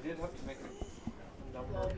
did have to make a number.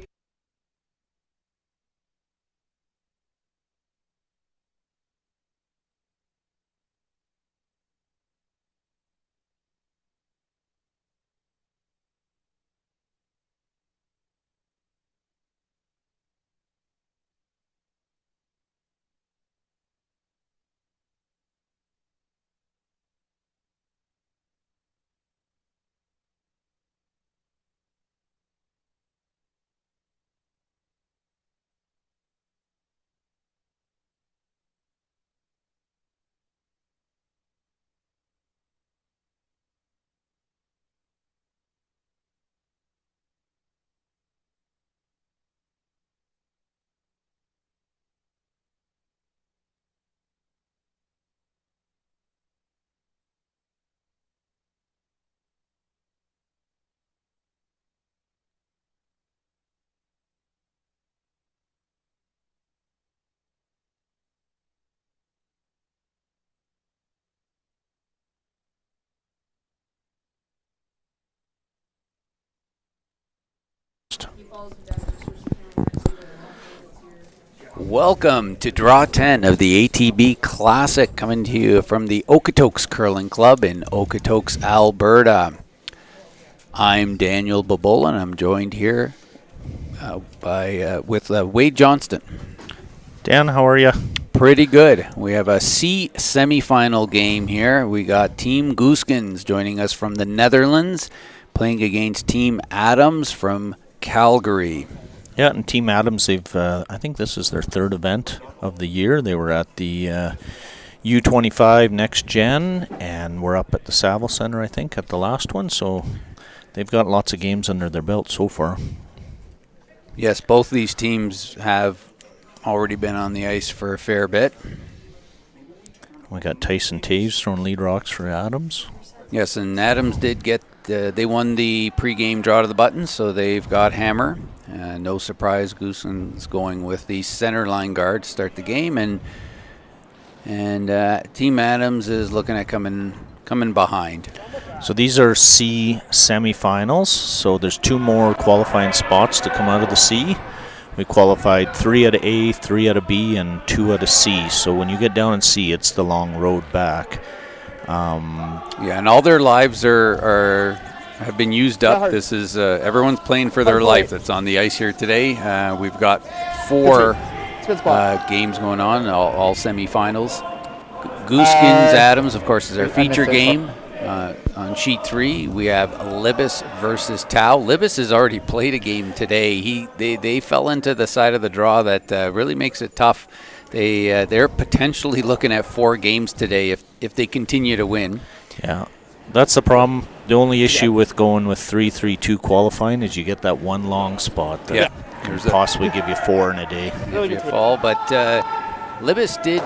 Welcome to Draw 10 of the ATB Classic, coming to you from the Okotoks Curling Club in Okotoks, Alberta. I'm Daniel Babola, and I'm joined here with Wade Johnston. Dan, how are you? Pretty good. We have a C semifinal game here. We got Team Gosgens joining us from the Netherlands, playing against Team Adams from Calgary. Yeah, and Team Adams, I think this is their third event of the year. They were at the U25 Next Gen, and we're up at the Saville Center, I think, at the last one. So they've got lots of games under their belt so far. Yes, both these teams have already been on the ice for a fair bit. We got Tyson Taves throwing lead rocks for Adams. Yes, and Adams did get, they won the pregame draw to the button, so they've got Hammer. No surprise, Gosgens going with the center line guard to start the game, and Team Adams is looking at coming behind. So these are C semifinals, so there's two more qualifying spots to come out of the C. We qualified 3 out of A, 3 out of B, and 2 out of C. So when you get down in C, it's the long road back. Yeah, and all their lives have been used up. This is everyone's playing for their life that's on the ice here today. We've got 4 games going on, all semifinals. Gosgens Adams, of course, is our feature game. On sheet 3, we have Libis versus Tau. Libis has already played a game today. They fell into the side of the draw that really makes it tough. They're potentially looking at 4 games today if they continue to win. Yeah, that's the problem. The only issue with going with 3-3-2 qualifying is you get that one long spot that can possibly give you 4 in a day. If you fall, but Libis did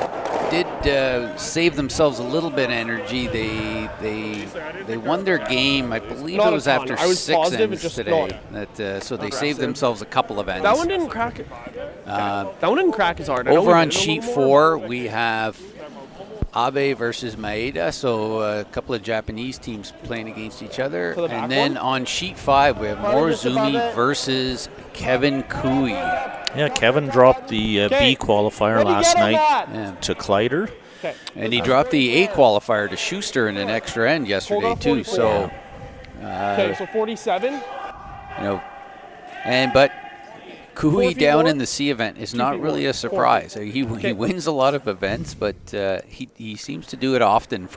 save themselves a little bit of energy. They won their game. I believe it was after 6 ends today. So they saved themselves a couple of ends. That one didn't crack it. That one didn't crack as hard. Over on sheet 4, we have Abe versus Maeda, so a couple of Japanese teams playing against each other. And then on sheet 5, we have Morizumi versus Kevin Cooey. Yeah, Kevin dropped the B qualifier last night to Kleider. Okay. And he dropped the A qualifier to Schuster in an extra end yesterday too. So, okay, so 47. But Cooey down in the C event is not really a surprise. He wins a lot of events, but he seems to do it often,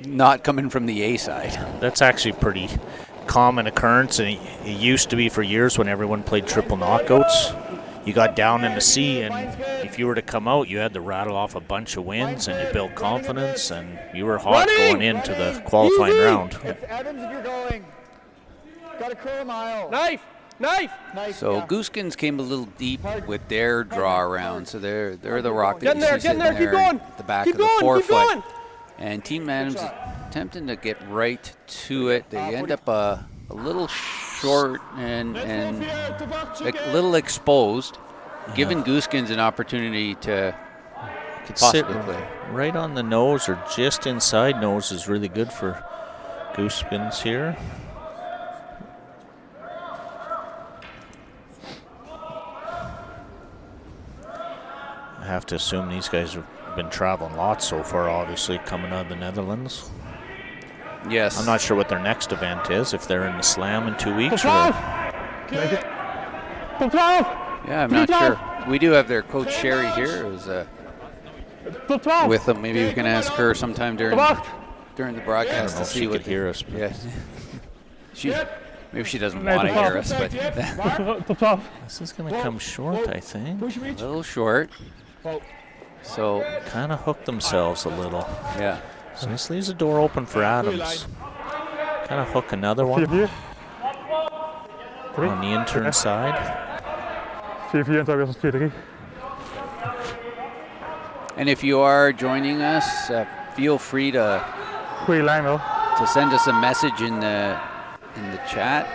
not coming from the A side. That's actually pretty common occurrence, and it used to be for years when everyone played triple knockouts. You got down in the C, and if you were to come out, you had to rattle off a bunch of wins, and you built confidence, and you were hot going into the qualifying round. Adams, if you're going, got a quarter mile. Knife. So Gosgens came a little deep with their draw around, so they're the rock that Get in there, keep going. At the back Keep of the going, forefoot. keep going. And Team Adams is attempting to get right to it. They end up a little short and a little exposed, giving Gosgens an opportunity to possibly play. Right on the nose or just inside nose is really good for Gosgens here. I have to assume these guys have been traveling lots so far, obviously, coming out of the Netherlands. Yes. I'm not sure what their next event is, if they're in the Slam in 2 weeks. Or Yeah, I'm not sure. We do have their coach Sherry here, who's with them. Maybe we can ask her sometime during the broadcast to see she what could hear us. Yeah. Maybe she doesn't want to hear us, but This is going to come short, I think. a little short. So Kind of hooked themselves a little. yeah. So this leaves the door open for Adams. Kind of hook another one on the intern side. 4-4 en 2 was 4-3. And if you are joining us, feel free to Goeie lijn wel. send us a message in the chat.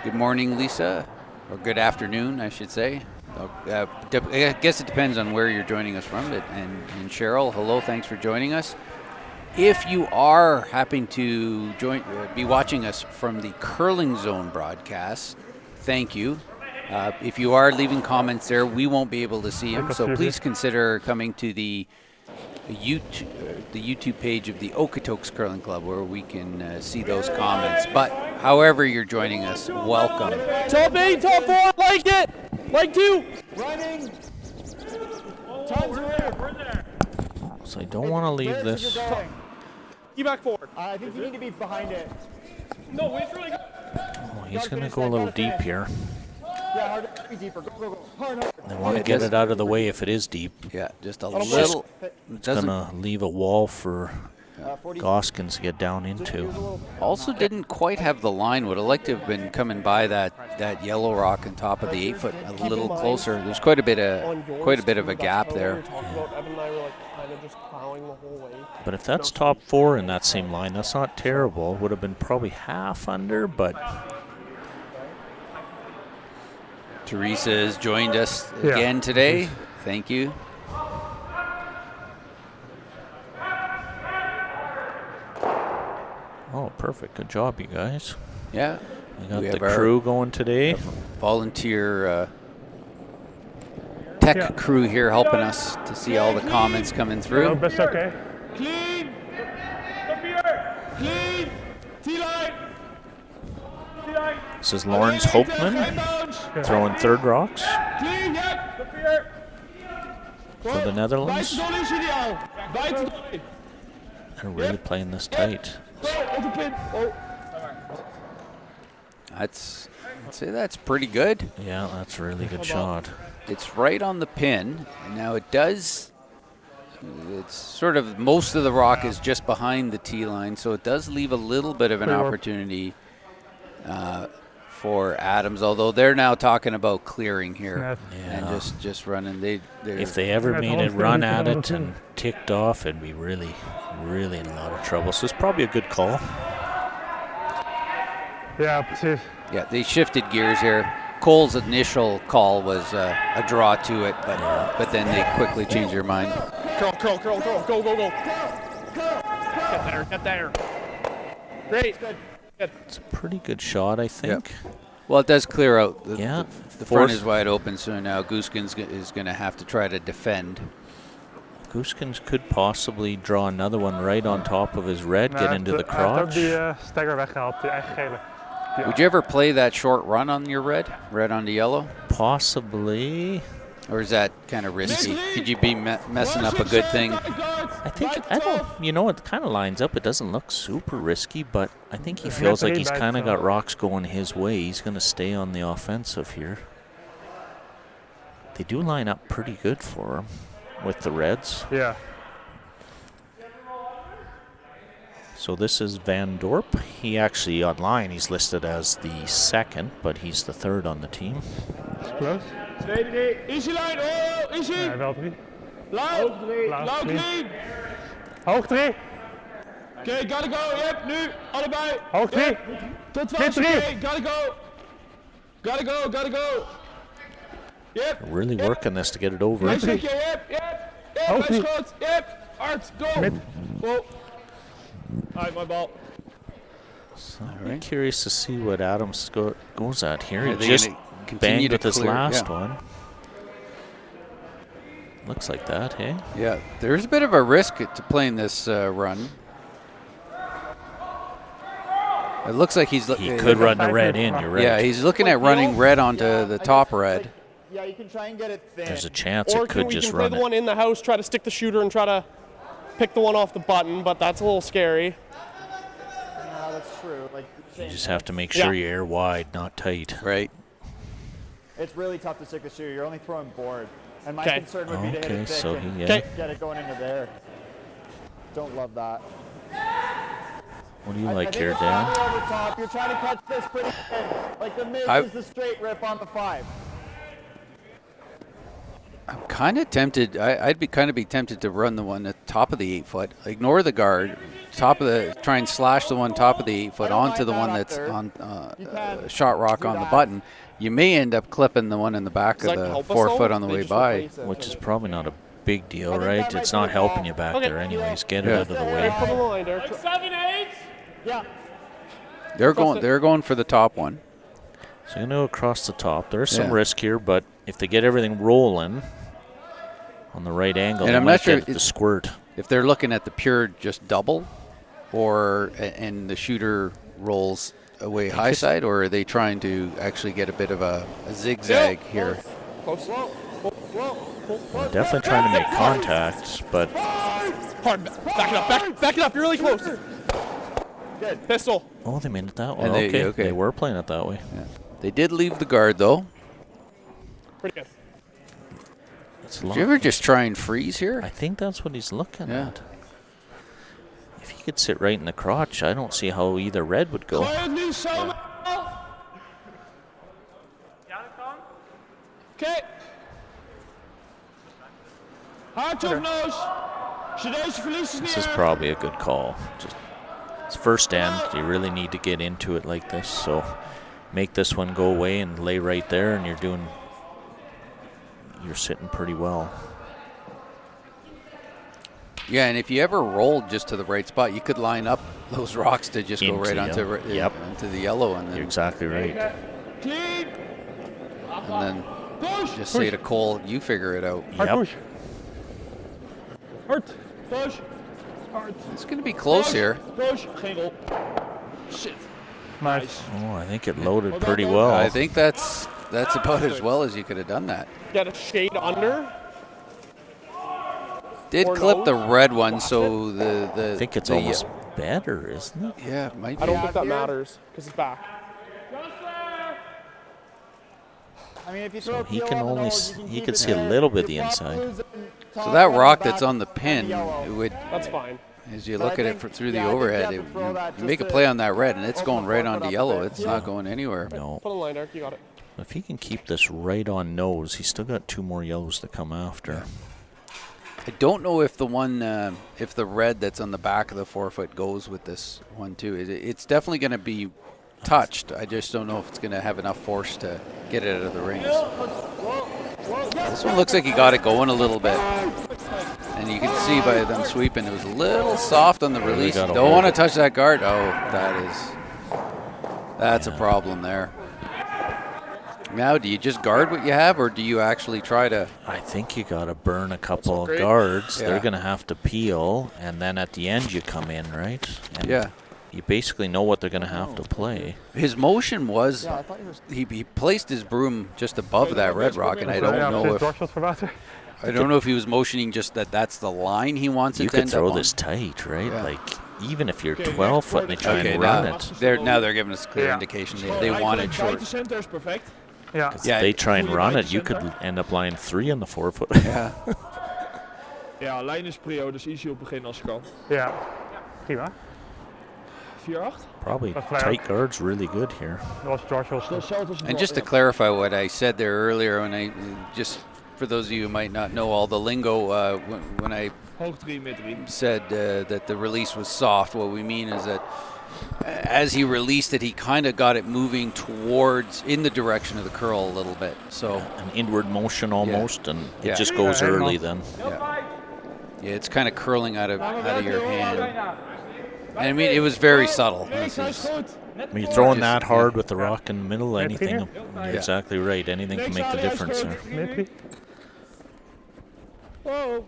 Good morning, Lisa, or good afternoon, I should say. I guess it depends on where you're joining us from. And Cheryl, hello, thanks for joining us. If you are happening to be watching us from the Curling Zone broadcast, thank you. If you are leaving comments there, we won't be able to see them, so please consider coming to the YouTube page of the Okotoks Curling Club, where we can see those comments. But however you're joining us, welcome. Top 8, top 4, like it. Like 2. Running. Tons of air. So I don't want to leave this. Keep back forward. I think you need to be behind it. No, it's really good. Oh, he's going to go a little deep here. Yeah, hard. Be deeper. Go. Hard. They want to get it out of the way if it is deep. Yeah, just a It's little. going to leave a wall for Gosgens to get down into. Also didn't quite have the line. Would have liked to have been coming by that yellow rock on top of the 8 foot a little closer. There's quite a bit of a gap there. But if that's top 4 in that same line, that's not terrible. Would have been probably half under, but Teresa has joined us again today. Thank you. oh, perfect. Good job, you guys. Yeah. We got We the have our crew going today. volunteer tech crew here helping us to see all the comments coming through. Best oké. Clean. Clean. T-line. T-line. This is Lawrence Hopeman throwing third rocks Clean, yeah. for the Netherlands. Buiten goal is ideaal. Buiten goal. They're really playing this tight. Op de pin. Oh. I'd say that's pretty good. Yeah, that's a really good shot. It's right on the pin. Now it's sort of, most of the rock is just behind the tee line, so it does leave a little bit of an opportunity for Adams, although they're now talking about clearing here and just running. If they ever made a run at it and ticked off, it'd be really, really in a lot of trouble. So it's probably a good call. Ja, precies. Yeah, they shifted gears here. Cole's initial call was a draw to it, but then they quickly changed their mind. Curl. Go. Get there. Great. It's a pretty good shot, I think. Well, it does clear out. Yeah. The front is wide open, so now Gosgens is going to have to try to defend. Gosgens could possibly draw another one right on top of his red, get into the crotch. Hij heeft ook die stagger weggehaald, die eigen gele. Would you ever play that short run on your red onto yellow? Possibly. Or is that kind of risky? Could you be messing up a good thing? It kind of lines up. It doesn't look super risky, but I think he feels like he's kind of got rocks going his way. He's going to stay on the offensive here. They do line up pretty good for him with the reds. Yeah. So this is Van Dorp. He actually, online, he's listed as the second, but he's the third on the team. Close. Easy line. Oh, easy. Ja, wel 3. Lauw clean. Hoog 3. Oké, gotta go. Yep, nu. Allebei. Hoog 3. Tot 12. Oké, gotta go. Yep. They're really working this to get it over. Yep. Nice shot. Yep. Hard. Go. Mid. Go. Alright, my ball. So I'm curious to see what Adams goes at here. Are He they just gonna continue banged to with his clear? last Yeah. one. Looks like that, hey? Yeah, there's a bit of a risk to playing this run. It looks like he could run the red in, you're right. Yeah, he's looking at running red onto the top red. Yeah, you can try and get it thin. There's a chance Or it could we just can play run the it. one in the house, try to stick the shooter and try to pick the one off the button, but that's a little scary. Yeah, that's true. Like, You just have to make sure you air wide, not tight. Right. it's really tough to stick the shooter. You're only throwing board. And my Okay. concern would be to hit Okay, it thick so and he, Okay. get it going into there. Don't love that. What do you I like think here, it's Dan? probably over top. You're trying to catch this pretty thin. Like the mid is the straight rip on the 5. I'm kind of tempted. I'd be tempted to run the one at top of the 8 foot. Ignore the guard. Try and slash the one top of the 8 foot I don't onto the mind one that that's up on You can shot rock do on the that. button. You may end up clipping the one in the back Does of that the help us 4 though? foot on the They way just by. replace it. Which is probably not a big deal, I think right? that It's might not be helping ball. you back Okay. there anyways. Get Yeah. it out of the Put way. it on the line there. Yeah. They're going for the top one. So you're going to go across the top. There's some Yeah. risk here, but if they get everything rolling on the right angle, And they I'm might not sure get the it's- squirt. If they're looking at the pure just double, and the shooter rolls away high it's- side, or are they trying to actually get a bit of a zigzag here? Close. They're definitely trying to make contact, but Hard. Back it up. Back it up. You're really close. Good. Pistol. oh, they made it that way. And they- Okay. They were playing it that way. Yeah. They did leave the guard though. Pretty good. It's Did you ever just try and freeze I here? think that's what he's looking Yeah. at. If he could sit right in the crotch, I don't see how either red would go. Gooi het nu zomaar. Oké. Hard of nose. Als je deze verliest is niet This is erg. probably a good call. Just it's first end. You really need to get into it like this. So make this one go away and lay right there, and you're sitting pretty well. Yeah, and if you ever rolled just to the right spot, you could line up those rocks to just go Into right onto yellow. Yep. into the yellow, and You're then exactly right. Clean. Push. just say to Cole, "You figure it out." Hard Yep. push. Hard. Push. Hard. It's going to be close here. Push. Geen rol. Shit. Nice. Oh, I think it loaded pretty well. I think that's about as well as you could have done that. Get a shade under. Did Or clip no. the red one, so the I think it's the, almost better, isn't it? yeah, it might I be. don't think that here. matters because it's back. I mean, if you So throw he Keel can on the only nose, s- you he keep can it see a there. little bit You the pop inside. blues and top So that right rock back that's on the pin, and yellow. it would, That's fine. as you But look I at it think- through the yeah, I think you overhead, have to it, throw that you just make a to play on that red, and it's open going the right forefoot onto up yellow. there. It's Yeah. not going anywhere. No. Put a line, Derek. You got it. If he can keep this right on nose, he's still got 2 more yellows to come after. I don't know if the one, if the red that's on the back of the 4 foot goes with this one too. It's definitely going to be touched. I just don't know if it's going to have enough force to get it out of the rings. This one looks like he got it going a little bit, and you can see by them sweeping it was a little soft on the Really release. gotta Don't hold want to it. touch that guard. Oh, that's a Yeah. problem there. Now, do you just guard what you have, or do you actually try to? I think you got to burn a couple of great. guards. Yeah. They're going to have to peel, and then at the end you come in, right? And Yeah. You basically know what they're going to have to play. His motion was Yeah, I thought you were. he placed his broom just above that red rock, and I don't Ja, know precies. if Doorshot voor Wouter. I don't know if he was motioning just that's the line he wants You it to could end up throw on. this tight, right? Yeah. Like, even if you're 12 foot and they try Okay, and run now it, they're giving us clear Yeah. indication they want it short. center is perfect. Ja. Yeah. if they try and run it, you could end up lying 3 on the 4 foot. Yeah. Ja, lijn is prio, dus easy op begin als je kan. Ja. Prima. 4-8. Probably That's right. tight guards really good here. Dat was George Wilson. Hetzelfde als een And just to clarify what I said there earlier, when I just for those of you who might not know all the lingo, when I hoog 3, mid 3. said that the release was soft, what we mean is that as he released it, he kind of got it moving towards in the direction of the curl a little bit. So An inward motion almost, and Yeah. it just goes Yeah, early helemaal. then. yeah, it's kind of curling out of your hand. And I mean, it was very subtle. This is- When you're throwing Just- that hard with the rock in the middle, anything, Yeah. you're exactly right. Anything can make the difference there. Maybe. Whoa.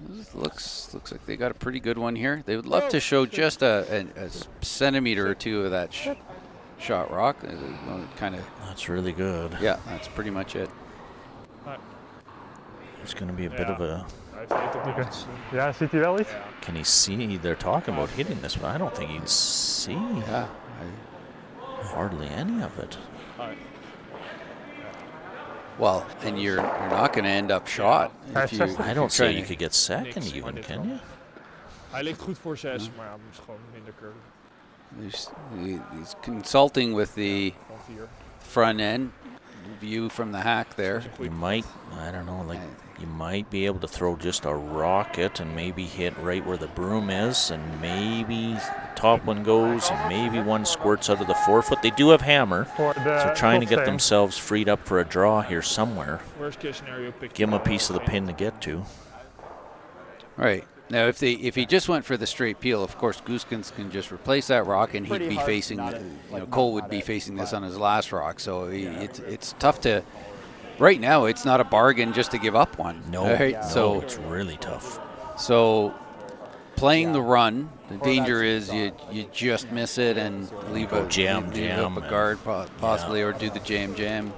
This looks like they got a pretty good one here. They would love to show just a centimeter or two of that shot rock. Kind of. That's really good. Yeah, that's pretty much it. There's going to be a bit of a. Ja, ziet hij wel iets? Can he see? They're talking about hitting this, but I don't think he can see hardly any of it. Well, and you're not going to end up shot. I don't say you could get second even, can you? Hij ligt goed voor 6, maar ja, het is gewoon minder curve. He's consulting with the front end view from the hack there. You might, I don't know, like you might be able to throw just a rocket and maybe hit right where the broom is, and maybe the top one goes, and maybe one squirts out of the 4-foot. They do have hammer, so they're trying to get themselves freed up for a draw here somewhere. Worst case scenario, Give them a piece of the pin to get to. Right. Now, if he just went for the straight peel, of course, Gosgens can just replace that rock, and he'd be facing, Cole would be facing this on his last rock. So it's tough to. Right now, it's not a bargain just to give up one. No, right? So it's really tough. So playing the run, the danger is you just miss it and leave a guard possibly, or do the jam.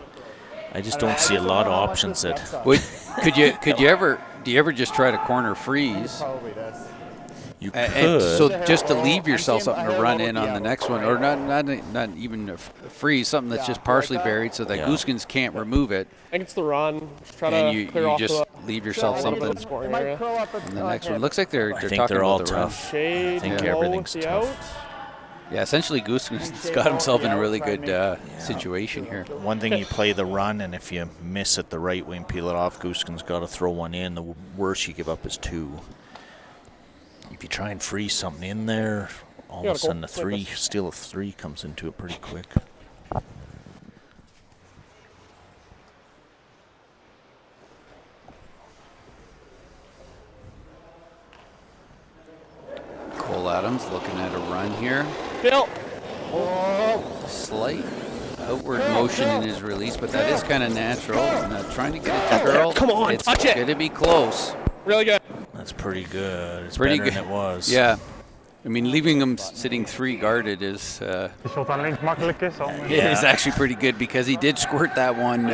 I just don't see a lot of options that. Do you ever just try to corner freeze? You could. And so just to leave yourself something to run in on the next one, or not even a freeze, something that's just partially buried so that Gosgens can't remove it. I think it's the run. Just try and to you clear off just the leave yourself something in scoring area. the next one. Looks like they're talking they're all about the run. tough. Shade I think low everything's with the tough. out. Yeah, essentially Gosgens got himself in a really good situation here. One thing, you play the run, and if you miss it the right way and peel it off, Gosgens got to throw one in. The worst you give up is 2. If you try and freeze something in there, all of a sudden steal of 3 comes into it pretty quick. Cole Adams looking at a run here. Bill. Slight outward motion in his release, but that is kind of natural. And trying to get it to curl. Come on, it's touch it. going to be close. Really good. That's pretty good. It's pretty better good than it was. Yeah. I mean, leaving him sitting 3 guarded is Die shot aan links makkelijk is. is actually pretty good, because he did squirt that one.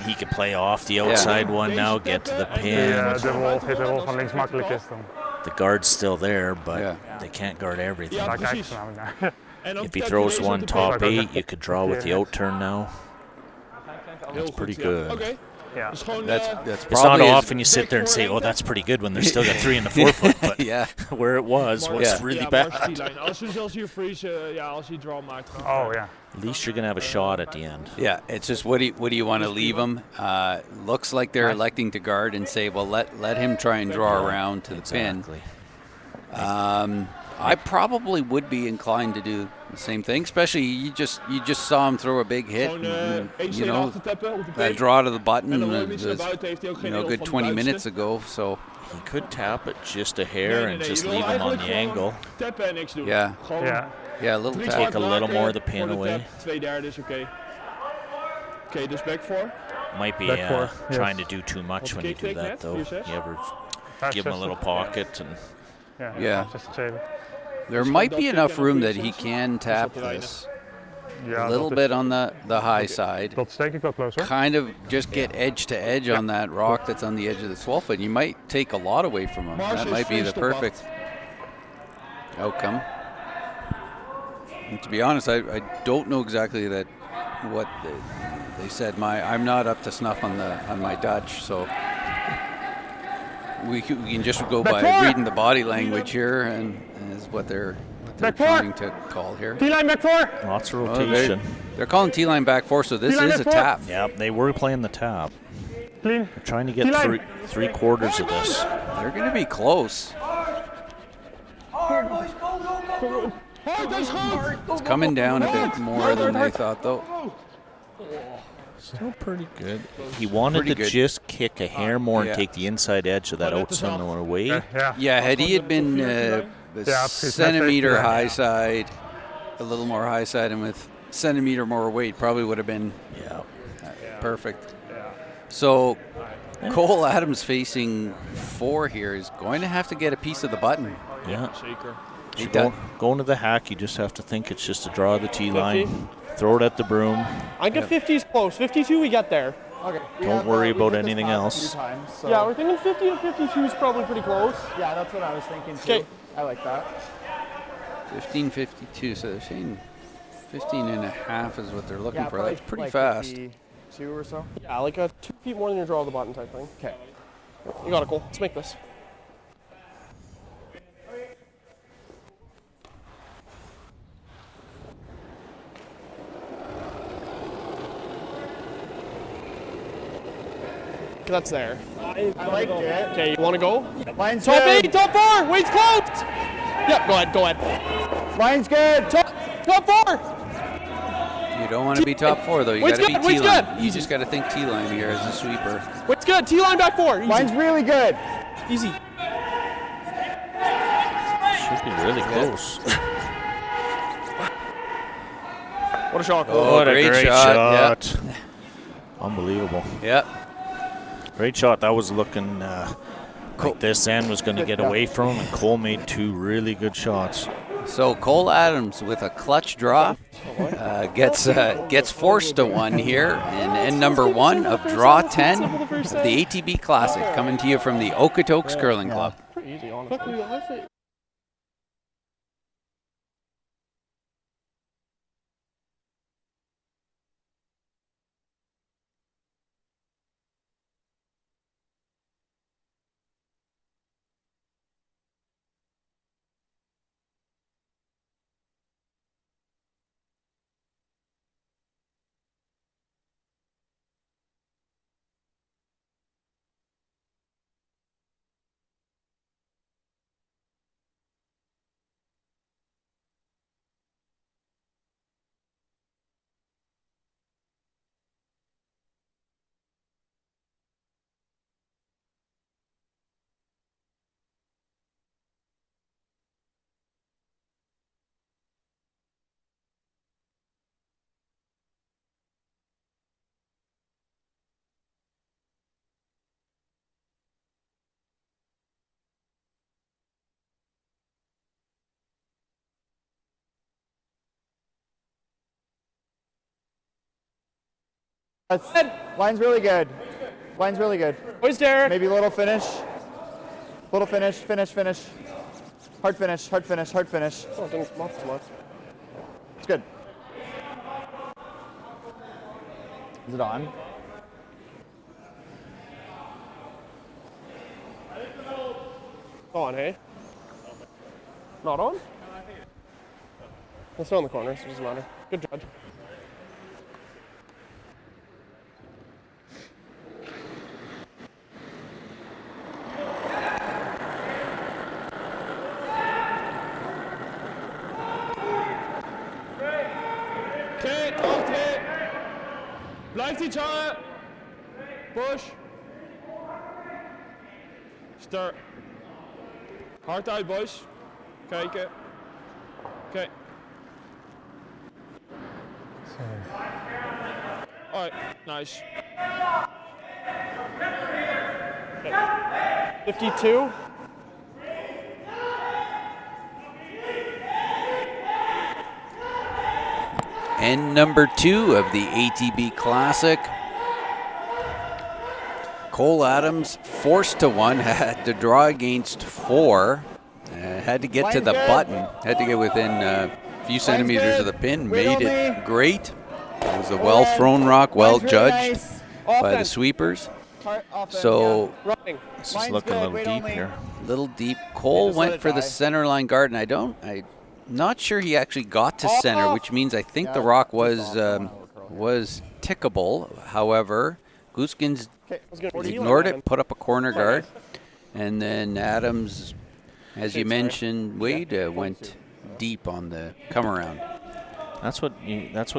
He could play off the outside one now, get to the pin. De rol van links makkelijk is dan. The guard's still there, but they can't guard everything. Daar kijken ze namelijk naar. If he throws one top 8, you could draw with the out turn now. That's pretty good. Okay. Ja. Dus gewoon, That's It's probably not often you sit there and say, oh, that's pretty good, when they're still got 3 in the 4-foot, but where it was really bad. Als je freeze, als je draw maakt. Oh ja. At least you're going to have a shot at the end. Yeah, it's just what do you want to leave him? Looks like they're electing to guard and say, well, let him try and draw around to the pin. I probably would be inclined to do the same thing, especially you just saw him throw a big hit. That draw to the button was, good 20 minutes ago. So he could tap it just a hair and just leave him on the angle. Yeah, a little tap. Take a little more of the pin away. 2/3 is okay. Okay, dus back 4. Might be trying to do too much when you do that, though. You ever give him a little pocket and. Yeah. There might be enough room that he can tap this a little bit on the high side. Dat steek ik wel close hoor. Kind of just get edge to edge on that rock that's on the edge of the 12-foot. You might take a lot away from him. That might be the perfect outcome. And to be honest, I don't know exactly what they said. I'm not up to snuff on my Dutch, so. We can just go by reading the body language here, and is what they're trying to call here. T-line back 4. Lots of rotation. They're calling T-line back 4, so this is a tap. Yeah, they were playing the tap. Clean. They're trying to get 3/4 of this. They're going to be close. It's coming down a bit more than they thought, though. Still pretty good. He wanted to just kick a hair more and take the inside edge of that outside one away. Yeah, had he been a centimeter high side, a little more high side, and with centimeter more weight, probably would have been perfect. So Cole Adams facing 4 here is going to have to get a piece of the button. Yeah. Zeker. He Going to the hack, you just have to think it's just a draw of the tee line. Throw it at the broom. I get 50's close. 52 we get there. Okay. Don't worry about anything else. Times, so Yeah, we're thinking 50 to 52 is probably pretty close. yeah, that's what I was thinking too. 'Kay. I like that. 15:52, so they're saying 15 and a half is what they're looking Yeah, for. probably That's pretty like fast. 52 or so. Yeah, like a 2 feet more than your draw of the button type thing. Okay. You got it, Cole. Let's make this. That's there. I liked it. Okay, you want to go? Line's Top good. 8, top 4. Wait's closed. Yep, go ahead. Line's good. Top 4. You don't want to be top 4 though. You got Wait's to be good, Wait's T-line. good. You just got to think T-line here as a sweeper. Wait's good. T-line back 4. Easy. Line's really good. Easy. Should be really close. What a shot, Cole. Oh, What a great great shot. shot. Unbelievable. Yeah. Great shot. That was looking like this end was going to get away from him, and Cole made 2 really good shots. So Cole Adams with a clutch draw gets forced to 1 here in end number 1 of draw 10 of the ATB Classic, coming to you from the Okotoks Curling Club. Pretty easy, honestly. Line's really good. Line's really good. Boys, Derek. Maybe a little finish. Little finish. Hard finish. Oh, didn't not so much. It's good. Is it on? On, hey? Not on? It's still in the corner, so it doesn't matter. Good judge. Okay, altijd. Blijft iets hangen. Push. Start. Hard uit, boys. Kijken. Oké. Alright, nice. 52. End number 2 of the ATB Classic. Cole Adams forced to 1, had to draw against 4, had to get to the button, had to get within a few centimeters of the pin, made it great. It was a well thrown rock, well judged by the sweepers. So This is looking a little deep here. little deep. Cole went for the center line guard, and I'm not sure he actually got to center, which means I think the rock was tickable. However, Gosgens ignored it, put up a corner guard, and then Adams, as you mentioned, Wade went deep on the come around. That's what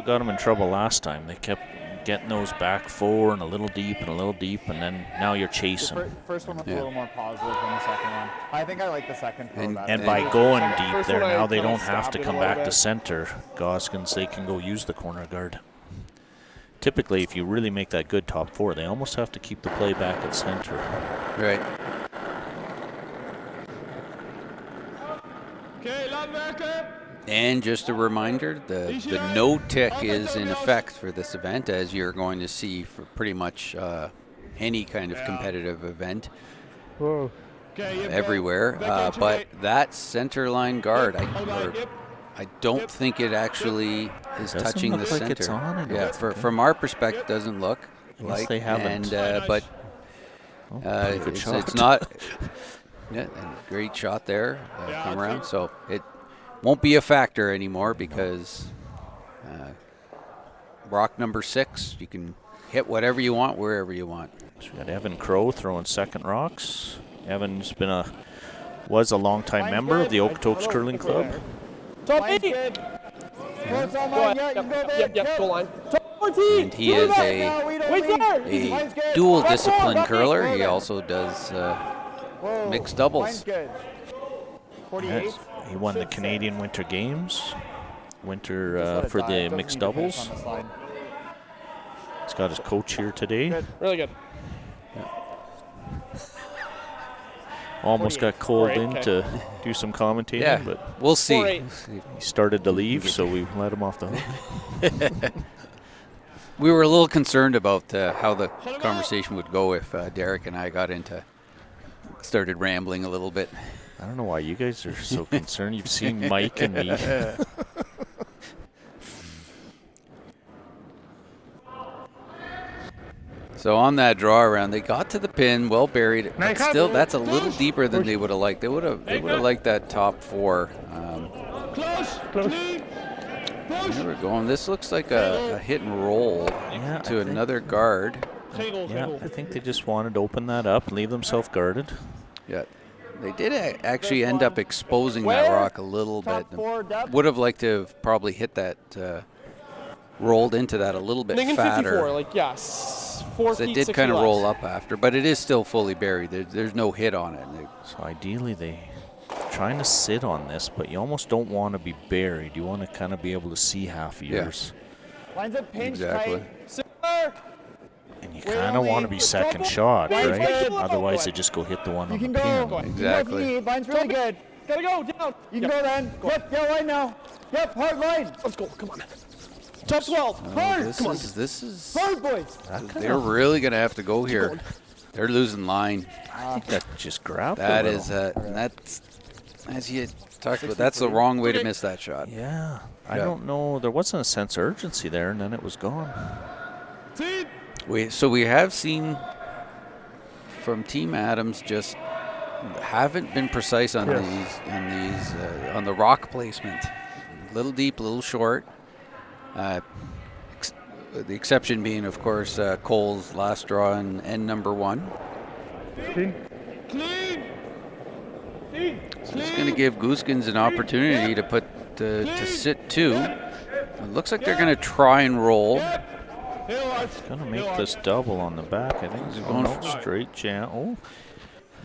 got him in trouble last time. They kept getting those back 4 and a little deep and a little deep, and then now you're chasing. First one was a little more positive than the second one. I think I like the second throw better. And by going deep First there, one I now they kinda don't have stopped to it a come little back to bit. center. Gosgens, they can go use the corner guard typically, if you really make that good top 4, they almost have to keep the play back at center. Right. Okay, laat werken. And just a reminder, the no tick is in effect for this event, as you're going to see for pretty much any kind of competitive event Whoa. everywhere. But that center line guard, I don't think it actually is Doesn't touching look the like center. it's on, I don't Yeah, think. from our perspective, it doesn't look Unless like. they haven't. But Oh, pretty good shot. it's not. Yeah, and great shot there, come around. So it won't be a factor anymore because rock number 6, you can hit whatever you want, wherever you want. So we got Evan Crow throwing second rocks. Evan's was a longtime member of the Okotoks Curling Club. Top Line's 8. good. No, it's all Go mine. ahead. Yeah, you can go there. Yep, goal line. Top 14. And he is Wait there. a dual discipline curler. He also does mixed doubles. Line's good. 48. He won the Canadian Winter Games. For the mixed doubles. He's got his coach here today. Good. Really good. Almost got called in Okay. to do some commentating, Yeah, but we'll see. 4-8. he started to leave, so we let him off the hook. We were a little concerned about how the conversation would go if Derek and I started rambling a little bit. I don't know why you guys are so concerned. You've seen Mike and me. So on that draw around, they got to the pin, well buried. But still, that's a little deeper than they would have liked. They would have liked that top 4. Close. Clean. Push. There we go. And this looks like a hit and roll Yeah, to another guard. Geen goal, geen Yeah, goal. I think they just wanted to open that up and leave themselves guarded. Yeah, they did actually end up exposing that rock a little bit. Top 4 depth. Would have liked to have probably hit that, rolled into that a little bit Thinking fatter. 54, like, yes. 4 So feet, it did 60 kind of left. roll up after, but it is still fully buried. There's no hit on it. So ideally, they trying to sit on this, but you almost don't want to be buried. You want to kind of be able to see half of yours. Line's a pinch Exactly. tight. Center. And you Wait, kind of want to be second shot, Line's right? good. Otherwise, they just go hit the one You on can the go. pin. You can go Exactly. if you need. Line's really good. Gotta go, down. You can go then. Yep, yeah, line now. Yep, hard line. Let's go, come on. Top 12. Hard. This is Hard, boys. they're really going to have to go here. They're losing line. I think that just grabbed That a is, little. and that's, as you talked about, that's the wrong way to miss that shot. Yeah, I Yeah. don't know. There wasn't a sense of urgency there, and then it was gone. So we have seen from Team Adams just haven't been precise on on the rock placement. Little deep, little short. The exception being, of course, Cole's last draw in end number 1. Clean. Clean. Clean. So it's going to give Gosgens an opportunity to put to sit 2. It looks like they're going to try and roll. Heel hard. Gonna make this double on the back. I think he's going going out straight jam. Oh,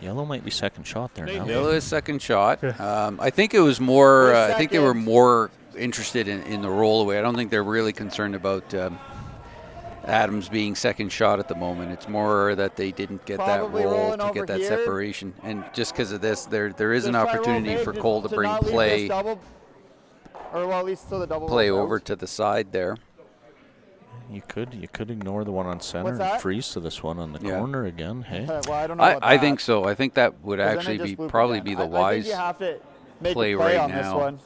yellow might be second shot there now. Bill is second shot. I think it was more. I think they were more interested in the roll away. I don't think they're really concerned about Adams being second shot at the moment. It's more that they didn't get Probably that roll rolling to over get that here. separation. And just because of this, there is an Just try opportunity roll for mid Cole to bring not leave this play double, or well, at least so the double play rolls out. over to the side there. You could ignore the one on center What's and that? freeze to this one on the Yeah. corner again. Hey, Well, I don't know about I that. think so. I think that would 'Cause then it actually just be loop probably again. be the I think wise. you have to make play a play right on this now. one.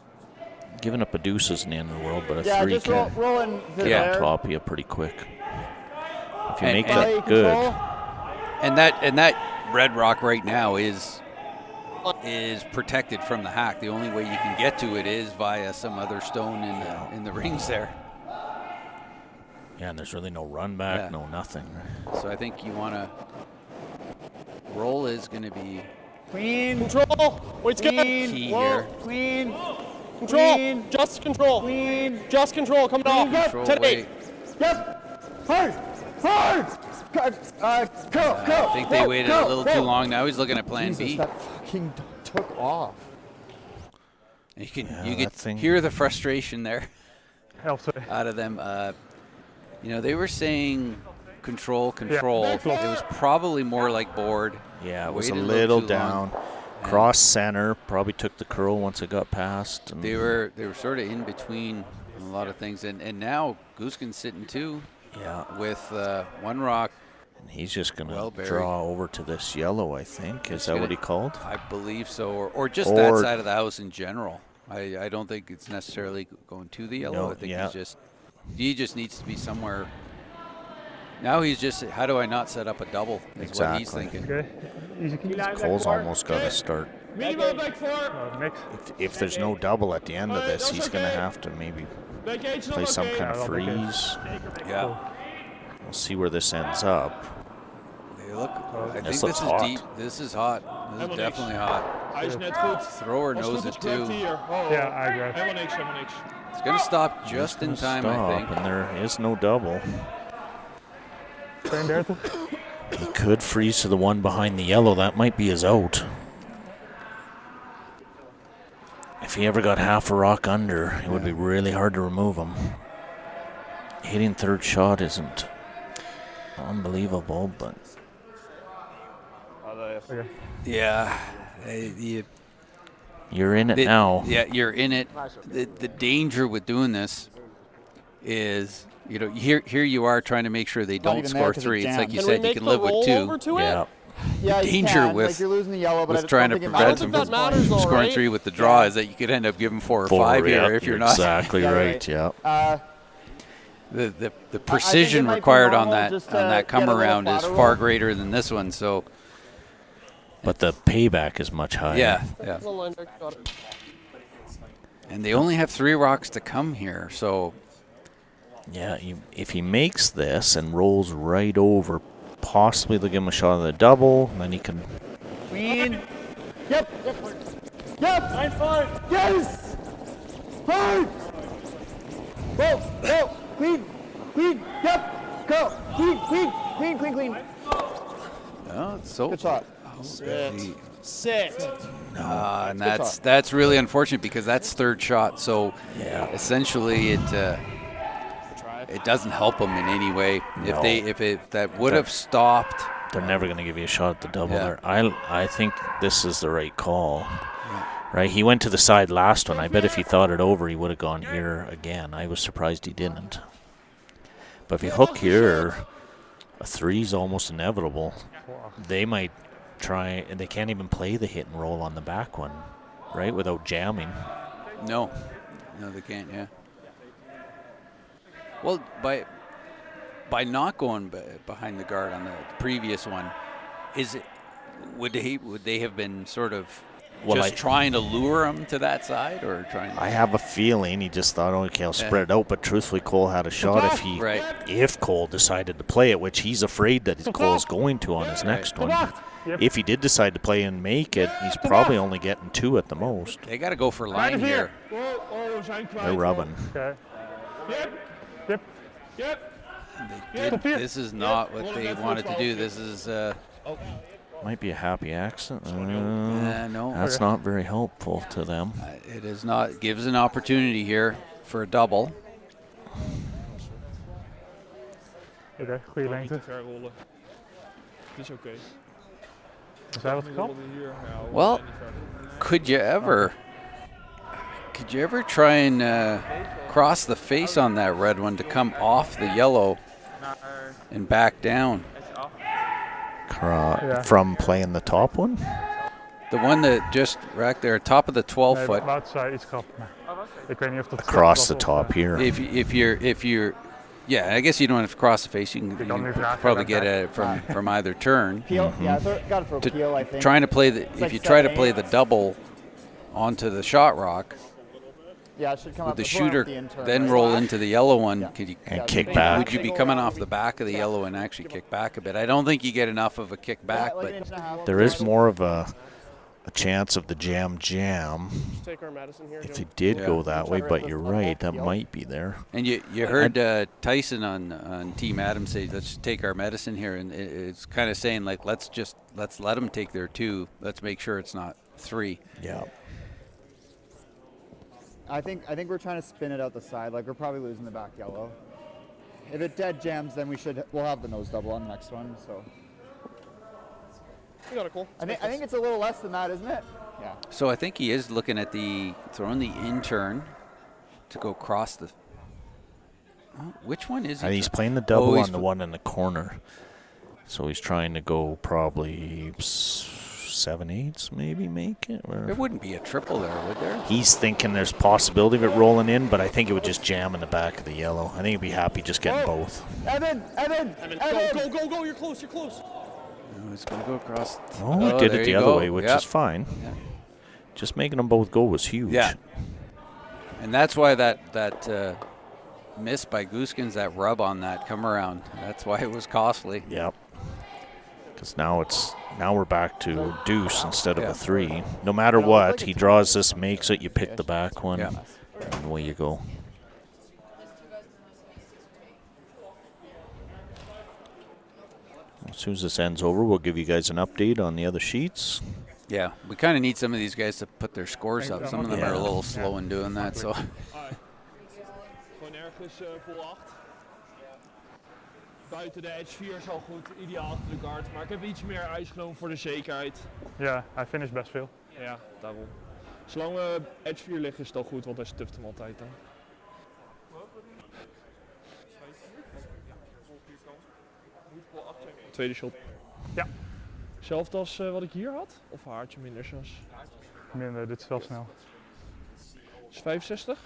giving up a deuce isn't the end of the world, but a Yeah, three just can rolling to Yeah. there. top you pretty quick. If you And- make and- that good, And that red rock right now is protected from the hack. The only way you can get to it is via some other stone in the rings there. yeah, and there's really no run back, Yeah. no nothing. So I think you want to roll is going to be Clean. Control. Wait's good. key Whoa, here. Clean. Control. Clean. Just control. Clean. Just control. Coming off. Control 10-8. weight. Yep. Hard. Hard. Go. I think they waited a little too long. Now he's looking at plan Jesus, B. that fucking took off. You can Yeah, you that could thing- hear the frustration there Helft, sorry. out of them. You know, they were saying control. Yeah. It was probably more like board. Yeah, it was a Waited little too long. down. Cross center, probably took the curl once it got past. And They were sort of in between a lot of things, and now Gosgens sitting too. Yeah. With one rock. And he's just going to Well buried. draw over to this yellow, I think. Is that what he called? I believe so, or just that side of the house in general. I don't think it's necessarily going to the yellow. No, I think yeah. he just needs to be somewhere. Now he's just, how do I not set up a double? Is what he's thinking. Okay. Easy key. Cole's almost got to start. Minimal back 4. Mix. If there's no double at the end of this, he's going to have to maybe Back 8 play some kind of Yeah, freeze. Yeah. We'll see where this ends up. Hey, look, I think This this looks is hot. deep. This is hot. This is definitely hot. Hij is net goed. Thrower Als knows goed it is correct too. hier. Oh, Yeah, I agree. helemaal niks, helemaal niks. It's going to stop just in time, I Stop, think. and there is no double. 32. He could freeze to the one behind the yellow. That might be his out. If he ever got half a rock under, it would be really hard to remove him. Hitting third shot isn't unbelievable, but Okay. Yeah. you're in it now. Yeah, you're in it. The danger with doing this is, you know, here you are trying to make sure they don't even there score 'cause it 3. It's like jams. you Can we said, you make can the live with roll 2. over to Yeah. it? Yeah, you danger can. with- like you're losing the yellow, but I with just trying don't to think it prevent matters them at that this matters, point. though. Scoring right? 3 with the draw is that you could end up giving 4 or 5 here if you're not. Exactly Yeah, right, right. yeah. The precision might be required on normal that just on that to come get a little around is flatter far roll. greater than this one. So But the payback is much higher. yeah. The line break, got it. And they only have 3 rocks to come here. So Yeah, if he makes this and rolls right over, possibly they'll give him a shot at the double, and then he can. Queen. Yep. Yep. 9-5. Yes. Hard. Whoa. Whoa. Queen. Queen. Yep. Go. Queen. Queen. Queen. Queen. Queen. oh, so Good shot. Sit. and that's really unfortunate because that's third shot. So essentially it doesn't help them in any way. No. If that would have stopped. They're never going to give you a shot at the double Yeah. there. I think this is the right call. Right? He went to the side last one. I bet if he thought it over, he would have gone here again. I was surprised he didn't. But if you hook here, a 3's almost inevitable. They might try, and they can't even play the hit and roll on the back one, right, without jamming. No, they can't. Yeah. Well, by not going behind the guard on the previous one, would they have been sort of trying to lure him to that side or trying? I have a feeling he just thought, okay, I'll spread it out. But truthfully, Cole had a shot if Cole decided to play it, which he's afraid that Cole's going to on his next one. Yep. If he did decide to play and make it, he's probably only getting 2 at the most. They got to go for line here. Oh, we zijn kwijt. They're rubbing. Okay. Yep. Yep. Yep. This is not what they wanted to do. This is Might be a happy accident. no. That's not very helpful to them. It is not. Gives an opportunity here for a double. Okay, goede Niet lengte. te ver rollen. Het is oké. Is hij wat We gekant? rollen hier. Ja, we Well, zijn niet verder. could you ever try and cross the face on that red one to come off the yellow and back down? From playing the top one? The one that just racked there, top of the 12 foot. Wouter zei iets krap. Maar ik weet niet of dat Across the was of, top here. If you're, yeah, I guess you don't have to cross the face. You can don't even have to probably like get that. it from either turn. Peel. Yeah, got it for To peel. I think. trying to play the, if like you try to play 7-8. the double onto the shot rock Yeah, it should come with up the before shooter, the intern, then right? roll into the yellow one. Yeah. Could you And kick Yeah, back. Would you be coming off the back of the yellow and actually kick back a bit? I don't think you get enough of a kick back, Yeah, like but an inch and a half. There is more of a chance of the jam. Just take our medicine here. If Jim. they did Yeah. go that way, but you're right, that might be there. and you heard Tyson on Team Adams say, "Let's take our medicine here," and it's kind of saying like, let's let them take their 2. Let's make sure it's not 3. Yeah. I think we're trying to spin it out the side. Like we're probably losing the back yellow. If it dead jams, then we'll have the nose double on the next one. So You got it, cool. I think it's a little less than that, isn't it? Yeah. So I think he is looking at throwing the in-turn to go across the. Oh, which one is he? He's playing the double he's on the one in the corner. So he's trying to go probably 7/8, maybe make it. Or There wouldn't be a triple there, would there? he's thinking there's possibility of it rolling in, but I think it would just jam in the back of the yellow. I think he'd be happy just getting both. Evan, Go, you're close. No, it's going to go across. Oh, he did there it the you other go. way, which Yep. is fine. Yeah. Just making them both go was huge. Yeah. And that's why that miss by Gosgens, that rub on that come around, that's why it was costly. Yep. Because now we're back to deuce instead of a 3. No matter what, he draws this, makes it, you pick the back one, Yeah. and away you go. As soon as this ends over, we'll give you guys an update on the other sheets. Yeah, we kind of need some of these guys to put their scores up. Some of them are a little slow in doing that. So. Gewoon ergens vol 8. Buiten de edge 4 is al goed, ideaal achter de guard. Maar ik heb iets meer ijs genomen voor de zekerheid. Ja, hij finisht best veel. Ja, daarom. Zolang we edge 4 liggen is het al goed, want hij stuft hem altijd dan. Tweede shot. Ja. Hetzelfde als wat ik hier had? Of een haartje minder zelfs? Minder, dit is wel snel. Is 65?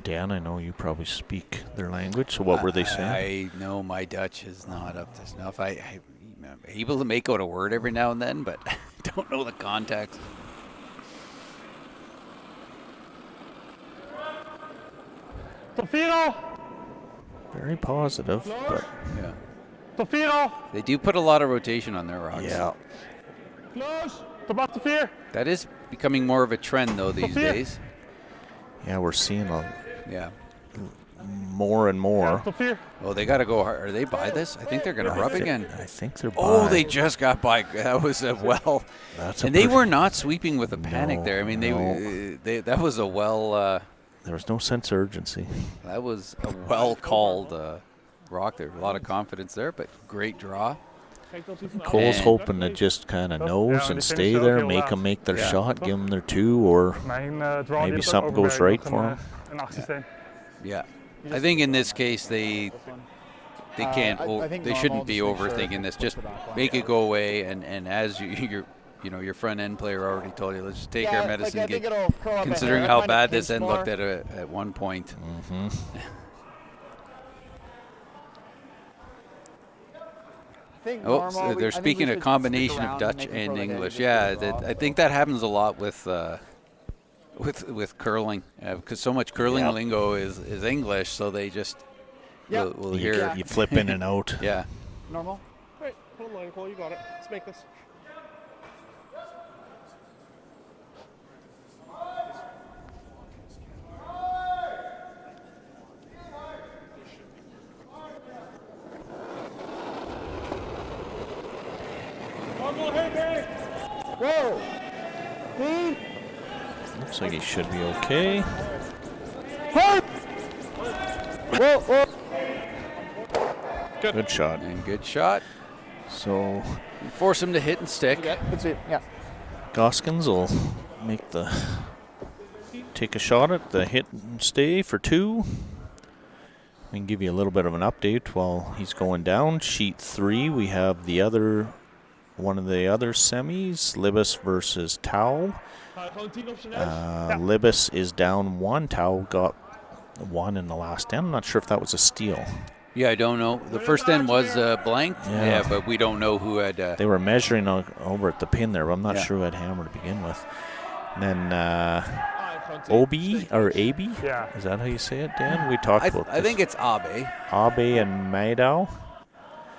Dan, I know you probably speak their language, so what were they saying? I know my Dutch is not up to snuff. I'm able to make out a word every now and then, but I don't know the context. Top 4 al! Very positive, but Yeah. Top 4 al! They do put a lot of rotation on their rocks. yeah. Close! Top 8, top 4! That is becoming more of a trend, though, these here. days. Yeah, we're seeing Yeah. more and more. Top 4! Oh, they got to go hard. Are they by this? I think they're going to rub again. I think they're Oh, by. they just got by. That was a well. That's a And they pretty- were not sweeping with a panic No, there. I mean, no. they that was a well. There was no sense of urgency. That was a well called rock there. A lot of confidence there, but great draw. Kijk dat hij van Cole's And- hoping to just kind of nose yeah, and they stay finished ook there, heel make laat. them make their Yeah. shot, give them their 2, or Mijn draw Maybe die heeft something ook goes overberg, right nog for een, een 8 systeem. Yeah, I think in this case they can't. I think They normal, shouldn't be just make sure overthinking this. it's Just the back one. make it go away, and as your front end player already told you, let's just take our medicine. I think it'll curl up Considering ahead, how kind of bad this pinch end more. looked at one point. I think Oh, normal, so I they're think we speaking a should combination stick of around Dutch make them and throw the head English. just Yeah, to go I off. think that happens a lot with curling, because so much curling Yep. lingo is English, so they just will you, hear. you flip in and out. Yeah. Normal. Wait, hold on, Cole, you got it. Let's make this. Whoa! Clean! Looks like he should be okay. Hard! Whoa, whoa! Good shot. And good shot. So Force him to hit and stick. Good sweep, yeah. Gosgens will take a shot at the hit and stay for 2. We can give you a little bit of an update while he's going down. Sheet 3, we have one of the other semis, Libas versus Tau. Gewoon 10 op zijn neus. Libas is down 1. Tau got 1 in the last end. I'm not sure if that was a steal. Yeah, I don't know. The first end was blanked. Yeah. Yeah, but we don't know who had. They were measuring over at the pin there, but I'm not Yeah. sure who had hammer to begin with. And then Gewoon 10. Obi or Abi, Yeah. is that how you say it, Dan? We talked about I this. think it's Abe Abe and Maeda.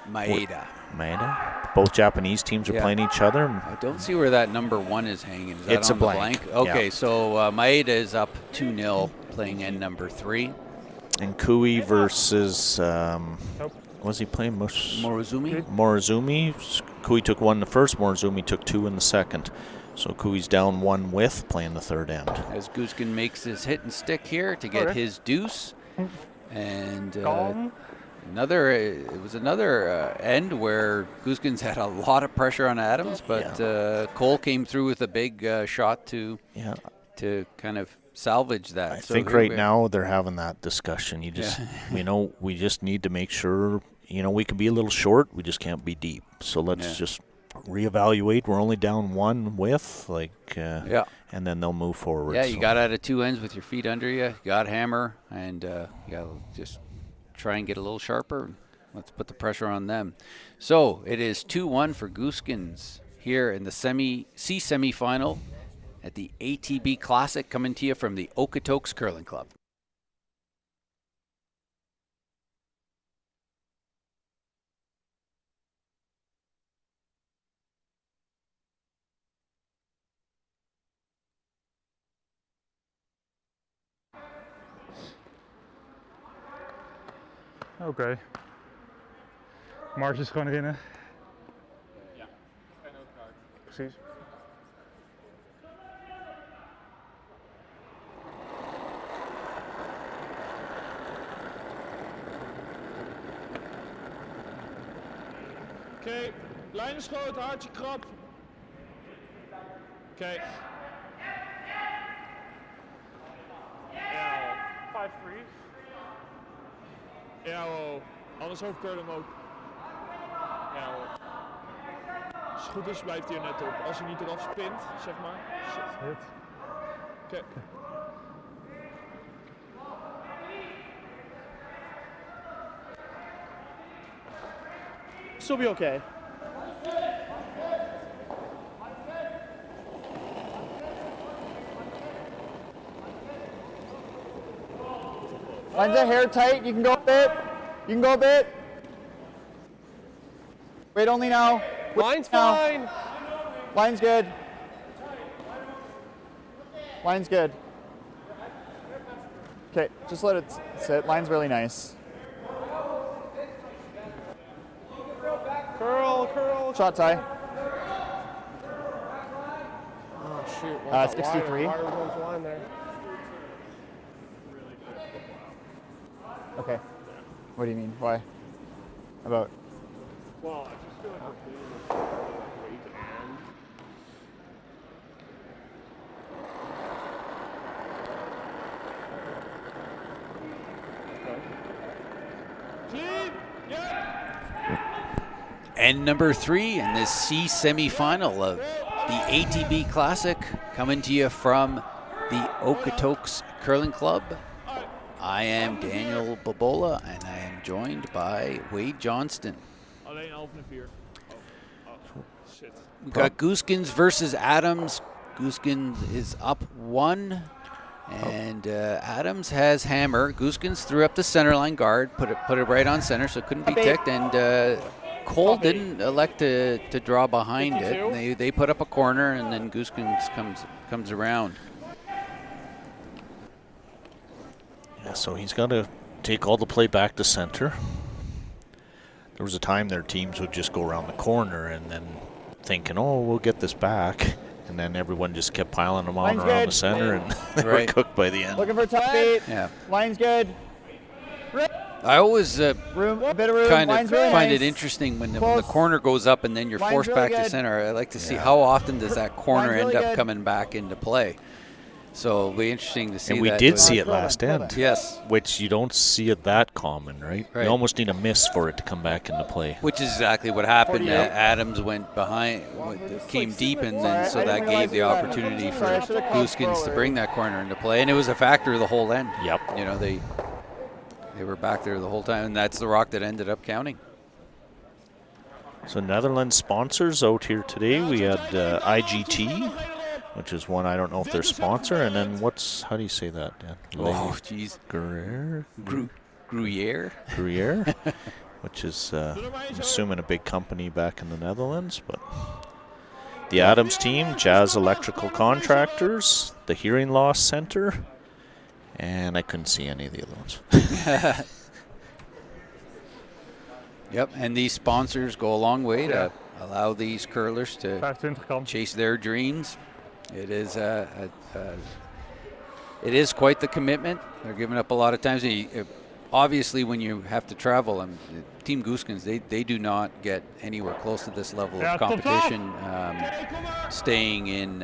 Maeda. Both Japanese teams are Yeah. playing each other. I don't see where that number 1 is hanging. Is that It's a on the blank, Okay, yeah. so Maeda is up 2-0, playing end number 3. And Kui versus, was he playing Morozumi? Morozumi? Kui took 1 in the first, Morozumi took 2 in the second. So Kui's down 1 with playing the third end. As Gosgens makes his hit and stick here to get his deuce. And Calm. it was another end where Gosgens had a lot of pressure on Adams, but Cole came through with a big shot to kind of salvage that. I think right now they're having that discussion. You just, we just need to make sure, we can be a little short. We just can't be deep. So let's just reevaluate. We're only down one with, and then they'll move forward. Yeah, you got out of two ends with your feet under you. You got hammer, and just try and get a little sharper. Let's put the pressure on them. So it is 2-1 for Gosgens here in the C semifinal at the ATB Classic, coming to you from the Okotoks Curling Club. Oké. Mars is gewoon erin, hè? Ja, en ook hard. Precies. Oké, lijnen schoot, hartje krap. Oké. Ja, 5-3. ja hoor. Anders hoofdkeulen hem ook. Ja hoor. Als het goed is blijft hij er net op. Als hij niet eraf spint, zeg maar. Hit. Oké. Still be okay. Line's a hair tight. You can go a bit. You can go a bit. Wait only now. Line's now. fine. Line's good. Line's good. Okay, just let it sit. Line's really nice. Curl. Shot tie. Oh shoot. Well, 63. Why are we going for line there? Okay. What do you mean? Why? About? Well, I just feel like we're putting weight and Clean! Yeah! End number 3 in this C semifinal of the ATB Classic, coming to you from the Okotoks Curling Club. I am Daniel Babola, and I am joined by Wade Johnston. Alleen half en 4. Oh, shit. We've got Gosgens versus Adams. Gosgens is up 1, and Adams has hammer. Gosgens threw up the center line guard, put it right on center, so it couldn't be ticked. And Cole didn't elect to draw behind 52. it. They put up a corner, and then Gosgens comes around. Yeah, so he's got to take all the play back to center. There was a time their teams would just go around the corner and then thinking, oh, we'll get this back. And then everyone just kept piling them on Line's around good. the center, and they were cooked by the end. Looking for top eight. Yeah. Line's good. I always Room, a bit of room. kind of Line's really find nice. it interesting when the Close. corner goes up and then you're Line's forced really back to good. center. I like to see how often does that corner Line's end really up good. coming back into play. So it'll be interesting to see And we that. did see it last end. Yes. Which you don't see it that common, right? Right. You almost need a miss for it to come back into play. Which is exactly what happened. 48. Adams went behind, came deep, and then so Sorry, I that didn't gave realize the you were opportunity for Sorry, I should've called Gosgens to thrower. bring that corner into play, and it was a factor of the whole end. Yep. You know, they were back there the whole time, and that's the rock that ended up counting. So Netherlands sponsors out here today. We had IGT, which is one I don't know if they're sponsor, and then how do you say that, Dan? Oh, jeez. Gruyere? Gruyere? Gruyere, which is, I'm assuming, a big company back in the Netherlands. But the Adams team, Jazz Electrical Contractors, the Hearing Loss Center, and I couldn't see any of the other ones. Yep, and these sponsors go a long way to allow these curlers to 25 kan. chase their dreams. It is it is quite the commitment. They're giving up a lot of times. obviously, when you have to travel, Team Gosgens, they do not get anywhere close to this level of competition. Staying in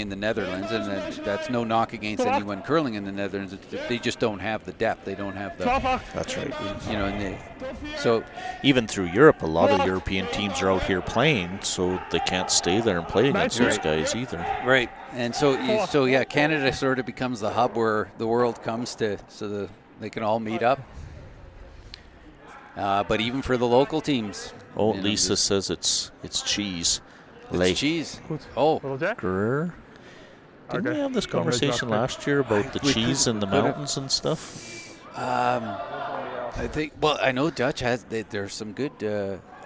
the Netherlands, and that's no knock against anyone curling in the Netherlands. They just don't have the depth. They don't have the. That's right. You know, and so even through Europe, a lot of European teams are out here playing, so they can't stay there and play against those guys either. Right, and so yeah, Canada sort of becomes the hub where the world comes to, so they can all meet up. But even for the local teams. Oh, Lisa says it's cheese. It's cheese. Oh. Grr. Didn't we have this conversation last year about the cheese in the mountains and stuff? I think. Well, I know Dutch has. There's some good.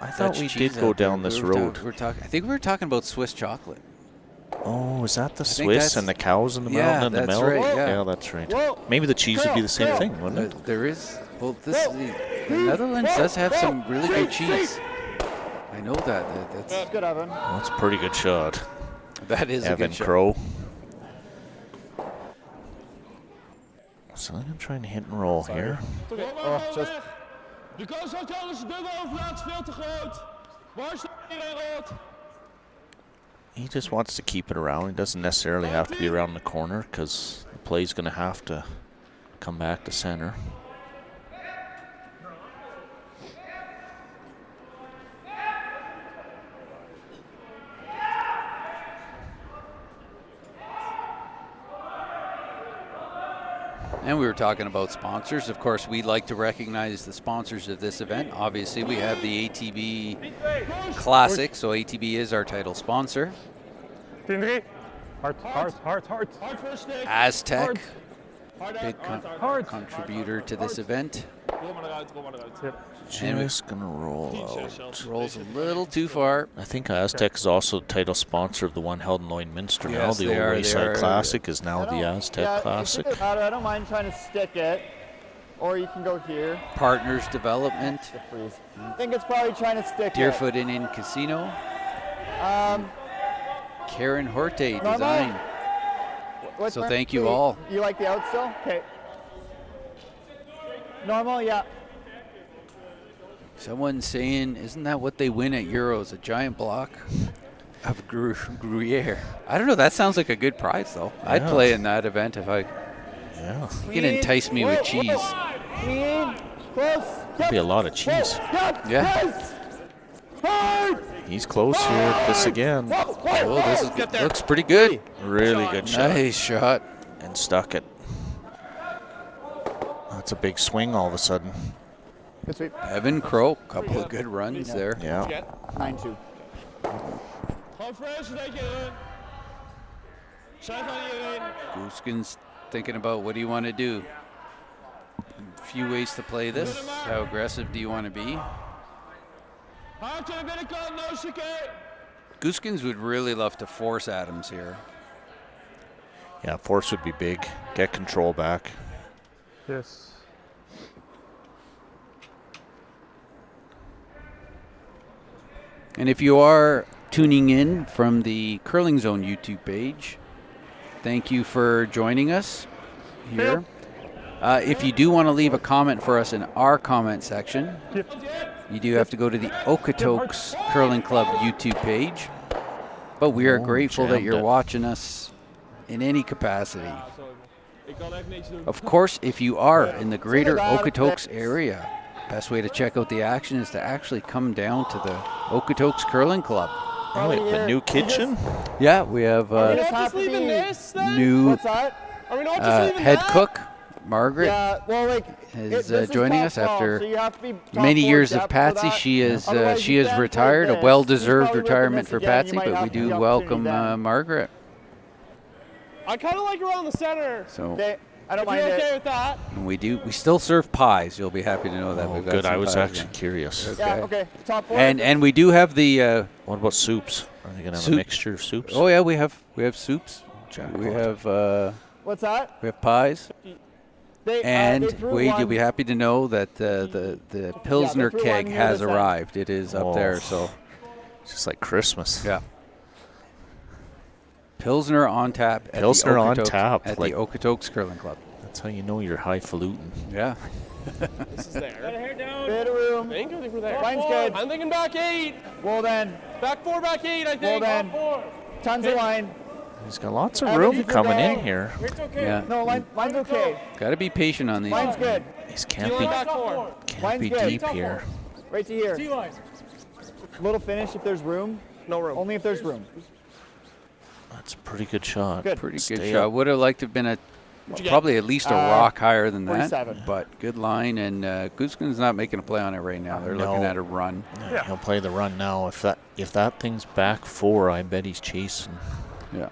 I thought we did go down this road. I think we were talking about Swiss chocolate. Oh, is that the Swiss and the cows in the mountain and the milk? Right, yeah, that's right. Maybe the cheese would be the same thing, wouldn't it? There is. Well, the Netherlands does have some really good cheese. I know that. That's good, Evan. Well, that's a pretty good shot. That is Evan a good Crow. shot. So I'm trying to hit and roll here. De kans dat je alles dubbel overlaat is veel te groot. Waar staat iedereen rood? He just wants to keep it around. He doesn't necessarily have to be around the corner because the play's going to have to come back to center. And we were talking about sponsors. Of course, we like to recognize the sponsors of this event. Obviously, we have the ATB Classic, so ATB is our title sponsor. Hard. Aztec, big contributor to this event. Just going to roll out. Rolls a little too far. I think Aztec is also the title sponsor of the one held in Lloydminster now. Yes, The they old are, Wayside Classic is now the Aztec Classic. It doesn't matter. I don't mind trying to stick it, or you can go here. Partners Development. I think it's probably trying to stick Deerfoot Inn Casino. Karen Horte Design. So thank you all. You like the out still? Okay. Normal, yeah. Someone's saying, isn't that what they win at Euros? A giant block of Gruyere. I don't know. That sounds like a good prize, though. Yeah. I'd play in that event if I. Yeah. You can entice me with cheese. Close. That'd be a lot of cheese. Yeah. He's close here. This again. Oh, this looks pretty good. Really good shot. Nice shot. And stuck it. That's a big swing all of a sudden. Good sweep. Evan Crow, couple of good runs there. Yeah. 9-2. Gosgens thinking about what do you want to do? A few ways to play this. How aggressive do you want to be? Gosgens would really love to force Adams here. Yeah, force would be big. Get control back. Yes. And if you are tuning in from the Curling Zone YouTube page, thank you for joining us here. If you do want to leave a comment for us in our comment section, you do have to go to the Okotoks Curling Club YouTube page. But we are grateful that you're watching us in any capacity. Of course, if you are in the greater Okotoks area, best way to check out the action is to actually come down to the Okotoks Curling Club. Oh, wait, the new kitchen? Yeah, we have new head cook, Margaret, is joining us after many years of Patsy. She is retired, a well-deserved retirement for Patsy, but we do welcome Margaret. I kind of like around the center. So I don't if mind you're okay it. with that. and we still serve pies. You'll be happy to know that. Oh, We've got good. some I was pies, actually curious. Yeah, okay. Top four. And we do have the. What about soups? Are they going to have a mixture of soups? Oh yeah, we have soups. We have What's that? we have pies. And they threw Wade, one. you'll be happy to know that the Pilsner threw keg one near has the center. arrived. It is up there. So It's just like Christmas. yeah. Pilsner on tap. Pilsner on Okotoks- tap, at like- the Okotoks Curling Club. That's how you know you're highfalutin. Yeah. This is there. Bit of room. I think I think we're there. Line's good. I'm thinking back 8. Well then. Back 4, back 8, I think. Well then. Tons of line. He's got lots of Evans, room if you're coming in going. here. Yeah. No, line's okay. Got to be patient on these. Line's good. These T-line can't back 4. be Line's good. deep here. Right to here. Little finish if there's room. No room. Only if there's room. That's a pretty good shot. Good. Pretty Stay good shot. up. Would have liked to have been you get? probably at least a rock higher than that. 47. But good line, and Gosgens not making a play on it right now. They're looking No. at a run. Yeah, he'll play the run now. If that thing's back 4, I bet he's chasing. Yeah.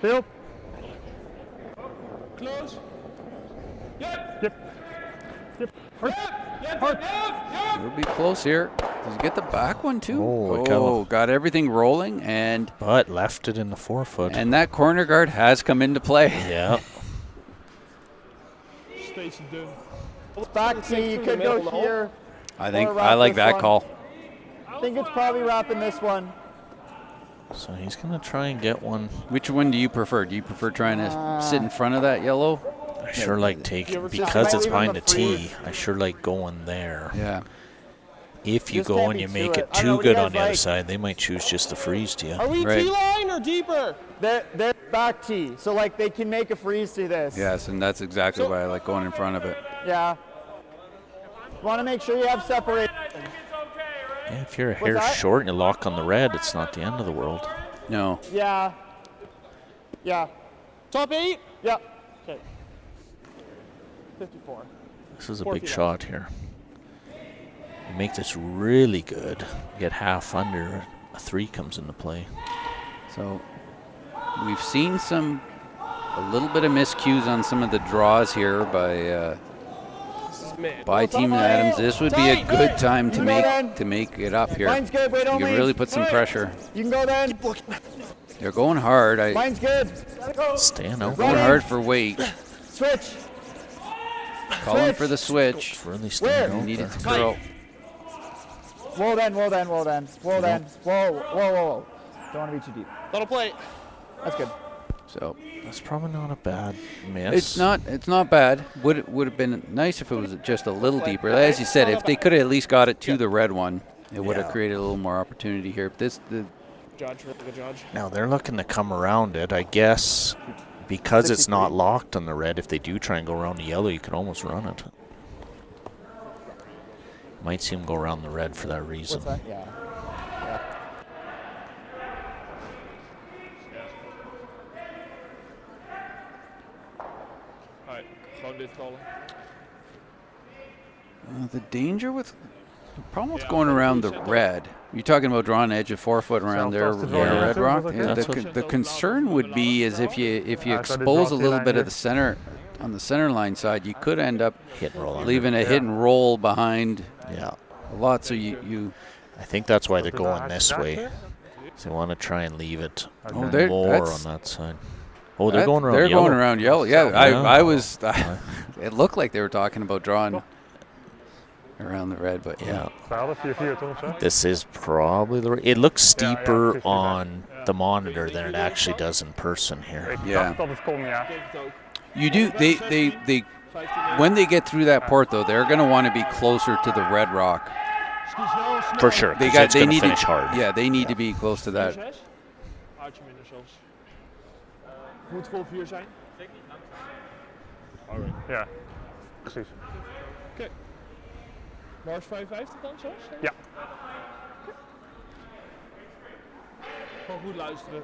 Phil. Close. Yep. Yep. Hard. We'll be close here. Does he get the back one too? Oh, got everything rolling, and But left it in the 4-foot. that corner guard has come into play. Yeah. Steeds te dun. Back T, you could go here. I think Or I like wrap that this call. I think it's probably wrapping this one. So he's going to try and get one. Which one do you prefer? Do you prefer trying to sit in front of that yellow? I sure like taking, just because it's leave him behind a the tee, freeze. I sure like going there. Yeah. If you Just go can't and be you to make it. it I don't know too what good you on the guys other like. side, they might choose just to freeze to you. Are we Right. T-line or deeper? They're back T, so like they can make a freeze to this. Yes, and that's exactly why I like going in front of it. Yeah. Want to make sure you have separation. Yeah, if you're a hair that? short and you lock on the red, it's not the end of the world. No. Yeah. Yeah. Top 8? Yeah. Okay. 54. This is a 4 big feet shot here. You make this really good. Get half under, a 3 comes into play. So we've seen a little bit of miscues on some of the draws here by Mid. Team Adams. This would be a good time to You go then. make it up here. Mine's good. Wait, You don't can leave. really put some pressure. You can go then. They're going hard. Mine's good. Staying out. Going hard for weight. Switch. Calling for the switch. It's really Where? staying They out need it there. to curl. Well then. Whoa. Don't want to be too deep. That'll play. That's good. So That's probably not a bad miss. it's not bad. Would have been nice if it was just a little deeper. As you said, if they could have at least got it to the red one, it would have created a little more opportunity here. The Judge, really good judge. Now they're looking to come around it. I guess because it's not 63. locked on the red, if they do try and go around the yellow, you could almost run it. Might see them go around the red for that reason. What's that? Yeah. Alright, gewoon dit callen. the danger with the problem with going around the red. You're talking about drawing an edge of 4 foot around there, Self-busted red roll. rock. Yeah, that's what- The concern would be is if you I thought it expose a dropped little the bit line of the center on the center line side, you could end up Hit and roll under. leaving a hit and roll behind Yeah. a lot. So you I think that's why they're Did I going have this that way. there? They want to try and leave it Oh, they're- more that's- on that side. Oh, they're going around They're yellow. going around yellow. Yeah, Yeah. I was. It looked like they were talking about drawing around the red, but Yeah. Vuil, 4-4 toch of zo? This is probably the. It looks Yeah, steeper 50 on the monitor than it actually does in person here. Ik Ja. dacht dat het kon, ja. Denk het ook. you do. They 15 when they get through that port though, they're going to want to be closer to the red rock. For sure. They 'cause got. it's They gonna need finish to. hard. Yeah, they need to be close to that. 6? Hartje minder zelfs. Moet vol 4 zijn? Alright. Ja, precies. Mars 55 dan zelfs? Ja. Gewoon goed luisteren.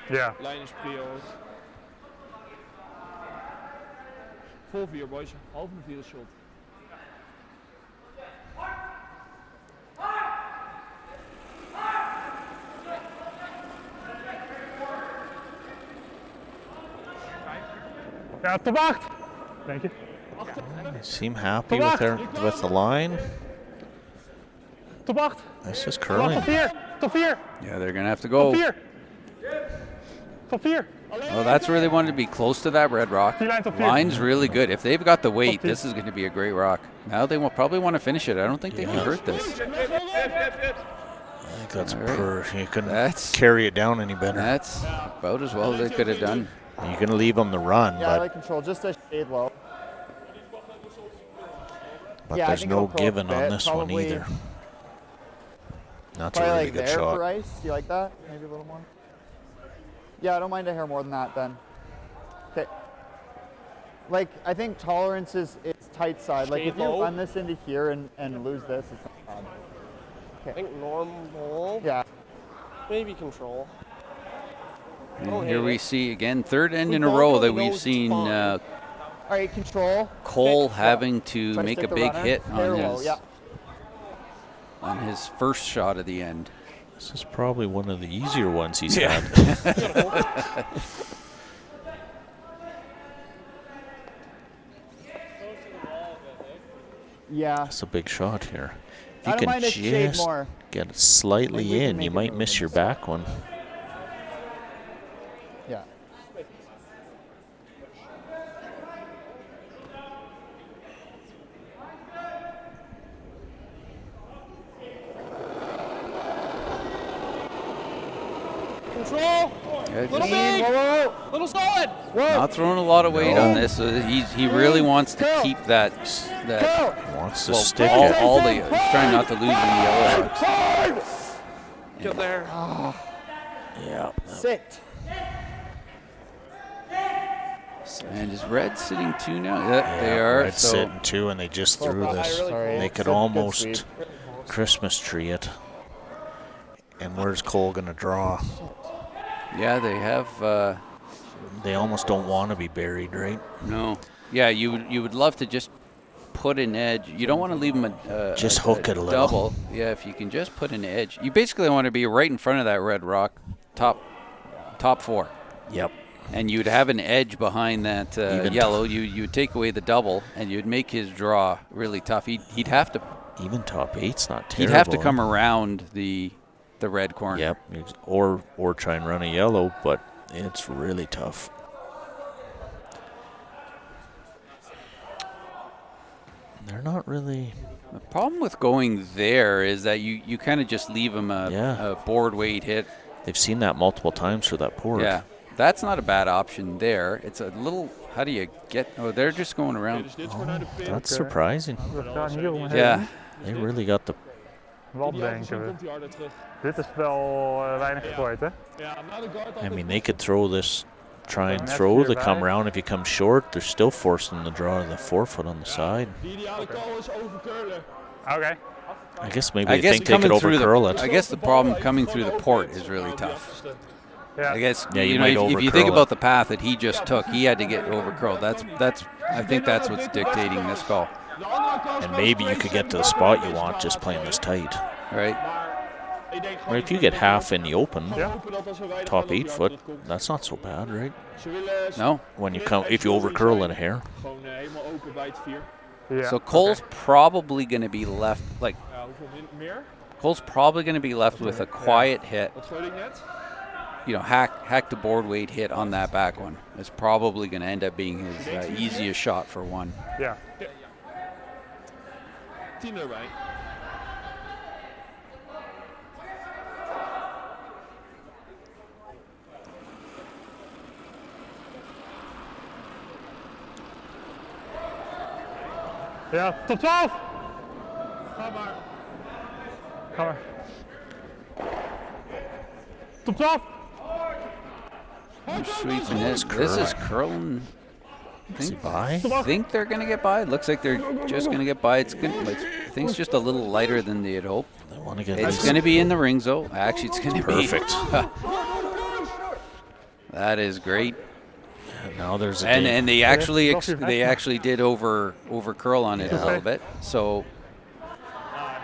Ja. Lijn is prio ook. Vol 4 boys. Half een vierde shot. Ja, top 8. Denk je? They seem happy with the line. Top 8. This is Top curling. 4. Top 4. Yeah, they're going to have to Top go. 4. Top 4. Well, that's where they wanted to be, close to that red rock. Line's really good. If they've got the weight, this is going to be a great rock. Now they will probably want to finish it. I don't think they can hurt this. I think that's you couldn't carry it down any better. That's about as well as they could have done. You're going to leave them the run, Yeah, I like control, just a shade low. but Yeah, I there's think no it'll curl a giving on bit, this one probably either. That's a Probably really like good there shot. for ice. Do you like that? Maybe a little more? Yeah, I don't mind a hair more than that then. Okay. Like, I think tolerance is tight side. Like, if you low. run this into here and lose this, it's not bad. I think normal. Yeah. Maybe control. And here we see, again, third end in a row that we've seen All right, control. Cole Stick, having to Try to make a stick the big runner. hit Hair low, yeah. on his first shot of the end. This is probably one of the easier ones he's had. Yeah. That's a big shot here. If I you don't mind can a shade just more. get it slightly Like we can in, make you it might move miss in your this back one. Yeah. Control. Good. Little big. Little solid. Not throwing a lot of weight on this. He really wants to keep that Wants to well, stick it. all the he's trying not to lose any yellow hooks. Get there. Yeah. Sit. And is red sitting two now? Yeah, they are. Red So sitting two, and they just threw this. Sorry. They could Good almost sweep. Christmas tree it. And where's Cole going to draw? yeah, they have. They almost don't want to be buried, right? No. Yeah, you would love to just put an edge. You don't want to leave them Just hook it a little. double. Yeah, if you can just put an edge. You basically want to be right in front of that red rock, top four. Yep. And you'd have an edge behind that yellow. You would take away the double, and you'd make his draw really tough. He'd have to. Even top eight's not terrible. He'd have to come around the red corner. Yep. Or try and run a yellow, but it's really tough. They're not really. The problem with going there is that you kind of just leave him a board weight hit. They've seen that multiple times for that board. Yeah, that's not a bad option there. It's a little. How do you get? Oh, they're just going around. That's surprising. Yeah. They really got the. Wat denken we? Dit is wel weinig gegooid, hè? I mean, they could throw this, try and throw the come round. If you come short, they're still forcing the draw to the 4 foot on the side. Okay. I guess maybe they think they could overcurl it. I guess the problem coming through the port is really tough. Yeah. I guess you know, might if you overcurl think it. about the path that he just took, he had to get overcurled. I think that's what's dictating this call. And maybe you could get to the spot you want just playing this tight. Right. Or if you get half in the open, top 8 foot, that's not so bad, right? No. When you come, if you overcurl in a hair. Yeah. So Cole's probably going to be left Cole's probably going to be left with a quiet hit. You know, hack the board weight hit on that back one. It's probably going to end up being his easiest shot for one. Ja. 10 erbij. Ja, tot 12! Ga maar. Ga maar. Top 12! Sweeping this. This is curling. By? I think they're going to get by. It looks like they're just going to get by. I think it's just a little lighter than they had hoped. They want to get It's going to be in the ring zone. Actually, it's going to be perfect. That is great. Now there's a And they actually did over curl on it a little bit. So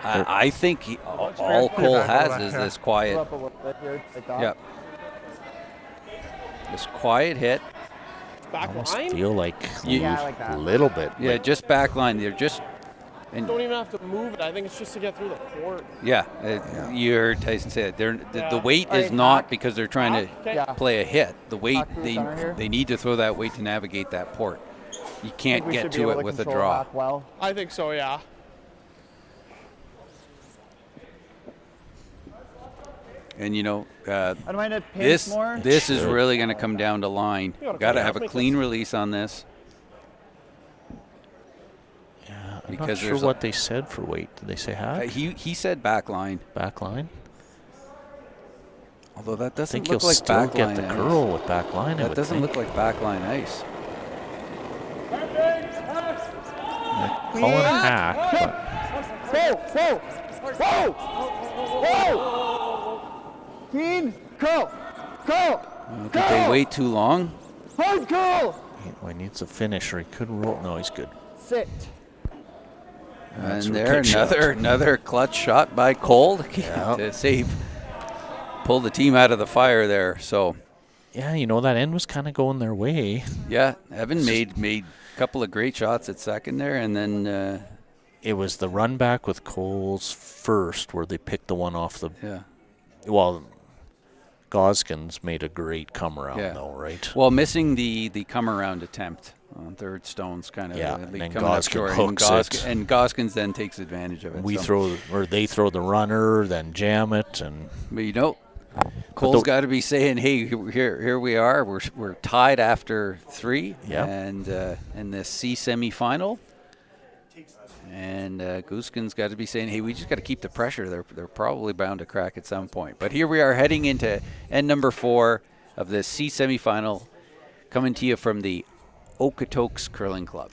I think all Cole has is this quiet. Up a little bit here, like that. Yep. This quiet hit. almost feel like Yeah, I like a that. little bit. Yeah, just back line. They're just And don't even have to move it. I think it's just to get through the port. yeah, you heard Tyson say it. The weight is not because they're trying to play a hit. The weight, they need to throw that weight to navigate that port. You can't get to it with a draw. Well, I think so, yeah. And you know, I don't mind it pinch more. this is really going to come down to line. Got to have a clean release on this. Yeah, I'm Because not sure what they said for weight. Did they say half? He said back line. Back line? Although that I doesn't think look you'll like still back get line the ice. curl with back line. That doesn't look like back line ice. Call it a hack, but Whoa! Keen, curl! Did they wait too long? Hard curl! he needs a finish or he could roll. No, he's good. Sit. And a there, good shot. another clutch shot by Cole to save, pull the team out of the fire there. So, Yeah, you know, that end was kind of going their way. yeah, Evan made a couple of great shots at second there, and then It was the run back with Cole's first where they picked the one off the. yeah. Well, Gosgens made a great come around, Yeah. though, right? Well, missing the come around attempt on third stones kind of Yeah, and then coming up Gosgens short, hooks it. and Gosgens then takes advantage of it. They throw the runner, then jam it, and But you know, Cole's got to be saying, "Hey, here we are. We're tied after 3, Yep. and in the C semifinal." And Gosgens got to be saying, "Hey, we just got to keep the pressure. They're probably bound to crack at some point." But here we are heading into end number 4 of the C semifinal, coming to you from the Okotoks Curling Club.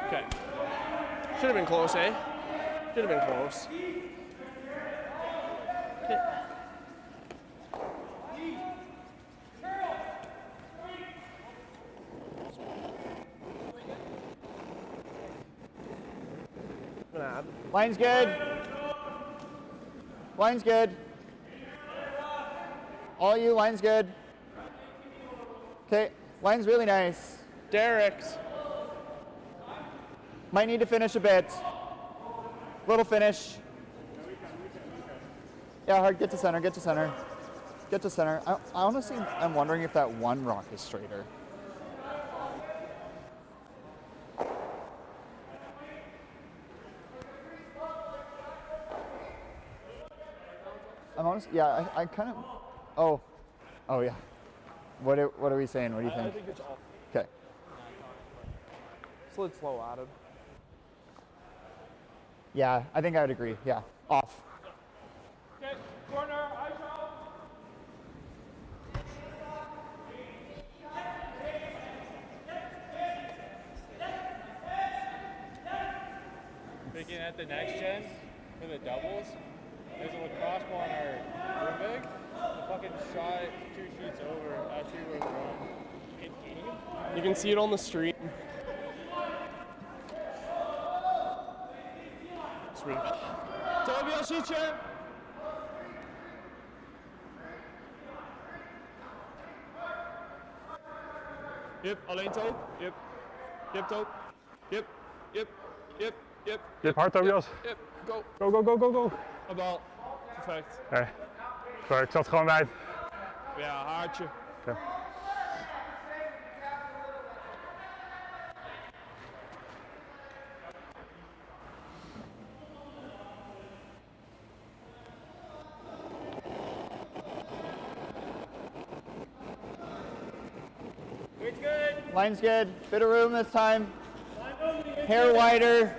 Okay. Should have been close, eh? Should have been close. Okay. Line's good. Line's good. All you, line's good. Okay, line's really nice. Derek's. Might need to finish a bit. Little finish. Yeah, hard, get to center, get to center. Get to center. I honestly, I'm wondering if that one rock is straighter. I'm honest, yeah, I kind of, oh yeah. What are we saying? What do you I think? think it's off. Okay. Slid slow at him. Yeah, I think I would agree. Yeah, off. Okay, corner, ice out. Looking at the next gen for the doubles, there's a lacrosse ball in our room bag. The fucking shot 2 sheets over after we were wrong. You can see it on the street. Sweet. Toby, als ietsje. Yep, alleen Toop. Yep. Yep, Toop. Yep. Yep. Yep. Yep. Yep, hard Tobias. Yep. Go. Go, go, go, go, go. Een bal. Perfect. Oké. Sorry, ik zat gewoon bij. Ja, haartje. Oké. It's good. Line's good. Bit of room this time. Hair wider.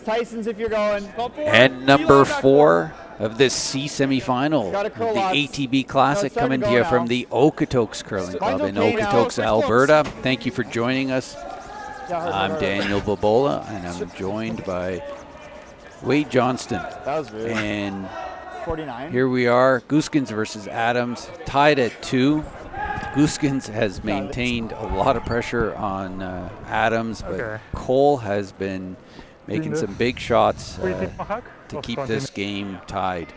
Tyson's if you're going. And number 4 of this C semifinal Gotta of curl the lots. ATB Classic, No, it's starting coming to to go you now. from the Okotoks Curling Club in okay now. Okotoks, Close, Alberta. Thank you for joining us. Yeah, hard, I'm hard. Daniel Bobola, and I'm joined by Wade Johnston. That was weird. And 49. here we are, Gosgens versus Adams, tied at 2. Gosgens has maintained a lot of pressure on Adams, but Okay. Cole has been making some big shots Goeie tip, mag ik? to Of keep gewoon this 10 game tied.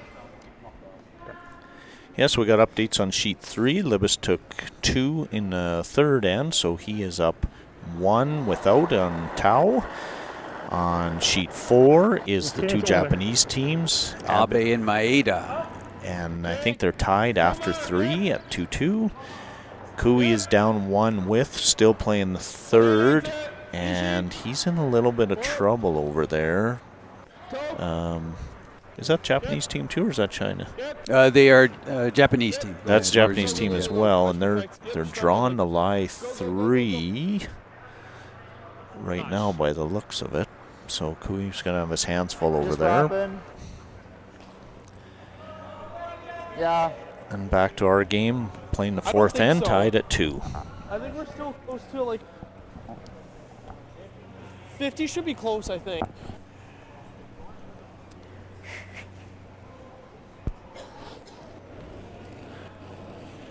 Yes, we got updates on sheet 3. Libis took 2 in the third end, so he is up 1 without on Tau. On sheet 4 is the 2 Japanese teams, Abe and Maeda. and I think they're tied after 3 at 2-2. Kui is down 1 with, still playing the third, and he's in a little bit of trouble over there. Is that Japanese team too, or is that China? They are Japanese team. That's Japanese team as well, and they're drawing the lie 3 right now by the looks of it. So Kui's gonna have his hands full over Just there. wrapping. Yeah. And back to our game, playing the fourth think end, so. tied at 2. I think we're still close to like 50 should be close, I think.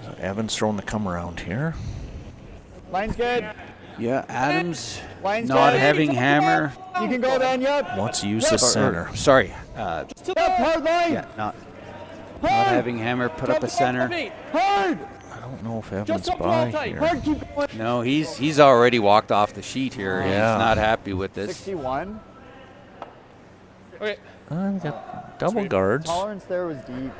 So Evan's throwing the come around here. Line's good. Yeah, Adams Line's not good. having hammer. You can go then, yep. Wants to use the center. Sorry, Yep, hard line. yeah, not having hammer. Put up a center. Hard. I don't know if Evan's Just up to by all tight. here. Hard, keep going. No, he's already walked off the sheet here. Yeah. He's not happy with this. 61. Okay. We got double guards. Tolerance there was deep.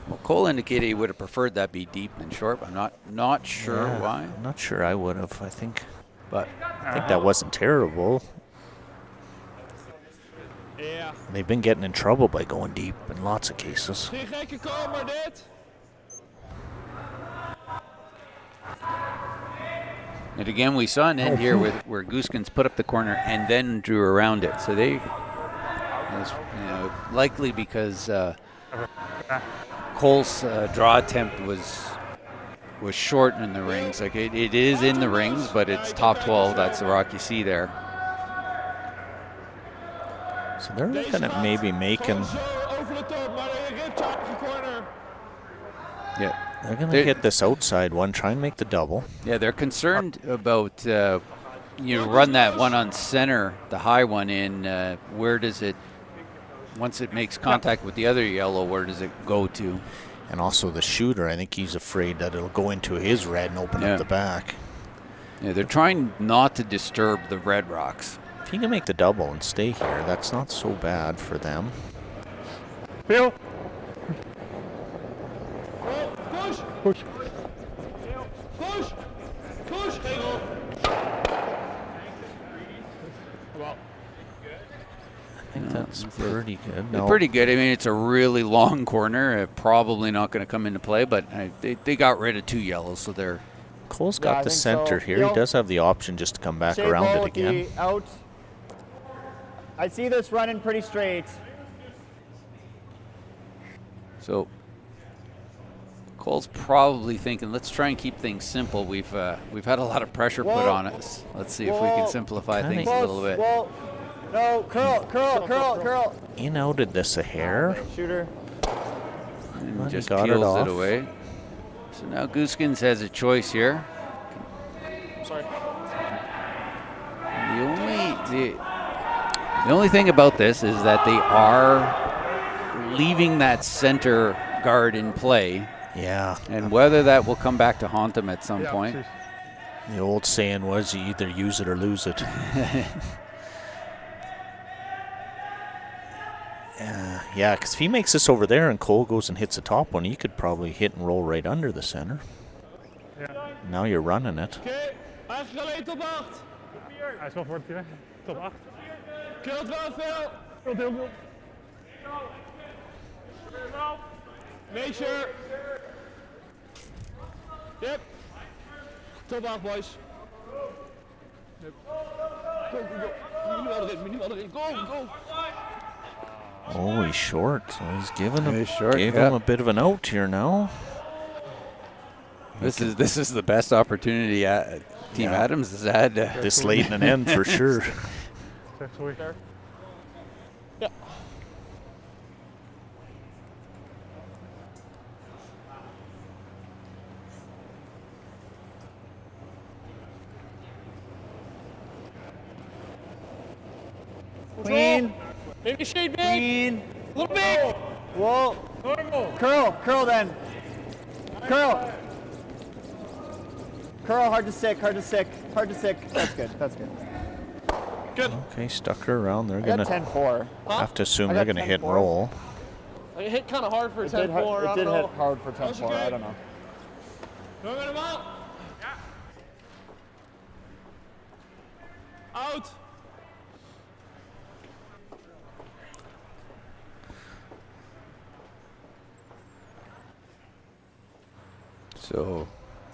Well, Cole indicated he would have preferred that be deep than short. But I'm not sure Yeah, why. I'm not sure I would have. I think But that wasn't terrible. Ja. They've been getting in trouble by going deep in lots of cases. Geen gekke call, maar dit. and again, we saw an end here where Gosgens put up the corner and then drew around it. So they, likely because Cole's draw attempt was short in the rings. Like it is in the rings, but it's top 12. That's the rock you see there. So they're looking at maybe making. Zo over de top, maar een ripchop corner. Yeah. They're going to hit this outside one, try and make the double. Yeah, they're concerned about run that one on center, the high one in. Where does it, once it makes contact with the other yellow, where does it go to? And also the shooter, I think he's afraid that it'll go into his red and open up the back. Yeah, they're trying not to disturb the red rocks. If he can make the double and stay here, that's not so bad for them. Phil. Push. Push. Push. Push. Regel. Well, I think that's pretty good. They're No, pretty good. I mean, it's a really long corner. Probably not going to come into play, but they got rid of 2 yellows, so they're. Cole's Yeah, I got the think center so. here. Yo. He does have the option just to come back Shea around ball it with again. the out. I see this running pretty straight. So Cole's probably thinking, let's try and keep things simple. We've had a lot of pressure put Whoa. on us. Let's see if we can Whoa. simplify Kinda things a little bit. Whoa. No, curl. In outed this a hair. Shooter. And Well, he just got it peels off. it away. So now Gosgens has a choice here. sorry. The only thing about this is that they are leaving that center guard in play, Yeah. and whether that will come back to haunt them at some Ja, point. precies. The old saying was you either use it or lose it. Yeah, because if he makes this over there and Cole goes and hits the top one, he could probably hit and roll right under the center. Ja. Now you're running it. Oké, hij is alleen top 8. Hij is wel voor het terecht. Top 8. Kilt wel veel. Heel veel. Make sure. Yep. Top 8, boys. Yep. Go. Nu wel erin. Go. Oh, he's short. So he's giving him, He's short, gave yeah. him a bit of an out here now. This is the best opportunity Team Adams has had. This late in an end for sure. Zeg sorry. Ja. Queen. Maybe shade big. Queen. Little big. Whoa. Normal. Curl then. Curl. Curl, hard to stick. That's good. Good. Okay, stuck her around. They're I got going to 10-4. have to assume I they're got going to hit and 10-4. roll. It hit kind of hard for a It did, 10-4. it I did don't hit know. hard for 10-4. I don't know. Door met hem aan. Out. So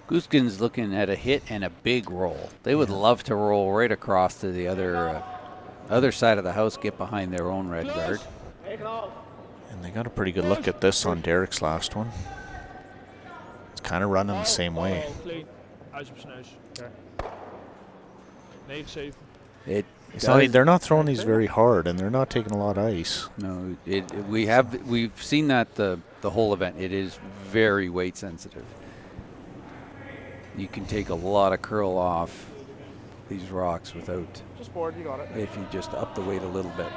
Gosgens looking at a hit and a big roll. They would love to roll right across to the other side of the house, get behind their own red guard. And they got a pretty good look at this on Derek's last one. It's kind of running the same way. Clean. Huis op zijn neus. 9-7. It's not, they're not throwing these very hard, and they're not taking a lot of ice. No, we've seen that the whole event. It is very weight sensitive. You can take a lot of curl off these rocks without, Just board, you got it. if you just up the weight a little bit.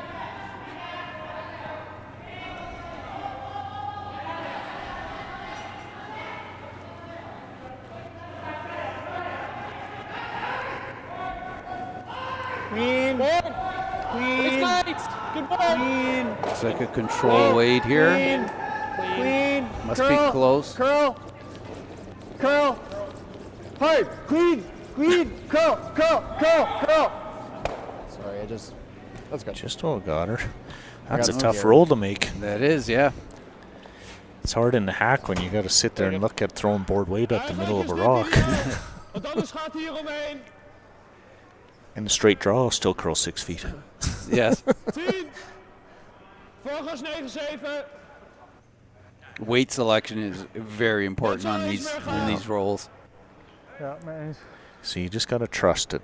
Clean. It's nice. Good ball. Clean. It's like a control weight here. Clean. Must be close. Curl. Hard. Clean. Curl. Sorry, that's good. Just what got her. That's a got tough scared. roll to make. That is, yeah. It's hard in the hack when you got to sit there and look at throwing board weight up the middle of a rock. Want anders gaat hij hier omheen. And the straight draw still curl 6 feet. Yes. 10. Voorgas 9-7. Weight selection is very important on these rolls. Ja, mee eens. So you just got to trust it.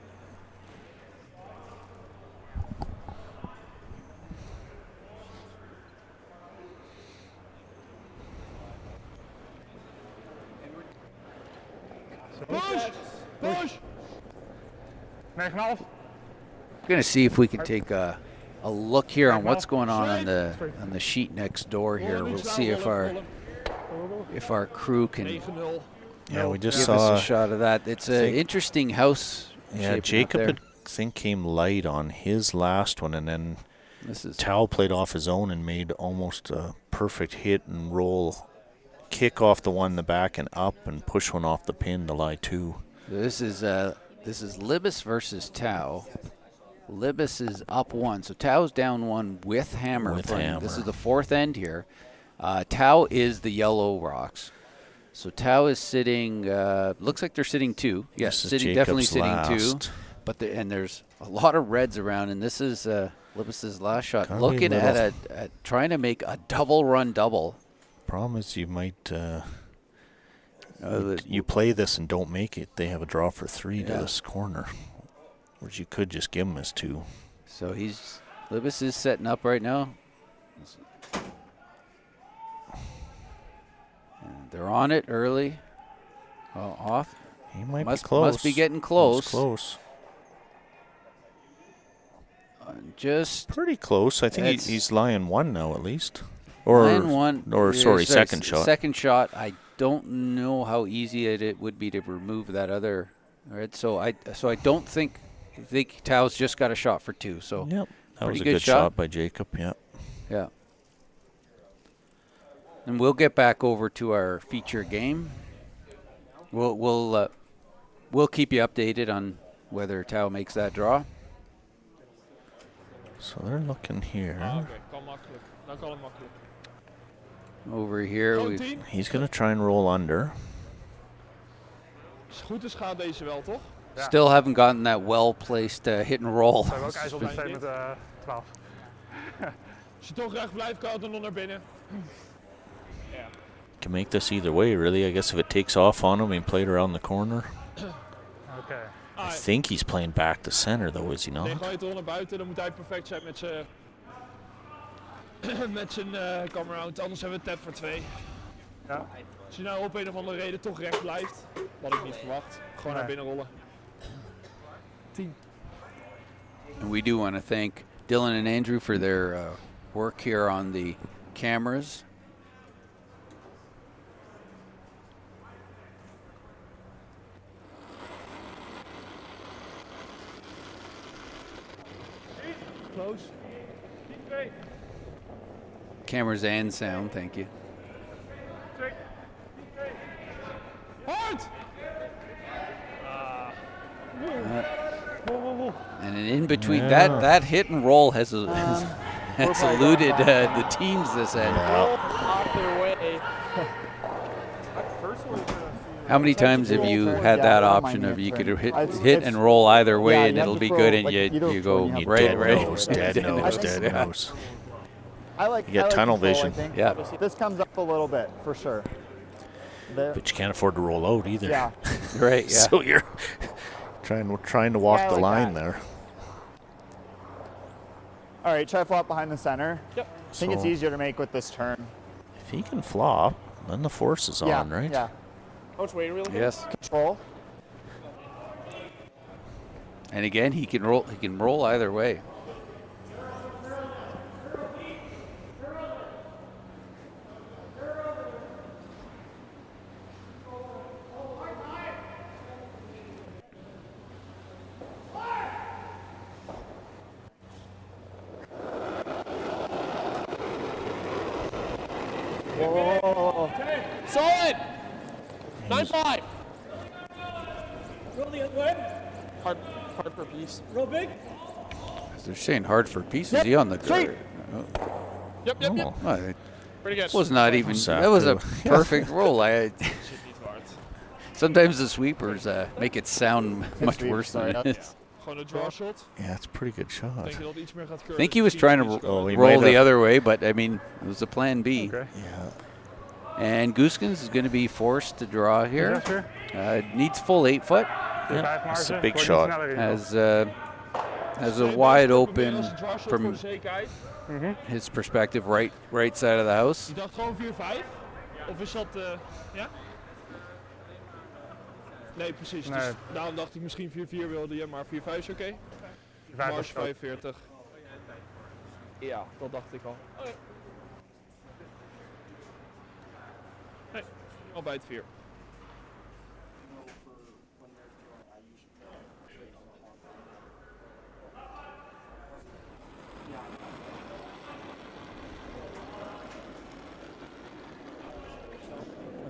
Push. 9,5. We're gonna see if we can take a look here on what's going on the sheet next door here. We'll see if our crew can 9-0. Yeah, we just give saw. us a shot of that. It's an interesting house. Yeah, Jacob I think came light on his last one, and then Tao played off his own and made almost a perfect hit and roll, kick off the one in the back and up and push one off the pin to lie 2. This is Libis versus Tao. Libis is up 1, so Tao's down 1 with hammer. This is the 4th end here. Tao is the yellow rocks. So Tao is sitting. Looks like they're sitting 2. Yes, definitely sitting 2. But there's a lot of reds around, and this is Libis's last shot. Looking at trying to make a double run double. Problem is you might. You play this and don't make it, they have a draw for 3 to this corner, which you could just give him as 2. So Libis is setting up right now. And they're on it early. Off. He might be close. Must be getting close. Close. Just pretty close. I think he's lying 1 now at least. Or lying 1. Or sorry, second shot. Second shot. I don't know how easy it would be to remove that other. Right. So I don't think. I think Tao's just got a shot for 2. So yep, that was a good good shot by Jacob. Yeah. Yeah. And we'll get back over to our feature game. We'll keep you updated on whether Tao makes that draw. So they're looking here. Oké, kan makkelijk. Dan kan het makkelijk. Over here, he's going to try and roll under. Als het goed is gaat deze wel, toch? Still haven't gotten that well-placed hit and roll. We hebben ook ijs op met 12. Als je toch recht blijft, kan het dan nog naar binnen. Can make this either way, really. I guess if it takes off on him and played around the corner. Okay. I think he's playing back to center, though, is he not? Nee, gooi het er naar buiten, dan moet hij perfect zijn met zijn come-around. Anders hebben we tap voor 2. Ja. Als je nou op een of andere reden toch recht blijft, wat ik niet verwacht, gewoon naar binnen rollen. 10. And we do want to thank Dylan and Andrew for their work here on the cameras. Close. Cameras and sound, thank you. Hard! And in between that hit and roll has eluded the teams this end. Off their way. How many times have you had that option of you could hit and roll either way and it'll be good, and you go right? Dead nose. I like. You got I like tunnel control, I vision. think. Yeah. This comes up a little bit for sure. There. But you can't afford to roll out either. Yeah. Right, yeah. So you're trying to walk Yeah, I the like line that. there. All right, try flop behind the center. Yep. I think it's So- easier to make with this turn. If he can flop, then the force is Yeah. on, right? Yeah. How much weight are we looking? Yes. Control. And again, he can roll. He can roll either way. Solid. 9-5. Hard per piece. They're saying hard for pieces. Is he on the guard? Yep. Oh. Well, it Pretty good. was not even. Sack That was a too. perfect roll. Shit needs hard. Sometimes the sweepers make it sound much sweep, worse than sorry. it is. Gewoon een draw shot. Yeah, it's a pretty good shot. Denk je dat iets meer gaat I curven? think he was trying to Oh, he roll might the have. other way, but I mean, it was a plan B. Okay. Yeah. And Gosgens is going to be forced to draw here. Yes, sir. Needs full 8 foot. It's a big shot. Has a wide open Als een draw shot from voor de zekerheid. his perspective, right side of the house. Je dacht gewoon 4-5? Of is dat, ja? Nee, precies. Nee. Dus daarom dacht ik misschien 4-4 wilde je, maar 4-5 is oké. Mars 45. Ja, dat dacht ik al. Oké. Nee, al bij het 4.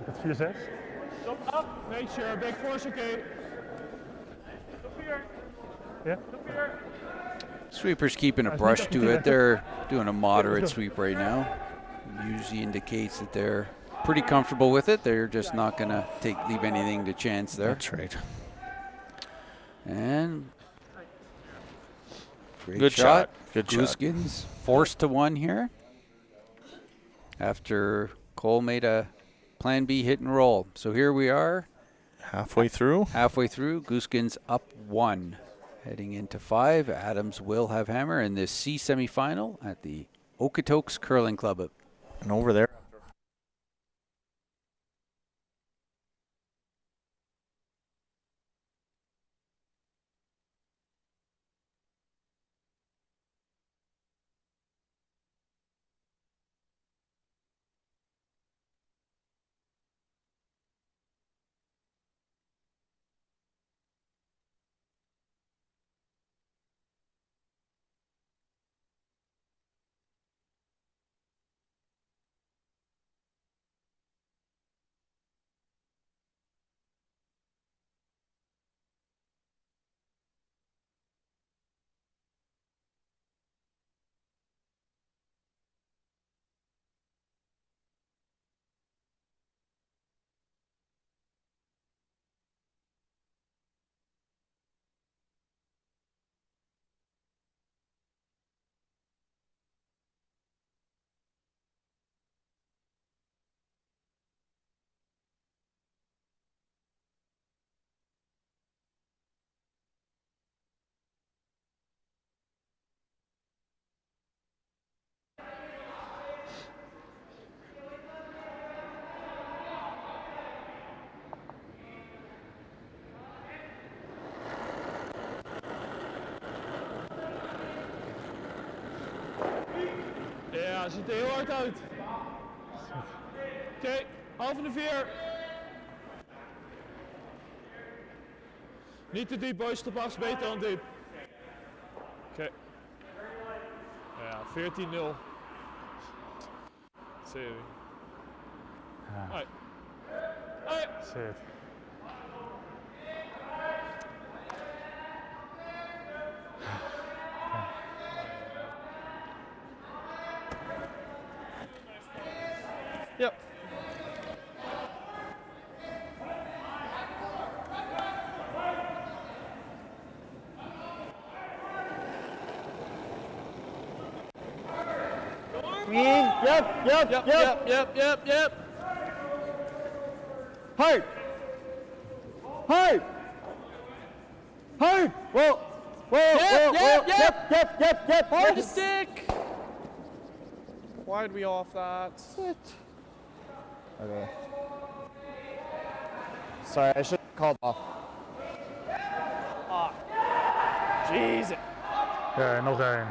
Het 4-6. Stop up. Nee, sure. Back 4 is oké. Stop hier. Ja. Stop hier. Sweeper's keeping a brush to it. They're doing a moderate sweep right now. Usually indicates that they're pretty comfortable with it. They're just not going to leave anything to chance there. That's right. And great Good shot. Good shot. Gosgens forced to 1 here after Cole made a plan B hit and roll. So here we are, Halfway through. Gosgens up 1. Heading into 5, Adams will have hammer in this C semifinal at the Okotoks Curling Club. And over there. Ja, ziet er heel hard uit. Oké, half in de 4. Niet te diep, boys. Stop af, beter dan diep. Oké. Ja, 14-0. Serie. Hoi. Hoi. Shit. Yep. Yep. Hard. Hard. Hard. Whoa. Yep. Hard to stick. Why'd we off that? Sit. Okay. Sorry, I should have called off. Jeez. Ja, nog één.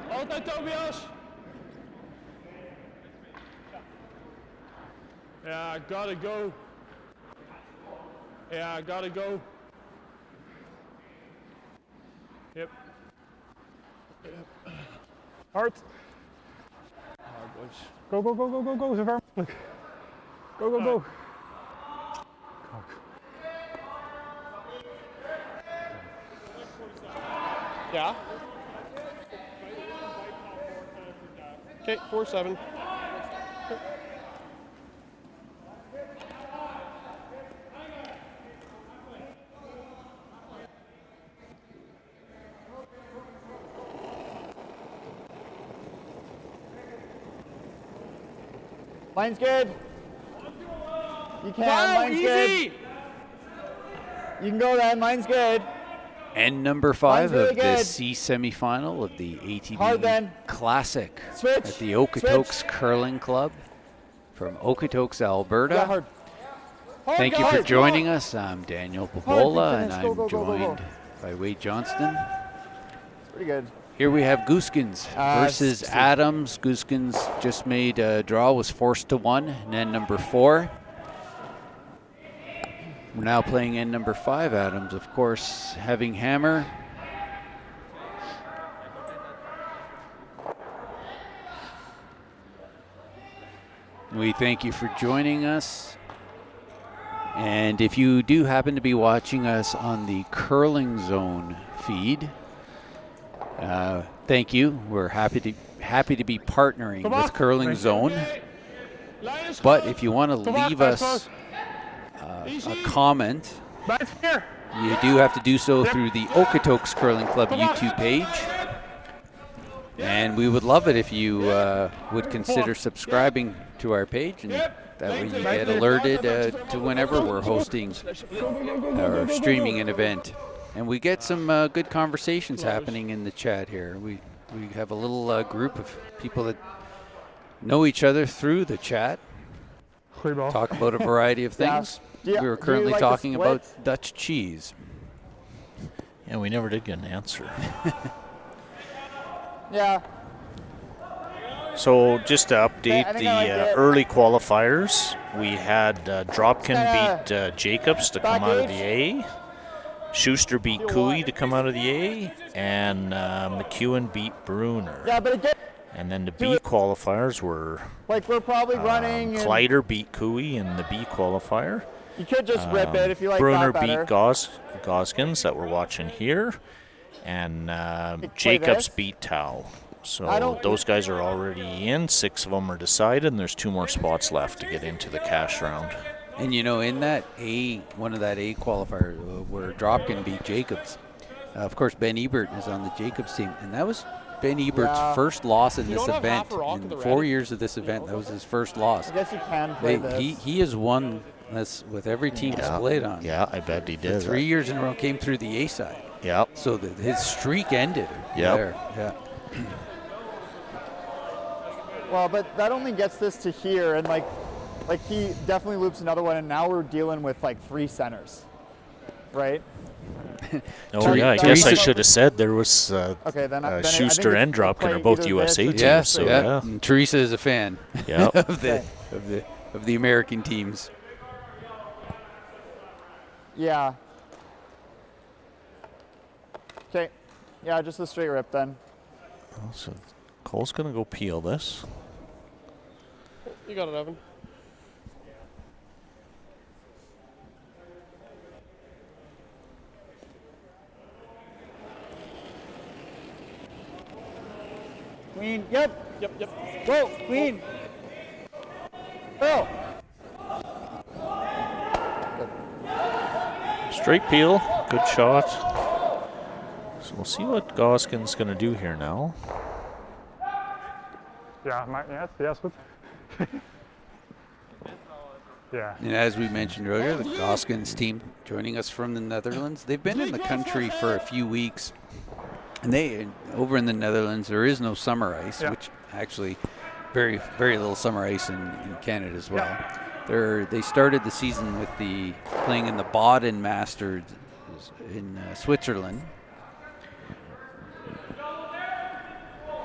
Altijd Tobias. Yeah, gotta go. Yeah, gotta go. Yep. Hard. Hard, boys. Go, zo ver mogelijk. Go. Yeah. Okay, 4-7. Mine's good. You can. Wow, Mine's easy. good. You can go then. Mine's good. And number 5 really of the good. C semifinal of the Hard ATB then. Classic Switch. at the Okotoks Switch. Curling Club from Okotoks, Alberta. Yeah, hard. Thank you for joining us. I'm Daniel Popola, and finish. Go, I'm go, go, go, go. joined by Wade Johnston. Pretty good. Here we have Gosgens versus Adams. Gosgens just made a draw, was forced to 1, and then number 4. We're now playing in number 5. Adams, of course, having hammer. We thank you for joining us. And if you do happen to be watching us on the Curling Zone feed, thank you. We're happy to be partnering with Curling Zone. But if you want to leave us a comment, you do have to do so through the Okotoks Curling Club YouTube page. And we would love it if you would consider subscribing to our page, and that way you get alerted to whenever we're hosting or streaming an event. And we get some good conversations happening in the chat here. We have a little group of people that know each other through the chat. Talk about a variety of things. We were currently talking about Dutch cheese. Yeah, we never did get an answer. Yeah. So just to update I think the I like it. early qualifiers, we had Dropkin beat Jacobs to come out of the A. Schuster beat Cooey to come out of the A, and McEwen beat Bruner. Yeah, but again, And then the B qualifiers were like we're probably running. and Kleider beat Cooey in the B qualifier. You could just rip it if you like Bruner that better. beat Gosgens that we're watching here, and play Jacobs this. beat Tao. I So don't- those guys are already in. 6 of them are decided, and there's 2 more spots left to get into the cash round. And you know, in that one of that A qualifier where Dropkin beat Jacobs, of course Ben Ebert is on the Jacobs team, and that was Ben Ebert's first loss in You this don't have event. half a rock In at the 4 ready. years of this event, that was his first loss. I guess you can play this. He has won this with every team he's played on. Yeah, I bet he did. 3 years in a row, came through the A side. Yep. So his streak ended there. Yeah. Well, but that only gets this to here, and like he definitely loops another one, and now we're dealing with like 3 centers, right? Oh yeah, I guess I should have said there was Okay, then Schuster and Dropkin are both USA teams. Yeah, So yeah. And Teresa is a fan of the American teams. Yeah. Okay. Yeah, just a straight rip then. Oh, so Cole's gonna go peel this. You got it, Evan. Queen. Yep. Yep. Whoa, queen. Oh. Straight peel, good shot. So we'll see what Gosgens gonna do here now. Ja, maakt niet uit. Ja, is goed. Yeah. And as we mentioned earlier, the Gosgens team joining us from the Netherlands. They've been in the country for a few weeks. And over in the Netherlands, there is no summer ice, which actually very, very little summer ice in Canada as well. They started the season with playing in the Baden Masters in Switzerland.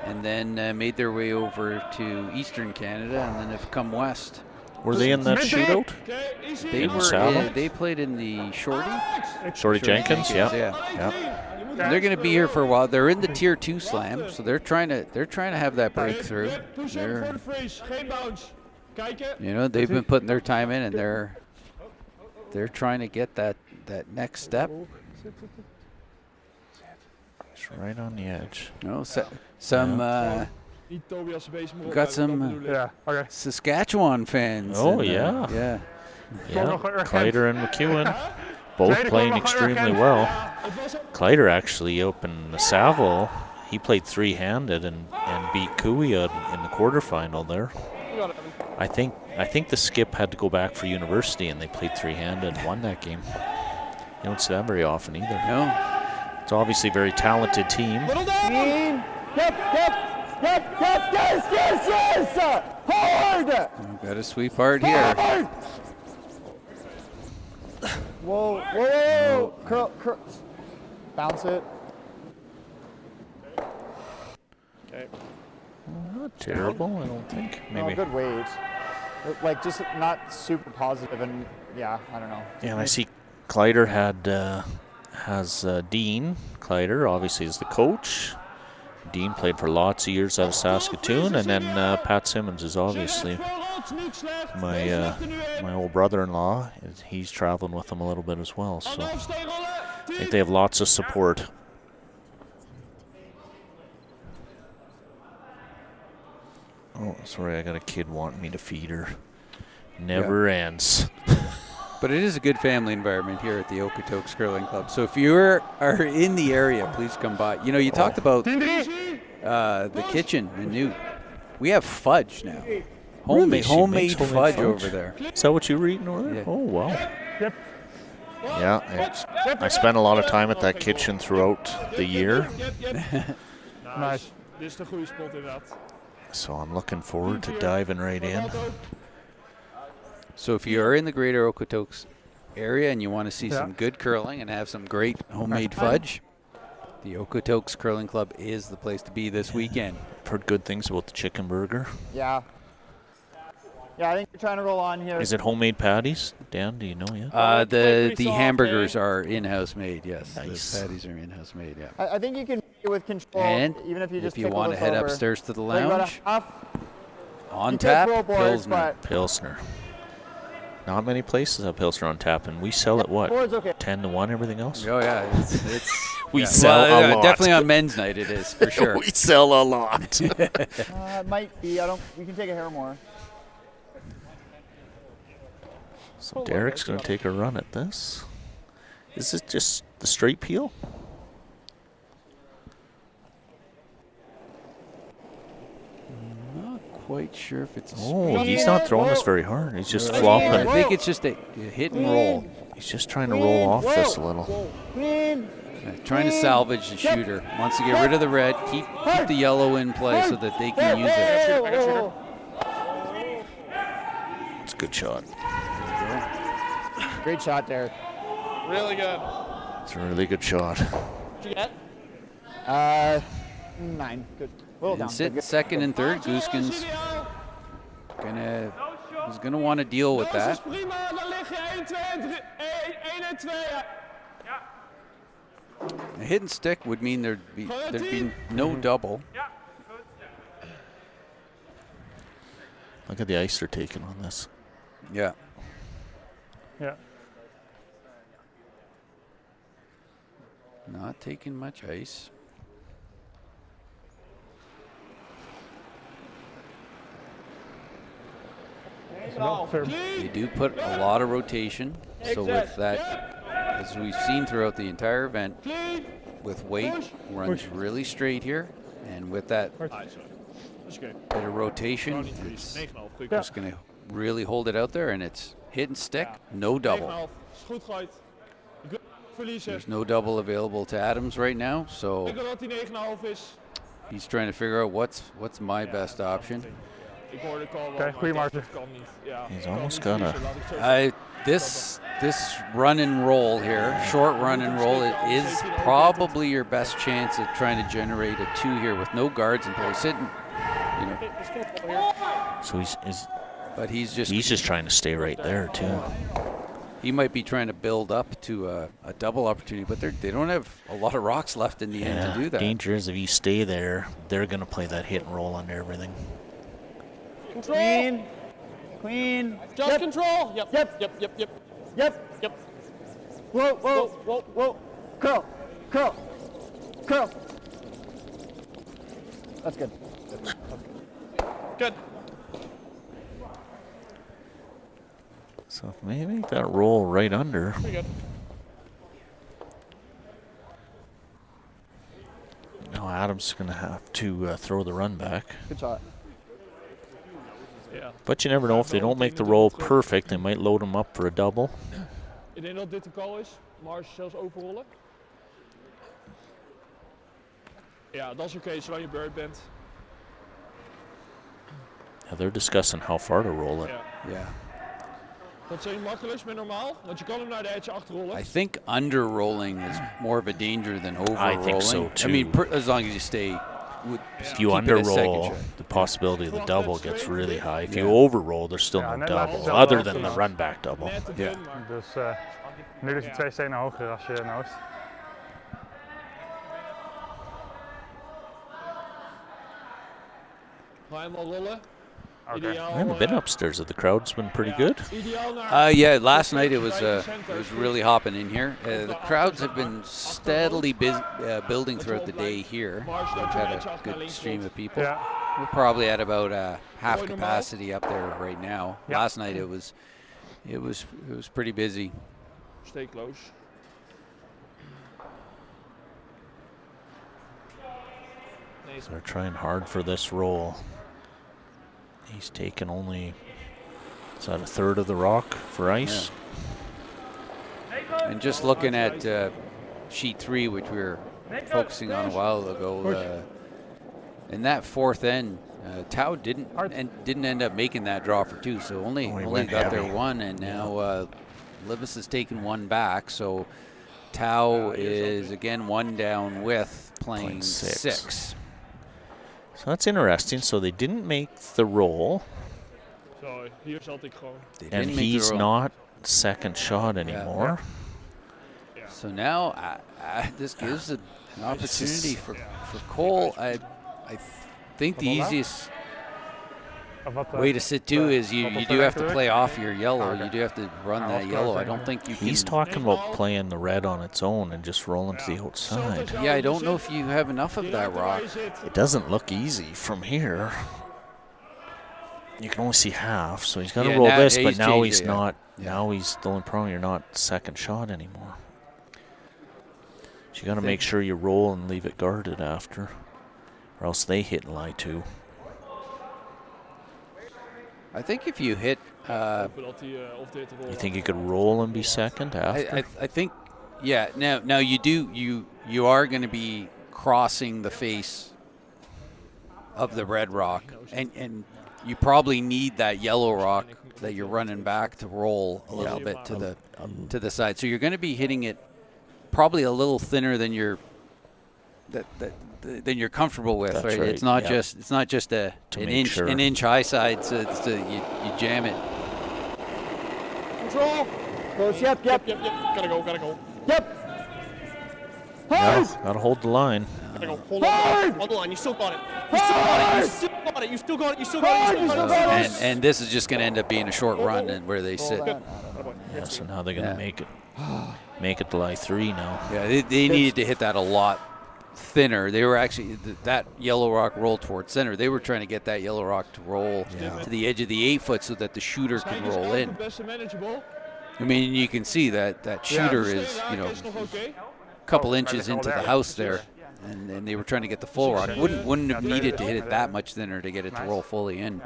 And then made their way over to Eastern Canada and then have come west. Were they in that shootout? They played in the Shorty Jenkins, yeah. And they're going to be here for a while. They're in the Tier 2 Slam, so they're trying to have that breakthrough. They've been putting their time in, and they're trying to get that next step. It's right on the edge. We've got some Saskatchewan fans. Oh, yeah. Kleider and McEwen both playing extremely well. Kleider actually opened the Saville. He played three-handed and beat Kuya in the quarterfinal there. I think the skip had to go back for university, and they played three-handed and won that game. You don't see that very often either. No. It's obviously a very talented team. Yep. Yes. Hard. We've got a sweep hard here. Whoa. Curl. Bounce it. Okay. Not terrible, I don't think. Maybe. Good weight. Like, just not super positive, and yeah, I don't know. Yeah, and I see Kleider has Dean Kleider, obviously, is the coach. Dean played for lots of years out of Saskatoon, and then Pat Simmons is obviously my old brother-in-law. He's traveling with them a little bit as well, so I think they have lots of support. Oh, sorry, I got a kid wanting me to feed her. Never ends. But it is a good family environment here at the Okotoks Curling Club. So if you are in the area, please come by. You talked about the kitchen in Newt. We have fudge now. Homemade fudge over there. Is that what you were eating over there? Yeah. Oh, wow. Yep. Yeah, I spent a lot of time at that kitchen throughout the year. Nice. Dit is de goede spot inderdaad. So I'm looking forward to diving right in. So if you are in the greater Okotoks area and you want to see some good curling and have some great homemade fudge, the Okotoks Curling Club is the place to be this weekend. I've heard good things about the chicken burger. Yeah, I think you're trying to roll on here. Is it homemade patties? Dan, do you know yet? The hamburgers are in-house made, yes. Nice. The patties are in-house made, yeah. I think you can make it with control, And even if you just want to head over. upstairs to the Like about lounge, a half, on you tap, take roll boards, Pilsner. but Pilsner. Not many places have Pilsner on tap, and we sell it, what, boards okay. 10-1 everything else? Oh, yeah. It's We yeah. sell a lot. Definitely on men's night it is, for sure. We sell a lot. It might be. We can take a hair more. So Derek's going to take a run at this. Is it just the straight peel? Not quite sure if it's a Oh, he's not throwing this very hard. He's just flopping. I think it's just a hit and roll. He's just trying to roll off this a little. Clean. Trying to salvage the shooter. Wants to get rid of the red, keep the yellow in play so that they can use it. It's a good shot. Great shot, Derek. Really good. It's a really good shot. Did you get? 9. Good. Well And sit second and third. Gosgens he's gonna want to deal with that. Prima, dan lig je 1, 2 en 3. 1 en 2. A hidden stick would mean there'd be no double. Look at the ice they're taking on this. Yeah. Ja. Not taking much ice. They do put a lot of rotation. So with that, as we've seen throughout the entire event, with weight, runs really straight here. And with that bit of rotation, it's just going to really hold it out there. And it's hit and stick, no double. There's no double available to Adams right now. So he's trying to figure out what's my best option. Kijk, goede marker. He's almost got a... This run and roll here, short run and roll, it is probably your best chance at trying to generate a 2 here with no guards in place. Sitting, you know. So he's just trying to stay right there too. He might be trying to build up to a double opportunity, but they don't have a lot of rocks left in the end to do that. Danger is if you stay there, they're going to play that hit and roll under everything. Clean. Clean. Just control. Yep. Yep. Yep. Yep. Yep. Yep. Yep. Whoa, whoa, whoa, whoa. Curl. Curl. Curl. That's good. Good. So maybe that roll right under. Pretty good. Now Adams is going to have to throw the run back. Good shot. Ja. But you never know, if they don't make the roll perfect, they might load him up for a double. Ik denk dat dit de call is, maar als je zelfs overrollen. Ja, dat is oké, zolang je bird bent. Yeah, they're discussing how far to roll it. Ja. Yeah. Dat is niet makkelijk met normaal, want je kan hem naar de edge achterrollen. I think under rolling is more of a danger than over rolling. I think so too. I mean, as long as you stay. If you under roll, the possibility of the double gets really high. If you over roll, there's still no double, other than the run back double. Yeah. Dus nu is hij 2 stenen hoger als je noost. Ga hem al rollen. Okay. I haven't been upstairs. The crowd's been pretty good. Ideaal naar Yeah, last night it was really hopping in here. The crowds have been steadily building throughout the day here. We've had a good stream of people. Ja. We're probably at about half capacity up there right now. Yeah. Last night it was pretty busy. stay close. So they're trying hard for this roll. He's taken only, is that a third of the rock for ice? Yeah. And just looking at sheet 3, which we were focusing on a while ago, in that fourth end, Tau didn't end up making that draw for 2, so only got there 1, and now Libas has taken 1 back, so Tau is again 1 down with playing 6. So that's interesting. So they didn't make the roll. Zo, hier zat ik gewoon. And he's not second shot anymore. Yeah. So now this gives an opportunity for Cole. I think the easiest way to sit too is you do have to play off your yellow. You do have to run that yellow. I don't think you can. He's talking about playing the red on its own and just rolling to the outside. Yeah, I don't know if you have enough of that rock. It doesn't look easy from here. You can only see half, so he's going to roll this, but now he's not. Now he's the only problem. You're not second shot anymore. So you got to make sure you roll and leave it guarded after, or else they hit and lie too. I think if you hit Hopen dat hij of dit rollen. You think you could roll and be second after? I think, yeah. Now you are going to be crossing the face of the red rock, and you probably need that yellow rock that you're running back to roll a little bit to the side. So you're going to be hitting it probably a little thinner than you're comfortable with. That's Right? It's not just an inch high side. So you jam it. Control. Close. Yep. Gotta go. Yep. No, gotta hold the line. Gotta go. Hold on the line. You still got it. You still got it. And this is just going to end up being a short run and where they sit. Yeah, so now they're gonna make it to line 3 now. Yeah, they needed to hit that a lot thinner. They were actually, that yellow rock rolled towards center. They were trying to get that yellow rock to roll to the edge of the 8-foot so that the shooter could roll in. I mean, you can see that shooter is, a couple inches into the house there, and they were trying to get the full rock. Wouldn't have needed to hit it that much thinner to get it to roll fully in.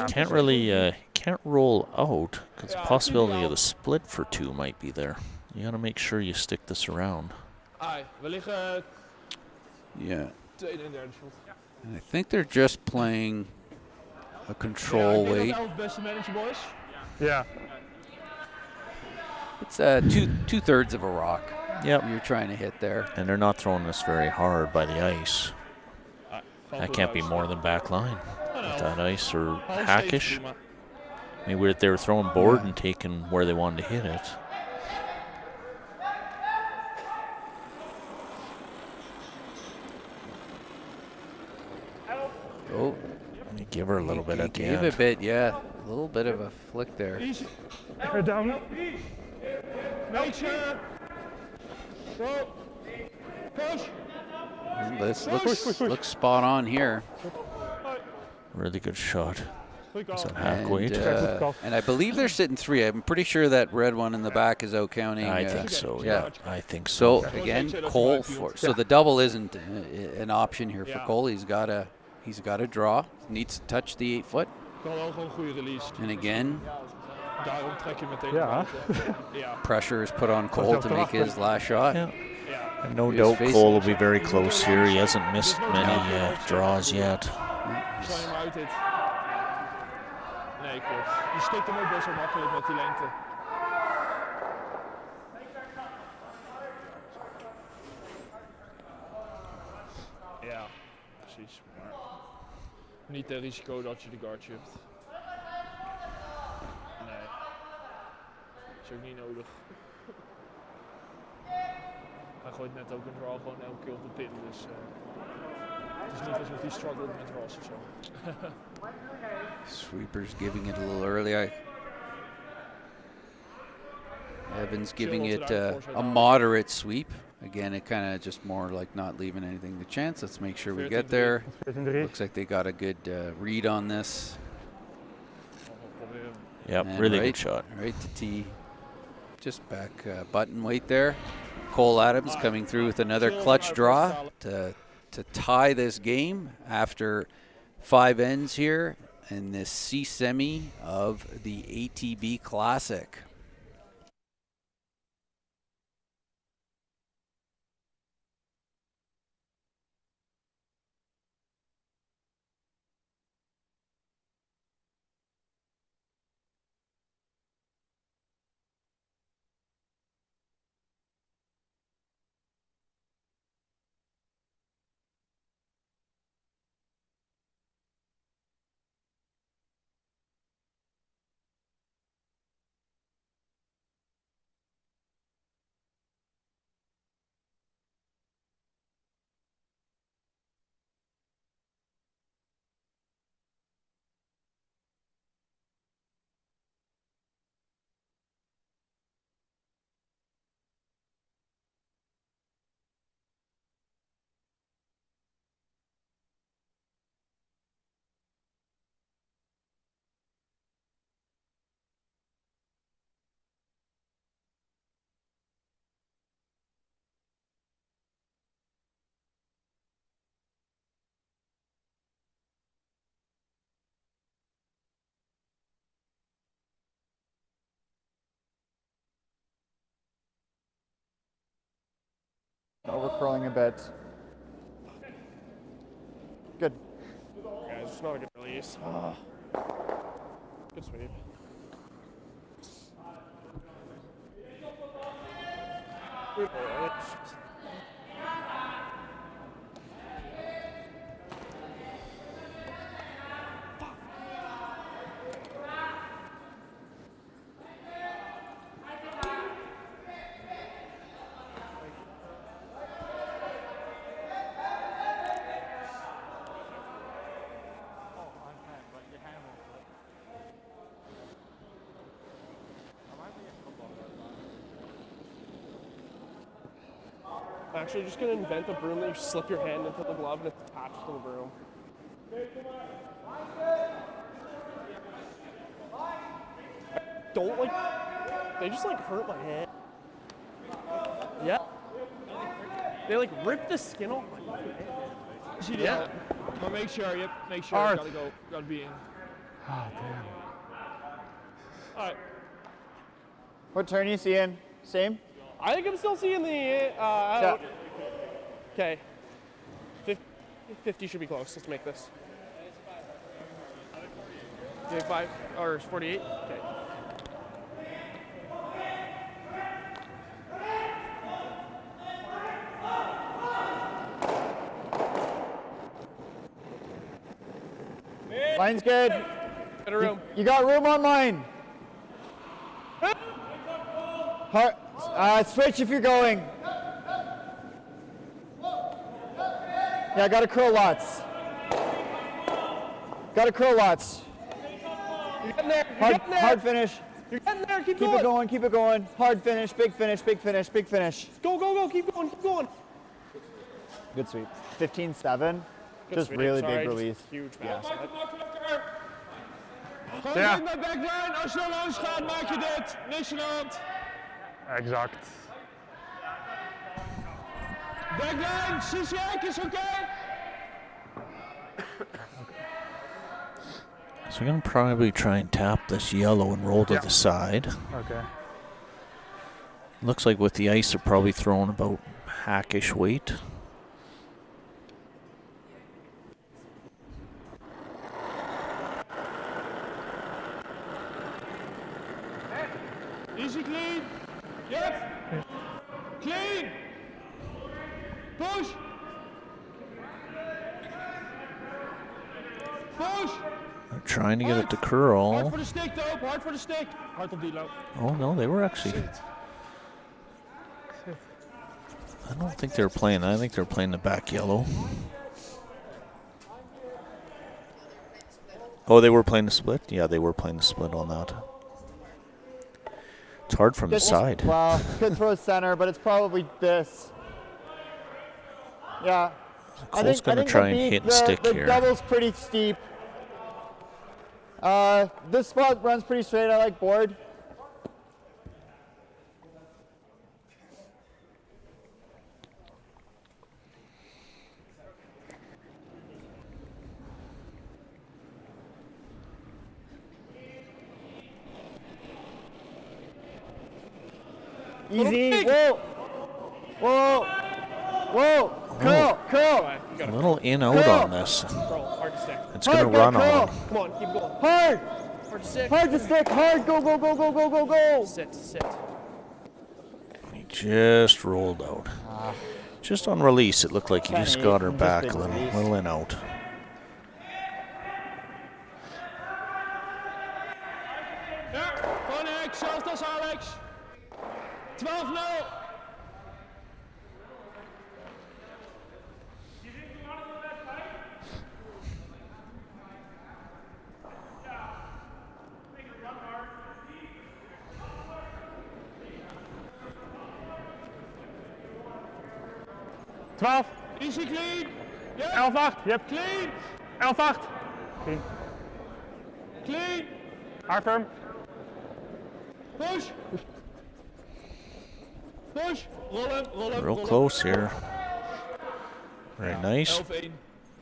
Can't really can't roll out because the possibility of the split for 2 might be there. You got to make sure you stick this around. Yeah. And I think they're just playing a control weight. Yeah. It's two-thirds of a rock. Yep. You're trying to hit there. And they're not throwing this very hard by the ice. That can't be more than back line with that ice or hackish. Maybe they were throwing board and taking where they wanted to hit it. Oh, Give her a little bit at the end. Give a bit, yeah. A little bit of a flick there. Down. This looks spot on here. Really good shot. Is that half weight? And I believe they're sitting 3. I'm pretty sure that red one in the back is out counting. I think so. Yeah, I think so. So again, Cole. So the double isn't an option here for Cole. He's got to draw. Needs to touch the 8-foot. And again, pressure is put on Cole to make his last shot. Yeah. And no doubt Cole will be very close here. He hasn't missed many draws yet. Nee, klopt. Je stikt hem ook best wel makkelijk met die lengte. Ja, precies. Maar niet het risico dat je de guard chipt. Nee. Is ook niet nodig. Hij gooit net ook een draw gewoon elke keer op de pin. Dus het is niet alsof hij struggelt met draws of zo. Sweeper's giving it a little early. Evans giving it a moderate sweep. Again, it kind of just more like not leaving anything to chance. Let's make sure we get there. Looks like they got a good read on this. Yep, and really good shot. Right to tee. Just back button weight there. Cole Adams coming through with another clutch draw to tie this game after 5 ends here in this C semi of the ATB Classic. over curling a bit. Good. Guys, it's not a good release. Good sweep. Good release. Actually, just gonna invent a broom that you slip your hand into the glove and it's attached to the broom. Don't they just hurt my hand. Yeah. They rip the skin off my hand. Yeah. Maar make sure, make sure. Hard. Gotta be in. Oh, damn. Alright. What turn are you seeing? Same? I think I'm still seeing the out. Okay. 50 should be close. Let's make this. You think 5 or 48? Okay. Mine's good. Better room. You got room on mine. Switch if you're going. Yeah, gotta curl lots. Gotta curl lots. You're getting there. You're getting there. Hard finish. You're getting there. Keep Keep it going, keep it going. Hard finish, big finish, big finish, big finish. Go, go, go. Keep going, keep going. Good sweep. 15-7. Just sweep. really Sorry, big just release. Huge Yeah. bounce. Gewoon Ja. in de backline. Als je er langs gaat, maak je dit. Niks aan de hand. Exact. Backline, Sisiek is okay. So we're going to probably try and tap this yellow and roll to Yeah. the side. Okay. Looks like with the ice, they're probably throwing about hackish weight. Easy clean. Yep. Clean. Push. Push. They're trying to get it to Hard curl. for the stick, Dope. Hard for the stick. Hard op die loop. Oh no, they were actually. I don't think they were playing. I think they were playing the back yellow. Oh, they were playing the split? Yeah, they were playing the split on that. It's hard from the side. Well, could throw center, but it's probably this. Yeah. Cole's going to try and hit and stick the here. The double's pretty steep. This spot runs pretty straight. I like board. Easy. Whoa. Whoa. Whoa. Curl. Curl. A little in out Curl. on this. Curl. Hard to stick. It's going to Hard, run curl. on him. Come on, keep going. Hard. Hard to stick. Hard to stick. Hard. Go, go, go, go, go, go, go. Sit, sit. He just rolled out. Just on release, it looked like he just got her Just back big a little, release. little in out. Ja, van Hek, zelfs als Alex. 12-0. Easy clean. Ja. 11-8. Yep. Clean. 11-8. Clean. Clean. Hard firm. Push. Push. Roll hem, roll hem. Real roll close here. Very nice. 11-1.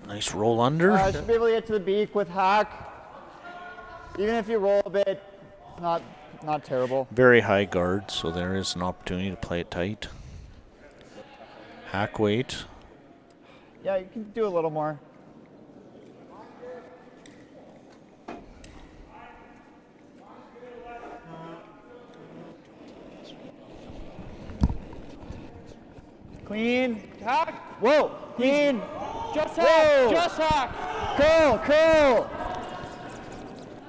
Nice roll under. I should be able to get to the beak with hack. Even if you roll a bit, not terrible. Very high guard, so there is an opportunity to play it tight. Hack weight. Yeah, you can do a little more. Clean. Hack. Whoa. Clean. Just Whoa. hack. Just hack. Curl. Curl.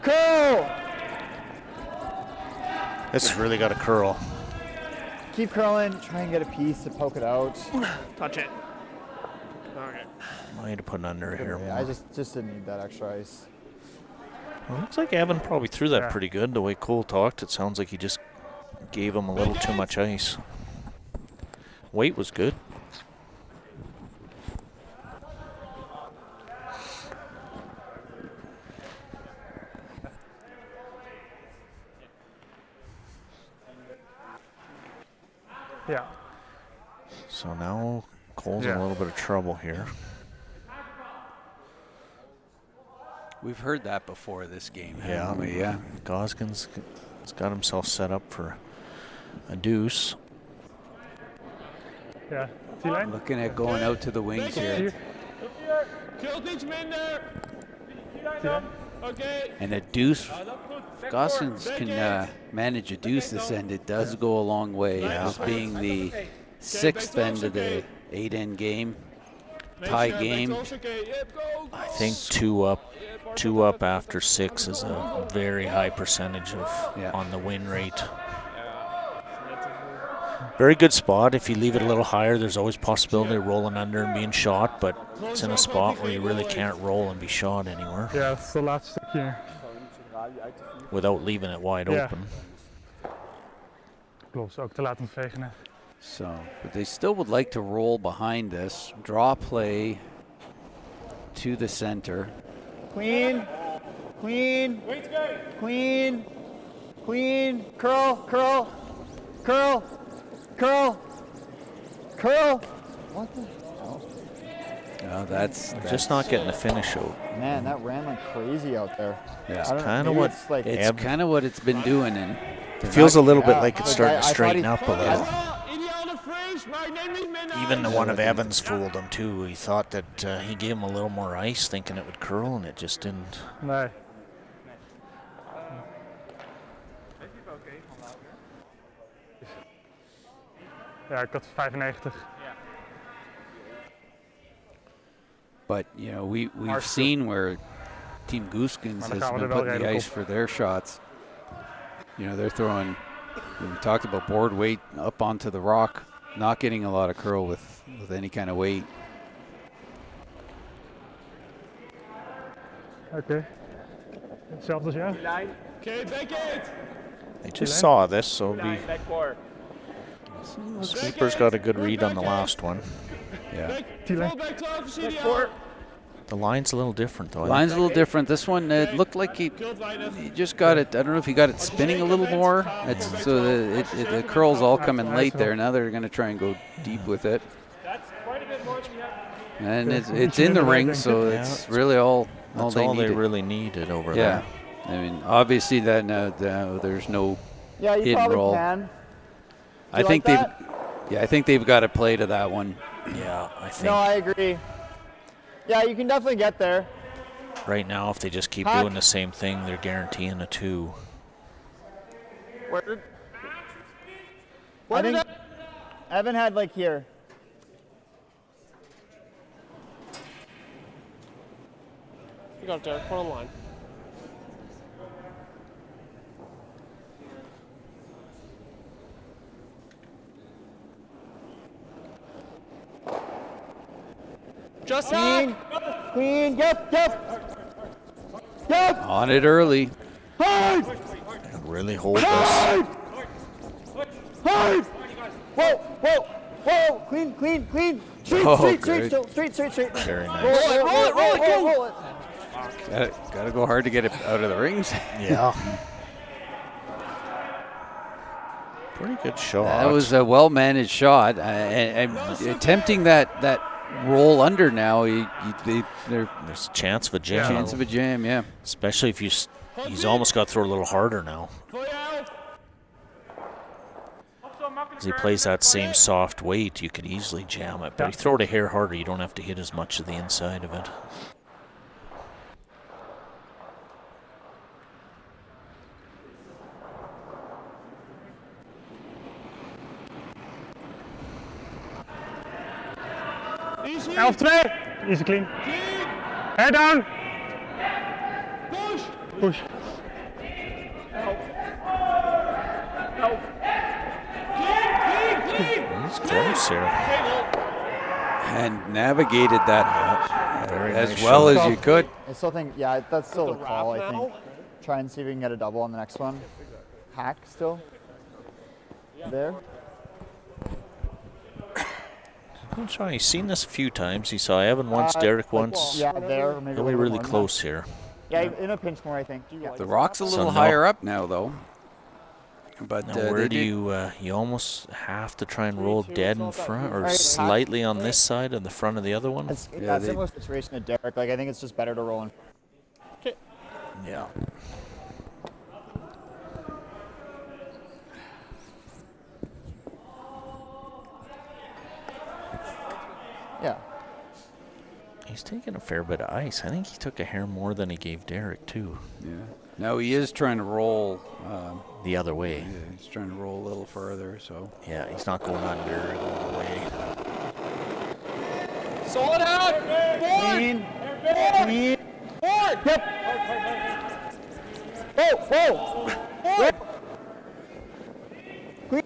Curl. This has really got to curl. Keep curling. Try and get a piece to poke it out. Touch it. Okay. I need to put it under here more. I just didn't need that extra ice. Well, looks like Evan probably threw that pretty good. The way Cole talked, it sounds like he just gave him a little too much ice. Weight was good. Yeah. So now Cole's in a little bit of trouble here. We've heard that before this game. Yeah, haven't we? Yeah. Gosgens has got himself set up for a deuce. Ja, T-lijn. Looking at going out to the wings here. Krult iets minder. Oké. And a deuce, Gosgens can manage a deuce this end. It does go a long way. As being the 6th end of the 8-end game, tie game. I think two up after 6 is a very high percentage of on the win rate. Very good spot. If you leave it a little higher, there's always possibility of rolling under and being shot, but it's in a spot where you really can't roll and be shot anywhere. Ja, dat is het laatste stukje. Without leaving it wide open. Klopt, ook te laten vegen. So, but they still would like to roll behind this, draw play to the center. Clean. Clean. Clean. Clean. Curl. Curl. Curl. Curl. Curl. What the hell? Oh, that's just not getting the finish out. Man, that ran like crazy out there. Yeah, it's kind of what it's kind of what it's been doing, and it feels a little bit like it's starting to straighten up a little. Even the one of Evans fooled him too. He thought that he gave him a little more ice, thinking it would curl, and it just didn't. Nee. Ja, ik had 95. But you know, we've seen where Team Gosgens has been putting the ice for their shots. You know, they're throwing. We talked about board weight up onto the rock, not getting a lot of curl with any kind of weight. Oké. Hetzelfde als jou. Okay, back it. They just saw this, so the sweeper's got a good read on the last one. Yeah. The line's a little different, though. Line's a little different. This one, it looked like he just got it. I don't know if he got it spinning a little more. So the curls all coming late there. Now they're going to try and go deep with it. And it's in the ring, so it's really all they really needed over there. Yeah. I mean, obviously that now there's no hit and roll. Can. I think they've got to play to that one. Yeah, I think. No, I agree. Yeah, you can definitely get there. Right now, if they just keep doing the same thing, they're guaranteeing a 2. I think Evan had like here. You got it, Derek. Put on line. Just Clean. Clean. Yep. On it early. Really hold this. Whoa. Clean. Straight. Very nice. Roll it. Gotta go hard to get it out of the rings. Yeah. Pretty good shot. That was a well-managed shot. And attempting that roll under now, there's a chance of a jam. Yeah. Especially if he's almost got to throw a little harder now. As he plays that same soft weight, you could easily jam it. But if you throw it a hair harder, you don't have to hit as much of the inside of it. Easy. 11-2. Easy clean. Head down. Push. Push. He's close here. And navigated that Very as nice well shot. as you could. I still think, yeah, that's still the The call, I wrap think. now? Try and see if we can get a double on the next one. Hack still. There. I'm trying. He's seen this a few times. He saw Evan once, Derek once. Yeah, there. Or maybe a Really, little really more than close here. that. Yeah, in a pinch more, I think. Yeah. The rock's a little So higher up now, though. But Now, they where do did- you almost have to try and roll dead in front or Right, half. slightly on this side and the front of the other one? It's Yeah, a they- similar situation to Derek. Like, I think it's just better to roll in. Yeah. Yeah. He's taking a fair bit of ice. I think he took a hair more than he gave Derek, too. Yeah. Now he is trying to roll. The other way. Yeah, he's trying to roll a little further. So Yeah, he's not going under, going away. Solid out. Clean. Clean. Forward. Yep. Whoa, whoa. Clean.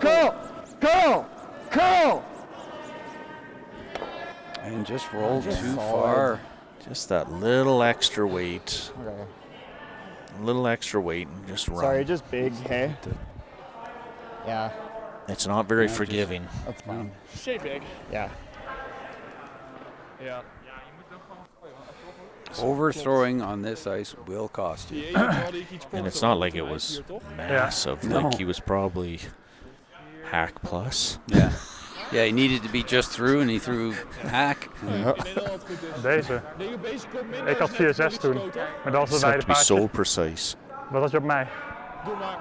Go. Go. Go. and just rolled Just too solid. far. Just that little extra weight. Okay. A little extra weight and just run. Sorry, just big, hey? Yeah, It's not very Yeah, just- forgiving. that's fine. Stay big. Yeah. Ja. Overthrowing on this ice will cost you. And it's not like it was massive. No. Like he was probably hack plus. Yeah. Yeah, he needed to be just through and he threw hack. Deze. Ik had 4-6 toen. Maar dat was It's bij had de to be paardje. so precise. Wat had je op mij? Doe maar.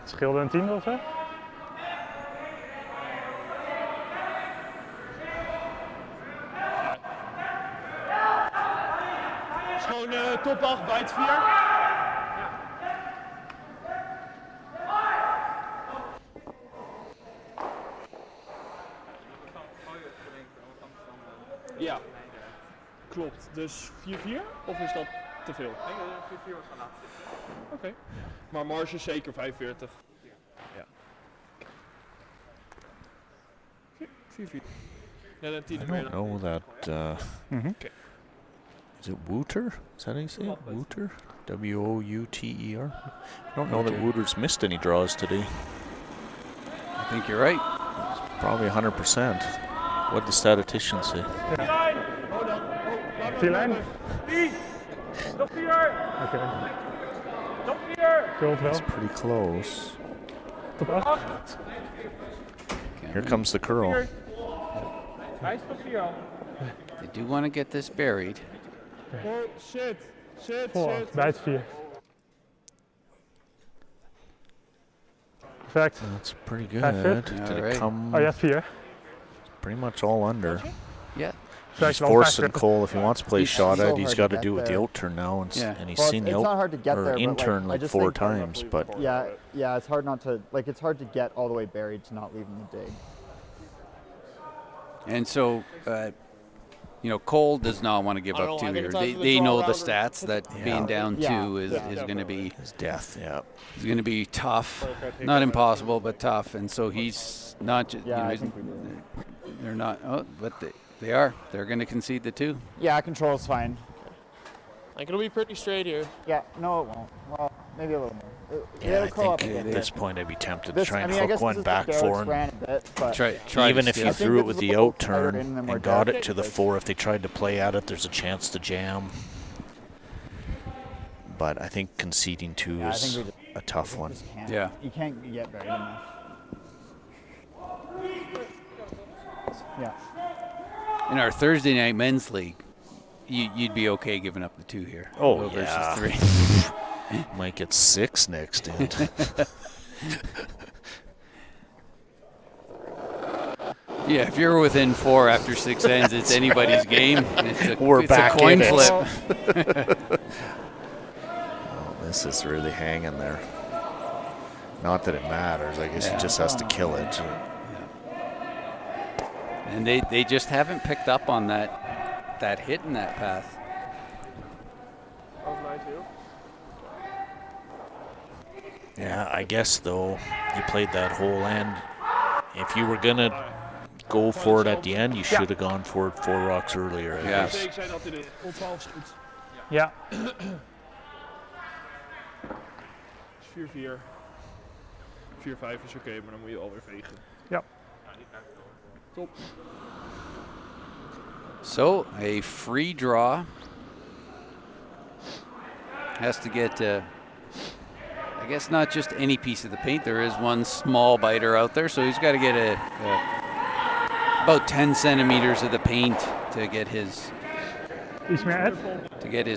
Het scheelde een 10 of zo? Is gewoon top 8 bij het 4. Ja, klopt. Dus 4-4 of is dat te veel? Nee, 4-4 was van laatste. Oké, maar marge is zeker 45. Ja. 4-4. Net een 10 I meer don't dan. know that. Is it Wouter? Is that how you say it? Wouter? W-O-U-T-E-R? I don't know that Wouter's missed any draws today. I think you're right. Probably 100%. What the statisticians say. T-lijn? Top 4! Oké. Top 4! Kult wel. It's pretty close. Top 8. Here comes the curl. Hij is top 4 al. They do want to get this buried. Oh, shit. Shit, Voor, shit. bij het 4. Perfect. That's pretty That's good. it. Did Alright. it come Oh ja, 4. pretty much all under? Yeah. He's wel forcing 45. Cole if he wants to play He's shot so out. He's hard got to to do get with the there. out turn now, and, Yeah. and he's Well, seen the it's not hard to get or there, in but, like, turn I like just 4 think- times, but Yeah, it's hard not to, like, it's hard to get all the way buried to not leaving the dig. And so, you know, Cole does not want to give I don't up know, I two think here. it's either They, the they draw know the route or- stats that Yeah. being down Yeah. two is going to be his death. Yeah. is going to be tough. Not impossible, but tough. And so he's not. Yeah, I You know, think we do. they're not. Oh, but they are. They're going to concede the two. Yeah, control's fine. Like, it'll be pretty straight here. Yeah, no, it won't. Well, maybe a little more. Yeah, I It'll curl up think a at bit. this point I'd be tempted This, to try and I mean, I guess hook this one is back Derek's for him. ran a bit, but Try Even to if steal. you I think threw it this with is a the little out turn tighter in than we're and got Derek it to the is. 4, if they tried to play at it, there's a chance to jam. But I think conceding 2 Yeah, I is think we a tough one. just can't. Yeah. You can't get buried enough. Yeah. In our Thursday night men's league, you'd be okay giving up the two here. Oh, versus yeah. 3. Might get 6 next end. Yeah, if you're within 4 after 6 ends, it's anybody's game. We're back a coin in it. flip. Oh, this is really hanging there. Not that it matters. I guess he just has to kill it. And they just haven't picked up on that hit in that path. That was 9-2. Yeah, I guess, though, you played that whole end. If you were going to go for it at the end, you should have gone for it 4 rocks earlier. I guess. Ik zei dat in de 12 is goed. Ja. Dus 4-4. 4-5 is oké, maar dan moet je alweer vegen. Ja. Top. So, a free draw. Has to get, I guess, not just any piece of the paint. There is one small biter out there, so he's got to get about 10 centimeters of the paint to get his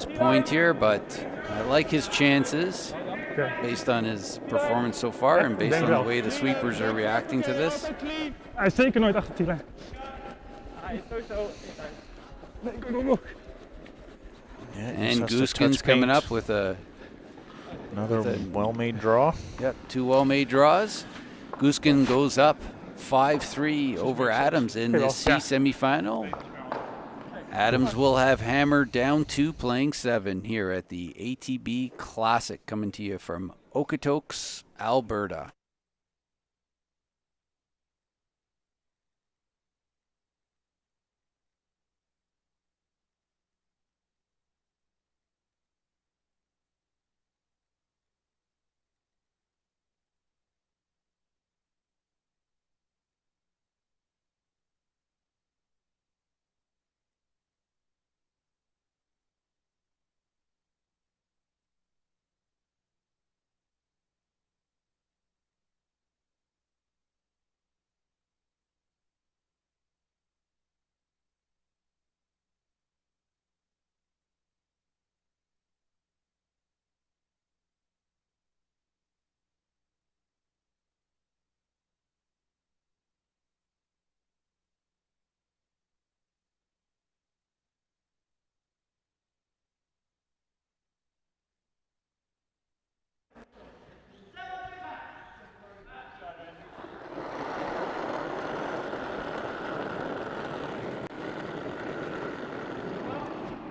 point here. But I like his chances based on his performance so far and based on the way the sweepers are reacting to this. Hij is zeker nooit achter Tila. And Gosgens coming up with another well-made draw. Yep, 2 well-made draws. Gosgens goes up 5-3 over Adams in this C semifinal. Adams will have Hammer down 2 playing 7 here at the ATB Classic, coming to you from Okotoks, Alberta.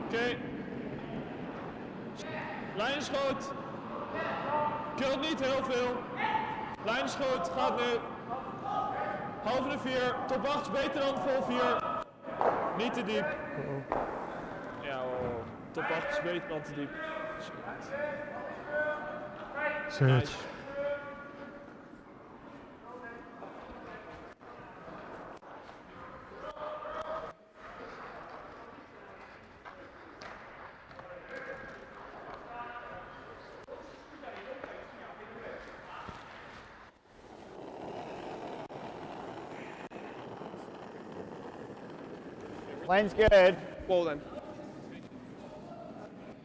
Oké. Lijnschoot. Kilt niet heel veel. Lijnschoot gaat nu. Halve de 4. Top 8 is beter dan vol 4. Niet te diep. Ja, top 8 is beter dan te diep. Nice. Line's good. Whoa, then.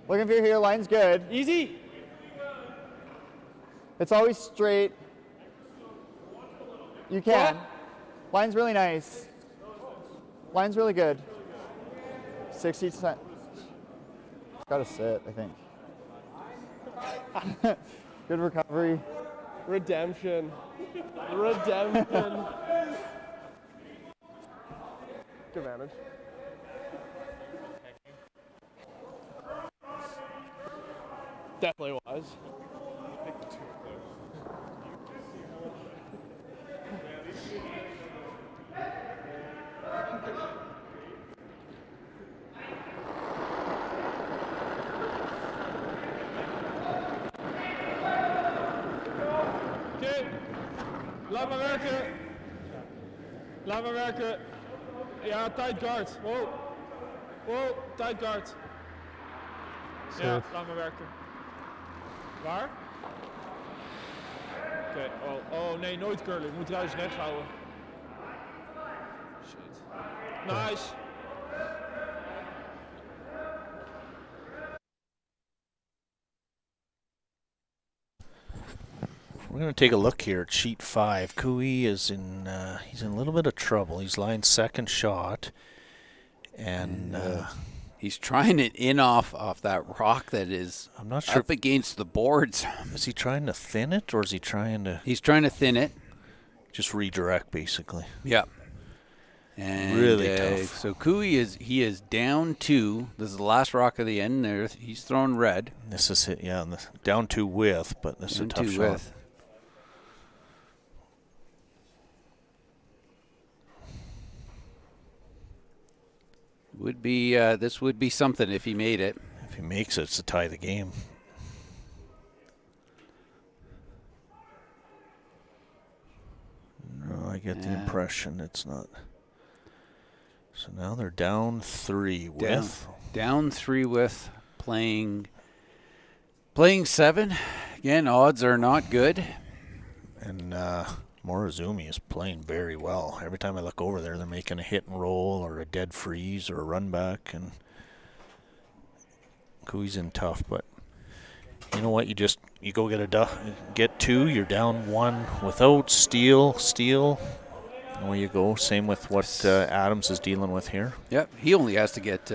Looking for you here, line's good. Easy. It's always straight. You can. Line's really nice. Line's really good. 60%. It's gotta sit, I think. Good recovery. Redemption. Redemption. Good advantage. Definitely was. Oké. Laat maar werken. Laat maar werken. Ja, tight guard. Wow. Wow, tight guard. Ja, laat maar werken. Waar? Oké, oh nee, nooit curlen. Ik moet trouwens rechts houden. Shit. Nice. We're going to take a look here at sheet 5. Cooey is in he's in a little bit of trouble. He's lying second shot, and he's trying it in off that rock that is I'm not sure up against the boards. Is he trying to thin it, or is he trying to? He's trying to thin it. Just redirect, basically. Yeah. And really tough. So Cooey is down 2. This is the last rock of the end. There, he's thrown red. This is it. Yeah, down 2 with, but this is a tough shot. With. Would be this would be something if he made it. If he makes it, it's to tie the game. No, I get the impression it's not. So now they're down 3 with. Down 3 with, playing 7. Again, odds are not good. And Morozumi is playing very well. Every time I look over there, they're making a hit and roll or a dead freeze or a run back. And Cooey's in tough, but you know what? You go get 2. You're down 1 without steal. Away you go. Same with what Adams is dealing with here. Yep, he only has to get.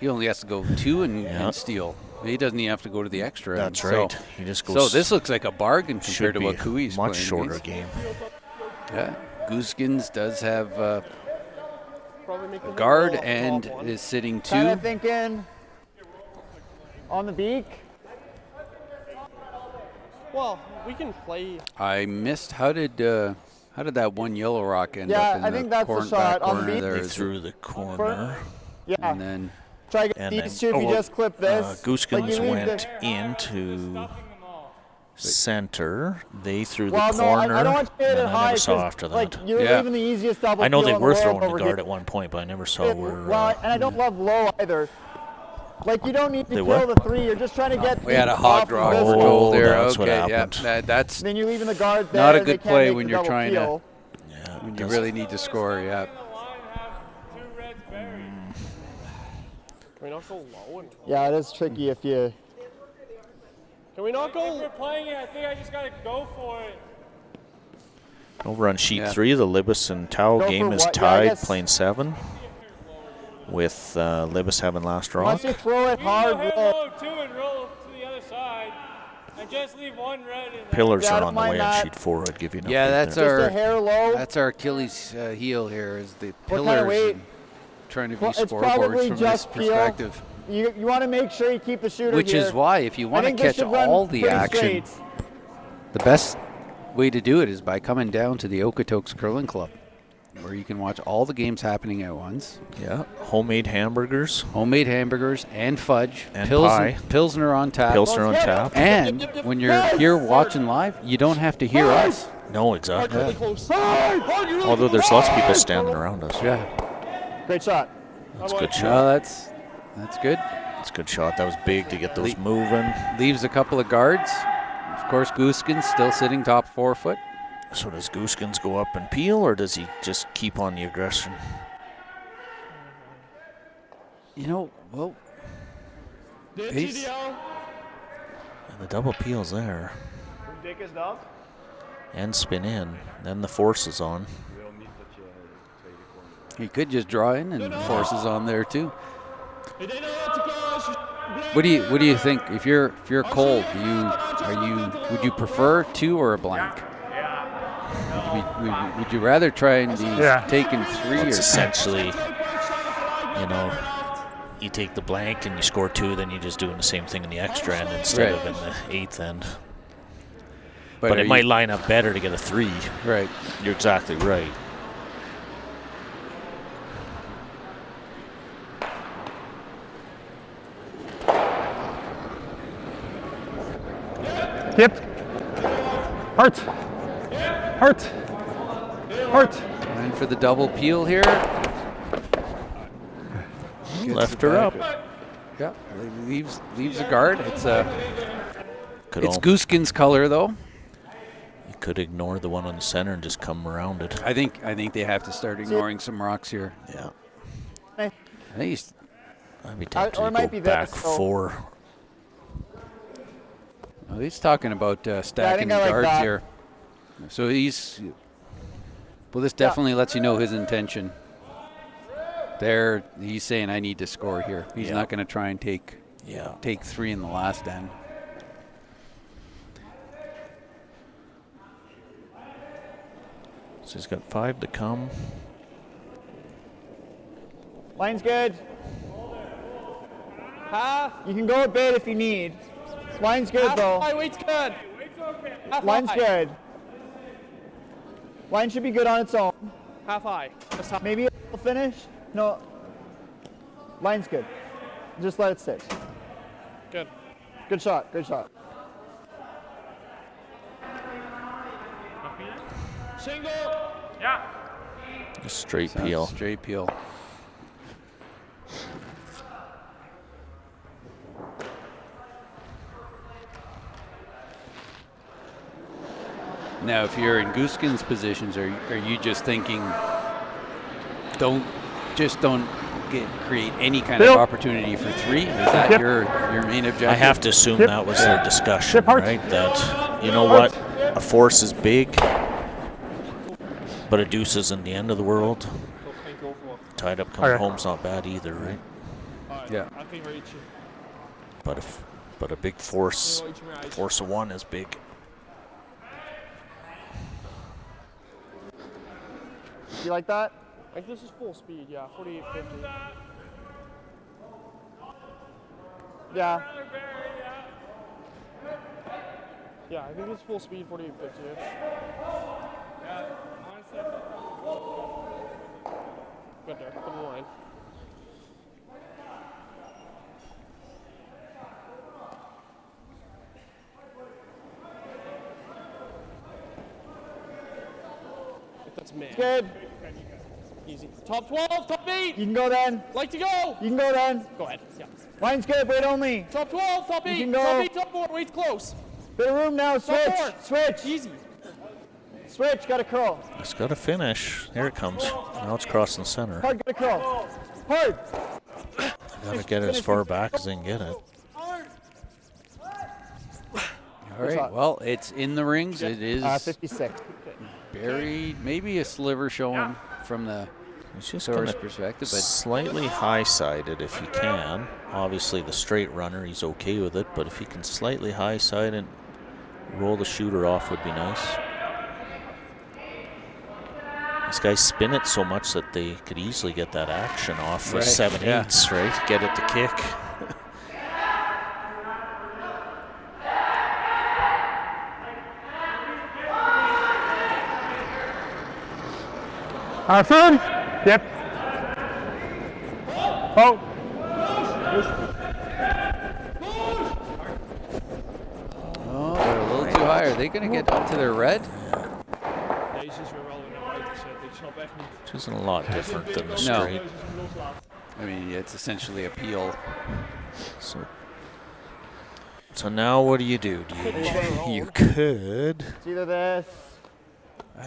He only has to go 2 and steal. He doesn't even have to go to the extra. That's right. He just goes. So this looks like a bargain compared to what Cooey's much playing shorter against. game. Yeah, Gosgens does have a guard and is sitting 2. Kind of thinking on the beak. Well, we can play. I missed. How did that one yellow rock end Yeah, up in I the think that's the shot on the beat. there? They threw the corner. Yeah. And then Try to get these 2 if you just clip this. Gosgens went into center. They threw the no, corner. I don't want you to hit it I high. never saw after that. Like, you're leaving the easiest double I know they peel in were the world throwing the over guard here. at one point, but I never saw where. Well, and I don't love low either. Like, you don't need to They kill what? the 3. You're just trying to get. we had a off hog of draw this goal goal. there. That's what Okay, yeah, happened. that's Then you're leaving the guard there. not a they good can't play make when the you're double trying peel. when you really need to score. Yeah. Can we not go low? Yeah, it is tricky if you. Can we not go? We're playing it. I think I just gotta go for it. Over on sheet 3, the Libas and Tau Go game for is what? Yeah, tied, I guess- playing 7, with Libas having last rock. Once you throw it hard, Hit roll. low 2 and roll to the other side, and just leave 1 red in there. Pillars Yeah, I are don't on the way mind on that. sheet 4. I'd give you an Yeah, update that's there. just a hair low. That's our Achilles heel here is the What kind of pillars. weight? And trying to be Well, it's scoreboards probably from this just peel. perspective. You want to make sure you keep the shooter Which here. is why, if you I want to think this catch should run all the pretty action, straight. the best way to do it is by coming down to the Okotoks Curling Club, where you can watch all the games happening at once. Yeah, homemade hamburgers. Homemade hamburgers and fudge. And pie. Pilsner on tap. Pilsner on tap. And when you're here watching live, you don't have to hear us. No, exactly. Yeah. Although there's lots of people standing around us. Yeah. Great shot. That's a good shot. No, that's good. That's a good shot. That was big to get those moving. Leaves a couple of guards. Of course, Gosgens still sitting top 4 foot. So does Gosgens go up and peel, or does he just keep on the aggression? You know, well, Dit He's- is ideaal. And the double peel's there. Hoe dik is dat? And spin in. Then the force is on. he could just draw in and forces on there too. Ik denk dat het te komen is. What do you think? If you're cold, would you prefer 2 or a blank? Would you rather try and be taking 3 It's or essentially, you know, you take the blank and you score 2, then you're just doing the same thing in the extra end instead of in the 8th end. But it might line up better to get a 3. Right. You're exactly right. Kip. Hard. Hard. Hard. And for the double peel here. Left her up. Yeah, leaves a guard. It's Could Gosgens' color though. You could ignore the one on the center and just come around it. I think they have to start ignoring some rocks here. Yeah. I think he's I'd be tempted or it to might go be back this, so- 4. Well, he's talking about stacking the I like guards that. here. So he's. Well, this definitely lets you know his intention. There, he's saying I need to score here. He's not going to try and take 3 in the last end. So he's got 5 to come. Line's good. Half. You can go a bit if you need. Line's good, Half though. high, weight's good. Half Line's high. good. Line should be good on its own. Half high. That's high. Maybe it'll finish. No. Line's good. Just let it sit. Good. Good shot. Good shot. Single. A straight Sounds peel. Straight peel. Now, if you're in Gosgens' positions, are you just thinking, don't create any kind of opportunity for 3? Is that your main objective? I have to assume that was their discussion, right? That, you know what, a force is big, but a deuce isn't the end of the world. Tied up coming home's not bad either, right? Yeah. But a big force of 1 is big. You like that? Like this is full speed, yeah, 48.50. Yeah. Yeah, I think it's full speed, 48.50-ish. Good there, put in the line. That's man. Good. Easy. Top 12, top 8. You can go then. Like to go. You can go then. Go ahead. Yeah. Line's good. Wait only. Top 12, top 8. can go. Top 8, top 4. Wait's close. Bit of room now. Switch. Top 4. Switch. Easy. Switch. Got a curl. It's got to finish. Here it comes. Now it's crossing center. Hard. Got a curl. Hard. Got to get it as far back as they can get it. All right. Well, it's in the rings. It is 56. buried. Maybe a sliver showing from the It's just source gonna perspective, but slightly high-sided if he can. Obviously, the straight runner, he's okay with it, but if he can slightly high-side and roll the shooter off would be nice. These guys spin it so much that they could easily get that action off for 7/8, right? Get it to kick. Hartford? Yep. Oh. oh, they're a little too high. Are they going to get up to their red? Deze is weer wel in naar buiten gezet. Ik snap echt niet. Which isn't a lot different than the straight. I mean, it's essentially a peel. So now what do? You could. It's either this.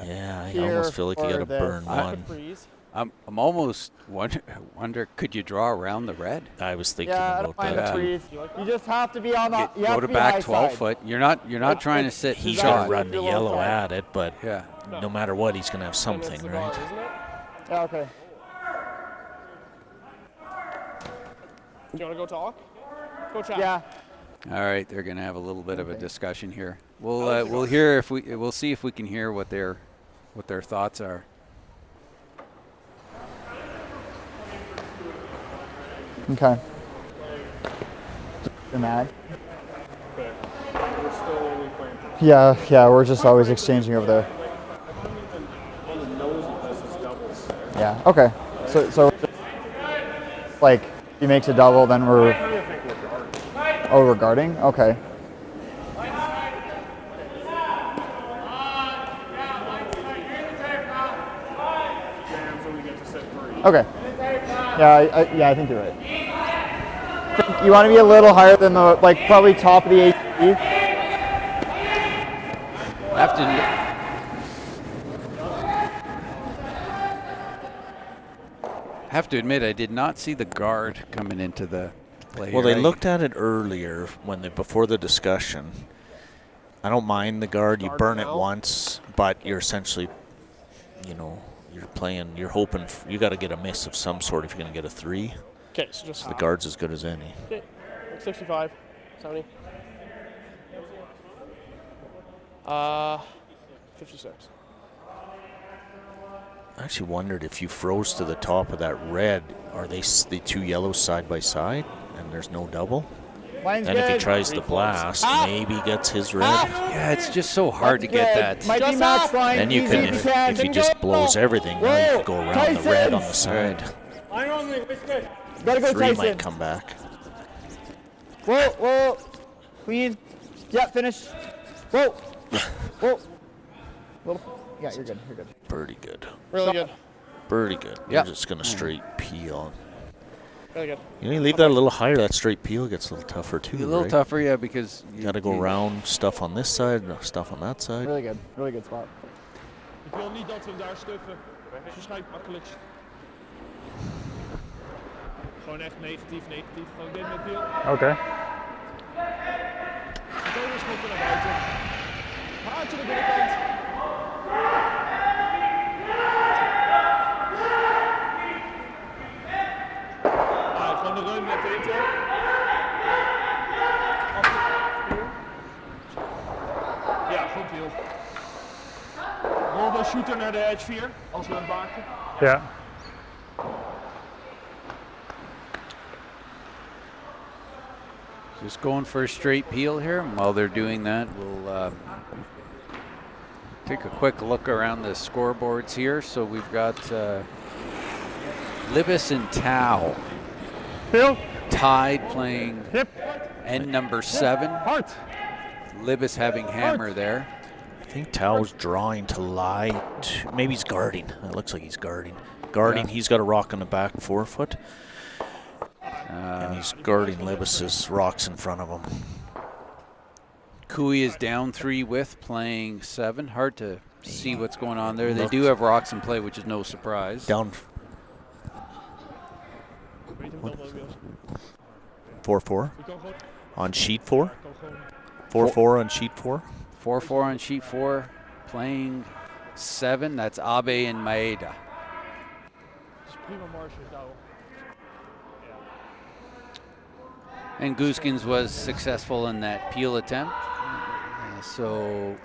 Yeah, I Here almost feel like you or got to this. burn I one. could freeze. I'm almost wonder could you draw around the red? I was thinking Yeah, I about don't mind that the too. freeze. You just have to be on the. You have Go to be back high 12 side. foot. You're not trying to sit He's and going shot. to run the Below yellow side. at it, but Yeah. no matter what, he's going to have And it's something, the bar, right? isn't it? Yeah, okay. Do you want to go talk? Go chat. Yeah. All right, they're going to have a little bit of a discussion here. We'll hear if we'll see if we can hear what their thoughts are. Okay. You're mad? Yeah, we're just always exchanging over there. Yeah, okay. So like, he makes a double, then we're... Oh, we're guarding? Okay. Okay. Yeah, I think you're right. You want to be a little higher than the, like, probably top of the ATB. Have to admit, I did not see the guard coming into the play. Well, they here. looked at it earlier before the discussion, I don't mind the guard. You burn it now. once, but you're essentially, you know, you're hoping, you got to get a miss of some sort if you're going to get a 3. Okay, so just The guard's as good as any. okay, 65, 70. 56. I actually wondered if you froze to the top of that red, are they the 2 yellows side by side and there's no double? Mine's And if he good. tries the blast, maybe gets his red. Yeah, it's just so hard to get that. Might be Just max off. line. Then you easy can, if you can. if he Then just go. blows everything, now you can go around the red on the Tyson. side. Gotta go 3 Tyson. might come back. Whoa, whoa. Clean. Yeah, finish. Whoa. Whoa. Yeah, you're good. You're good. Pretty good. Really good. Pretty good. Yep. You're just going to straight peel. Really good. You know, you leave that a little higher, that straight peel gets a little tougher too, A little right? tougher, yeah, because You got to go around stuff on this side, stuff on that side. Really good. Really good spot. Ik wil niet dat we hem daar stuffen. Dat is waarschijnlijk het makkelijkst. Gewoon echt negatief. Gewoon dit met Piel. Oké. Meteen schoppen naar buiten. Haartje de binnenkant. Gewoon de reun met de intel. Ja, goed Piel. Rol de shooter naar de edge 4, als we hem maken. Ja. Just going for a straight peel here. And while they're doing that, we'll take a quick look around the scoreboards here. So we've got Libis and Tao Phil. tied playing Yep. end number 7. Hard. Libis having hammer there. I think Tao's drawing to light. Maybe he's guarding. It looks like he's guarding. Guarding, Yeah. he's got a rock on the back forefoot. And he's guarding Libis's rocks in front of him. Kui is down 3 with playing 7. Hard to see what's going on there. They do have rocks in play, which is no surprise. Down 4-4 on sheet 4. 4-4 on sheet 4. 4-4 on sheet 4, playing 7. That's Abe and Maeda. Dat is prima marge, Douwe. And Gosgens was successful in that peel attempt. So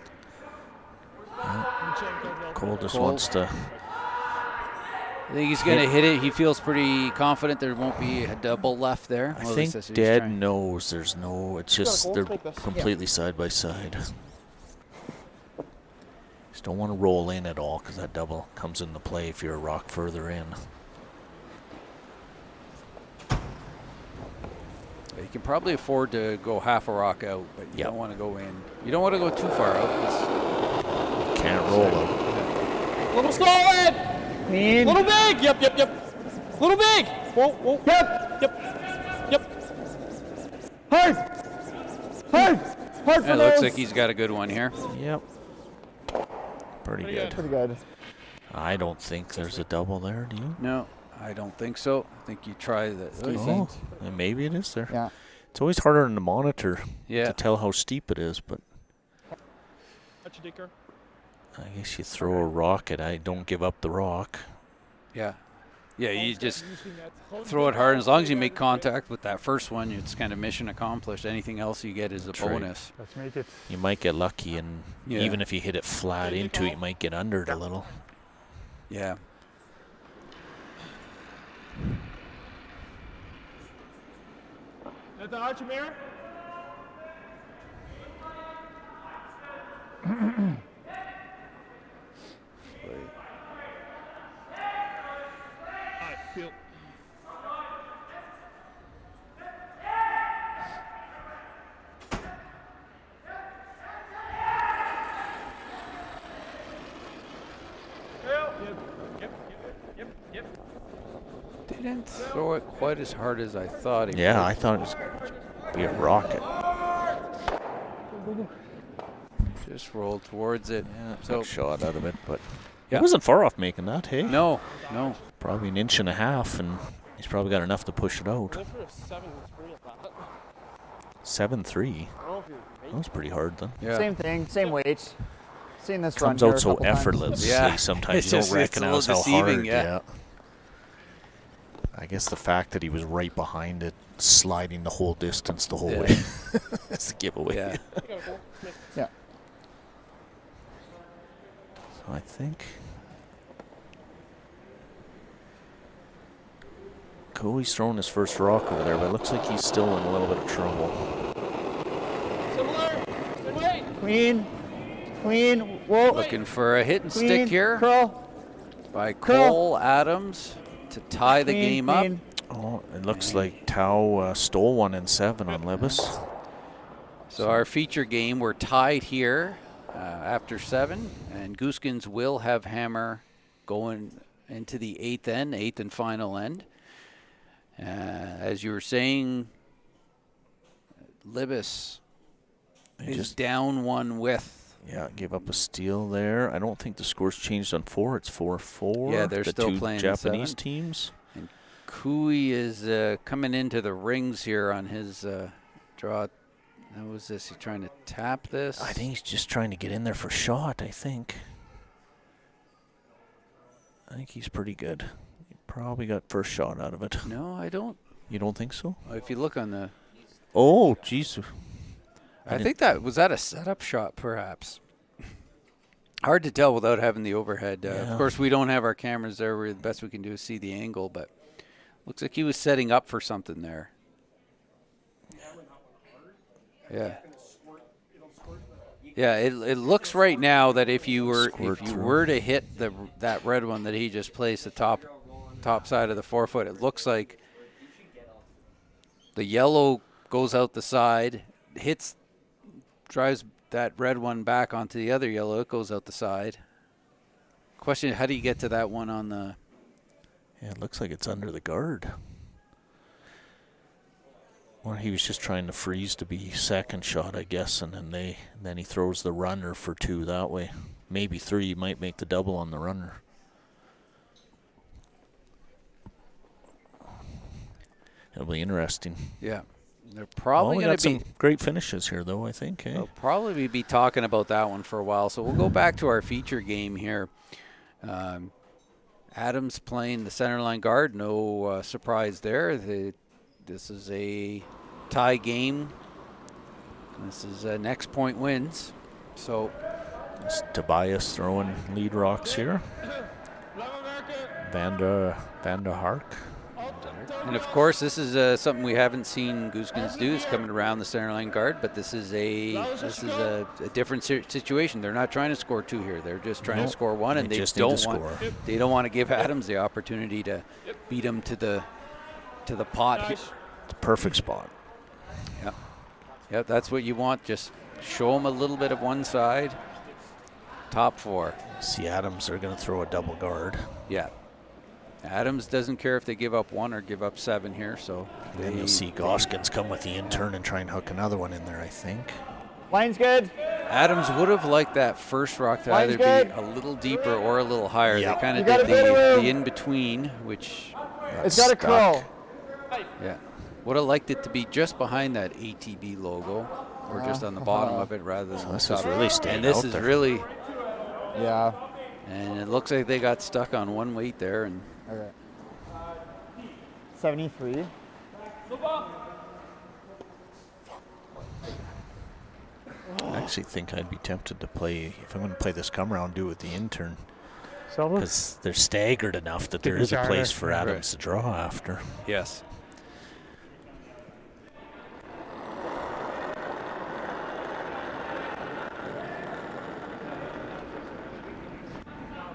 Cole just Cole. wants to. I think he's going to hit it. He feels pretty confident there won't be a double left there. I Well, at think least that's what he's Dad trying. knows there's no. It's just they're completely side by side. Just don't want to roll in at all because that double comes into play if you're a rock further in. You can probably afford to go half a rock out, but you Yep. don't want to go in. You don't want to go too far out. It's- Can't roll out. Little solid! Clean. Little big! Yep. Little big! Whoa. Yep. Hard. Hard. Hard for It looks those. like he's got a good one here. Yep. Pretty good. Pretty good. I don't think there's a double there, do you? No, I don't think so. I think you try the. Oh, and maybe it is there. Yeah. It's always harder on the monitor Yeah. to tell how steep it is, but Hartje dikker. I guess you throw a rock at I don't give up the rock. Yeah. Yeah, you just throw it hard. And as long as you make contact with that first one, it's kind of mission accomplished. Anything else you get is a True. bonus. Let's make it. You might get lucky, and Yeah. even if you hit it flat into it, you might get under it a little. Yeah. Net een hartje meer. Piel. Didn't throw it quite as hard as I thought he Yeah, would. I thought it was be a rocket. Just rolled towards it. Yeah, So- took a shot out of it, but Yeah. he wasn't far off making that, hey? No. Probably an inch and a half, and he's probably got enough to push it out. Go for a 7-3 at that. 7-3. That was pretty hard then. Yeah. Same thing, same weight. Seen this run Comes here out a so couple times. effortlessly. Yeah. Sometimes It's you just- don't it's a little recognize how deceiving, hard. yeah. I guess the fact that he was right behind it, sliding the whole distance the whole Yeah. way, is the giveaway. Yeah. Yeah. So I think Coey's throwing his first rock over there, but it looks like he's still in a little bit of trouble. Clean. Clean. Whoa. Looking for a hit and Clean. stick here Curl. by Curl. Cole Adams to tie the Clean, game clean. up. Oh, it looks like Tao stole one in 7 on Libas. So our feature game, we're tied here after 7, and Gosgens will have hammer going into the 8th and final end. As you were saying, Libas They is just down 1 with. gave up a steal there. I don't think the score's changed on 4. It's 4-4. Yeah, they're the still two playing Japanese 7. teams. Kui is coming into the rings here on his draw. How was this? He trying to tap this? I think he's just trying to get in there for shot, I think. I think he's pretty good. He probably got first shot out of it. No, I don't. You don't think so? If you look on the, Oh, jeez. I think that was that a setup shot, perhaps. Hard to tell without having the overhead. Yeah. Of course, we don't have our cameras there. The best we can do is see the angle, but looks like he was setting up for something there. Yeah. Yeah, it looks right now that if you were to hit that red one that he just placed, the top side of the 4-foot, it looks like the yellow goes out the side, drives that red one back onto the other yellow, it goes out the side. Question, how do you get to that one on the... Yeah, it looks like it's under the guard. Or he was just trying to freeze to be second shot, I guess, and then he throws the runner for 2 that way. Maybe 3, he might make the double on the runner. It'll be interesting. Yeah. They're probably we going got to be... some great finishes here, though, I think. Eh? We'll probably be talking about that one for a while. So we'll go back to our feature game here. Adams playing the centerline guard. No surprise there. This is a tie game. This is next point wins. So It's Tobias throwing lead rocks here. Van der Hark. And of course, this is something we haven't seen Gosgens do, is coming around the centerline guard. But this is a different situation. They're not trying to score 2 here. They're just trying to score 1, and they don't want to give Adams the opportunity to beat him to the pot here. It's a perfect spot. Yeah, that's what you want. Just show him a little bit of one side. Top 4. See, Adams are going to throw a double guard. Yeah. Adams doesn't care if they give up 1 or give up 7 here, so. And then you'll see Gosgens come with the in-turn and try and hook another one in there, I think. Line's good. Adams would have liked that first rock to Line's either good. be a little deeper or a little higher. Yep. They kind You of got did a bit of the room. in-between, which, It's got a curl. yeah. Would have liked it to be just behind that ATB logo, or just on the bottom of it rather than So the this top. is really staying And this out is there. really, Yeah. and it looks like they got stuck on one weight there. And Okay. 73. I actually think I'd be tempted to play, if I'm going to play this come round, do it with the intern. Zelfde? Because they're staggered enough that there is a place for Right. Adams to draw after. yes.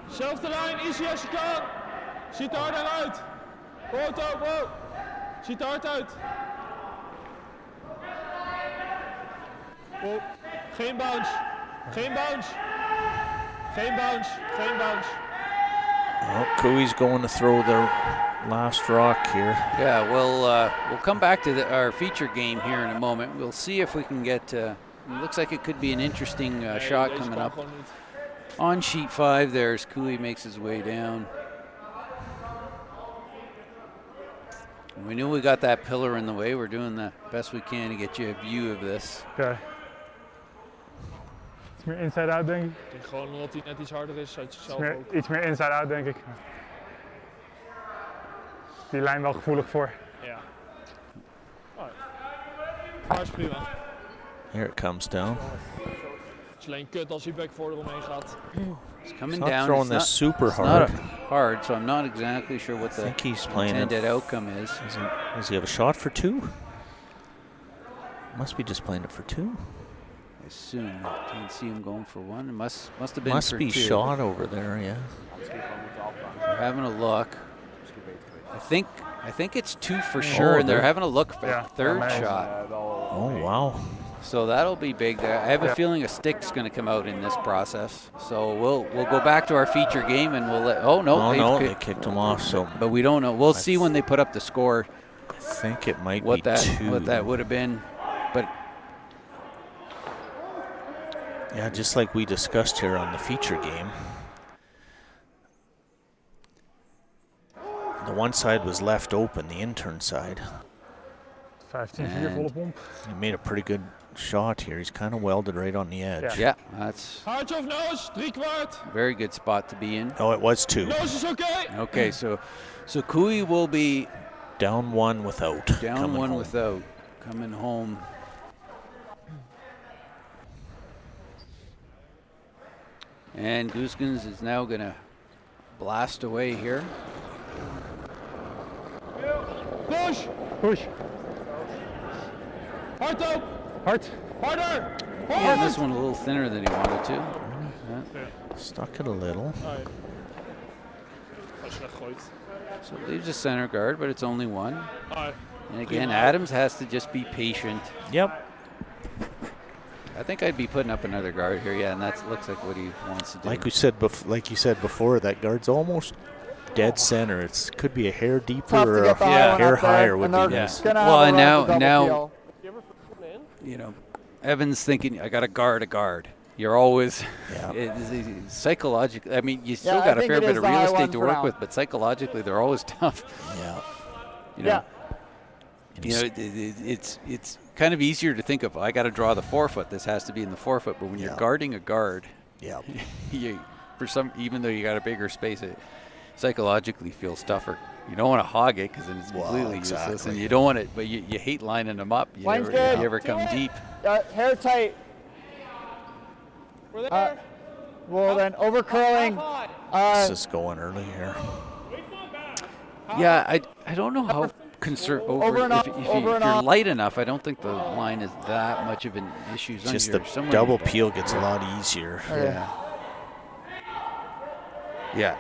Zelfde lijn, easy als je kan. Ziet er hard uit. Wow. Ziet er hard uit. Oh, geen bounce. Geen bounce. Geen bounce. Geen bounce. Well, Coey's going to throw the last rock here. Yeah, we'll come back to our feature game here in a moment. We'll see if we can get. It looks like it could be an interesting shot coming up on sheet 5. There's Cooley makes his way down. We knew we got that pillar in the way. We're doing the best we can to get you a view of this. Oké. Iets meer inside-out, denk ik. Ik denk gewoon omdat hij net iets harder is uit zichzelf ook. Iets meer inside-out, denk ik. Die lijn wel gevoelig voor. Ja. Maar is prima. Here it comes down. Het is alleen kut als hij backvoor eromheen gaat. It's coming He's not down. throwing this super it's hard. Not hard, so I'm not exactly sure what the I think he's playing intended outcome is. Does he have a shot for 2? Must be just playing it for 2. I assume. Can't see him going for 1. It must have been Must for be 2. shot over there, yeah. They're having a look. I think it's 2 for sure, and they're having a look for a third shot. Oh, wow. So that'll be big there. I have a feeling a stick's going to come out in this process. So we'll go back to our feature game and we'll let. Oh no! They kicked him off. So, but we don't know. We'll see when they put up the score. I think it might what be that 2. what that would have been, but yeah, just like we discussed here on the feature game. The one side was left open, the intern side. 15-4 volle pomp. He made a pretty good shot here. He's kind of welded right on the edge. Yeah, that's Haartje of nose, 3/4. very good spot to be in. Oh, it was 2. Nose is okay. Okay, so Kui will be down 1 without. Down 1 without coming home. And Gosgens is now going to blast away here. Push. Push. Hard up. Hard. Harder. Yeah, this one a little thinner than he wanted to. Stuck it a little. So leaves a center guard, but it's only 1. Alright. And again, Adams has to just be patient. Yep. I think I'd be putting up another guard here, yeah, and that looks like what he wants to do. Like you said before, that guard's almost dead center. It could be a hair deeper or a hair higher would be nice. Well, and now, you know, Evan's thinking, I got to guard a guard. You're always psychologically. I mean, you still got a fair bit of real estate to work with, but psychologically, they're always tough. Yeah. You know, it's kind of easier to think of. I got to draw the forefoot. This has to be in the forefoot. But when you're guarding a guard, even though you got a bigger space, it psychologically feels tougher. You don't want to hog it because then it's completely useless, and you don't want it. But you hate lining them up. You never come deep. Hair tight. We're there. Well, then over curling. This is going early here. Yeah, I don't know how if you're light enough, I don't think the line is that much of an issue. Just the double peel gets a lot easier. Yeah,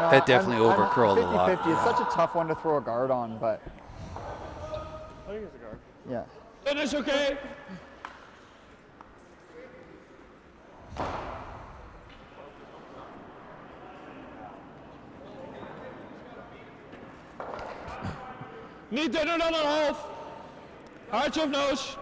that definitely overcurled a lot. 50-50. It's such a tough one to throw a guard on, but I think it's a guard. yeah. That is okay. Niet dunner dan een half. Haartje of nose.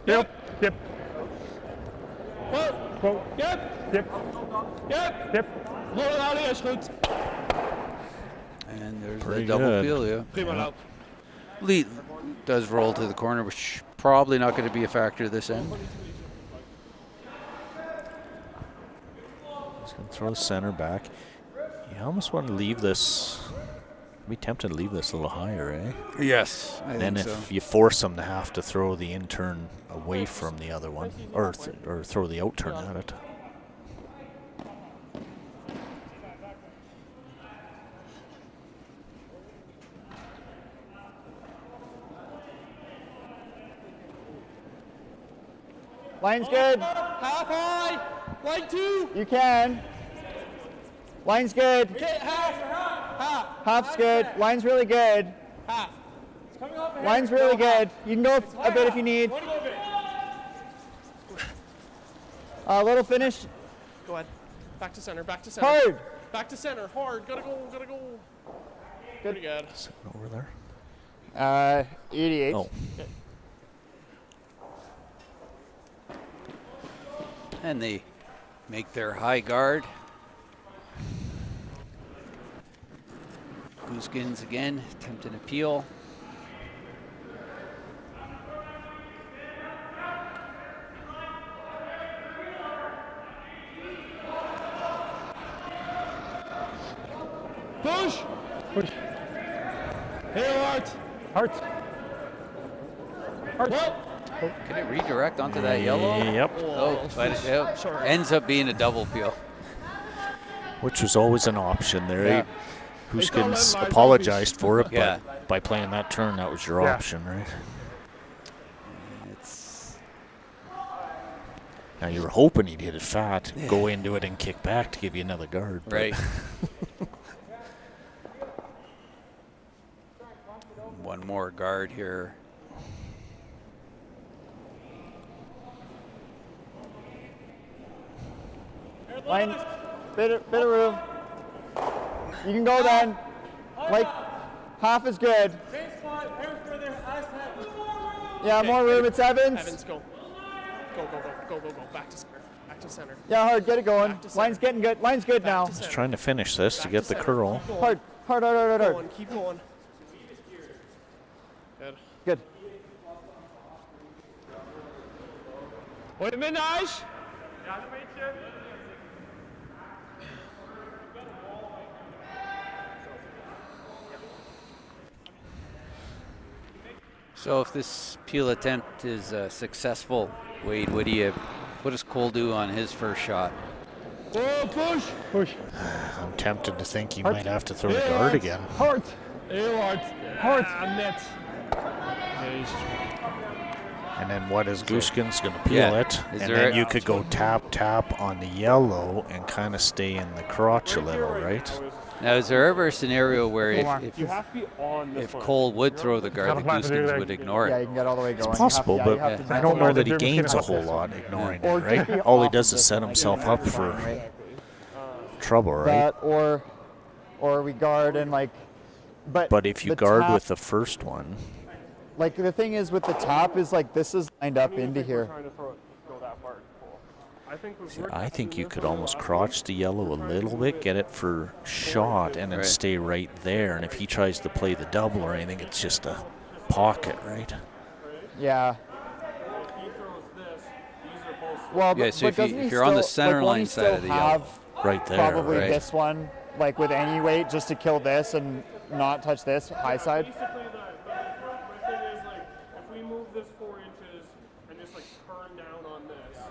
Yep. Yep. Quote. Yep. Yep. Yep. Yep. Rollen houden is goed. And there's Pretty the double good. peel, yeah. Prima nou. Lee does roll to the corner, which probably not going to be a factor this end. He's going to throw center back. You almost want to leave this. Be tempted to leave this a little higher, eh? Yes, I then think if so. you force them to have to throw the intern away from the other one, or throw the outturn at it. Line's good. Half high. Line 2. You can. Line's good. Okay, half. Half's good. Line's really good. Half. It's coming off ahead. Line's really good. You can go a bit if you need. Want to go a bit? A little finish. Go ahead. Back to center, back to center. Hard. Back to center, hard. Gotta go, gotta go. Pretty good. Over there. 88. Oh. And they make their high guard. Gosgens again, attempt an appeal. Push! Push. Heel hard! Hard. Hard. Can it redirect onto that yellow? Yep. Oh, but it ends up being a double peel. Which was always an option there. Yeah. Gosgens apologized for it, Yeah. but by playing that turn, that was your Yeah. option, right? It's Now you were hoping he'd hit it fat, go into it and kick back to give you another guard. but- right. One more guard here. Line, bit of room. You can go then. Like, half is good. Yeah, more room. It's Evans. Evans, go. Go, go, go, go, go, go. Back to center. Back to center. Yeah, hard. Get it going. Back to center. Line's getting good. Line's good now. to center. Trying to finish this to Back get the center. curl. Keep going. Hard. Hard, hard, hard, hard, Keep hard. going. Keep going. Good. Good. Hoi hem in de ijs! So if this peel attempt is successful, Wade, what does Cole do on his first shot? Oh, push! Push. I'm tempted to think he might have to throw the guard again. Hard. Heel hard. Hard. Ja, net. Jezus. And then what is Gosgens going to peel Yeah. it? Is And there then a- you could go tap on the yellow and kind of stay in the crotch a little, right? Now, is there ever a scenario where Hold on. if You have to be on this if one. Cole would throw the guard, that Gotta plan to do Gosgens that. would ignore Yeah, it? you can get all the way going. It's possible, you but have to I don't know definitely- that he They're gains a looking whole at lot ignoring Or it, right? just be All he off does of is set this, himself like, up that's for fine, right? trouble, right? That or we guard and like, But if you the guard tap- with the first one, like the thing is with the top is like this is lined up into here. Trying to throw it, go that far. I think you could almost crotch the yellow a little bit, get it for shot, and then Right. stay right there. And if he tries to play the double or anything, it's just a pocket, right? Yeah. Well, Yeah, but, so but if doesn't he you're on the still- center like, won't line he side still of the yellow. have Right there, probably right. this one, like with any weight, just to kill this and not touch this high side. Basically, the thing is, like, if we move this 4 inches and just, like, turn down on this,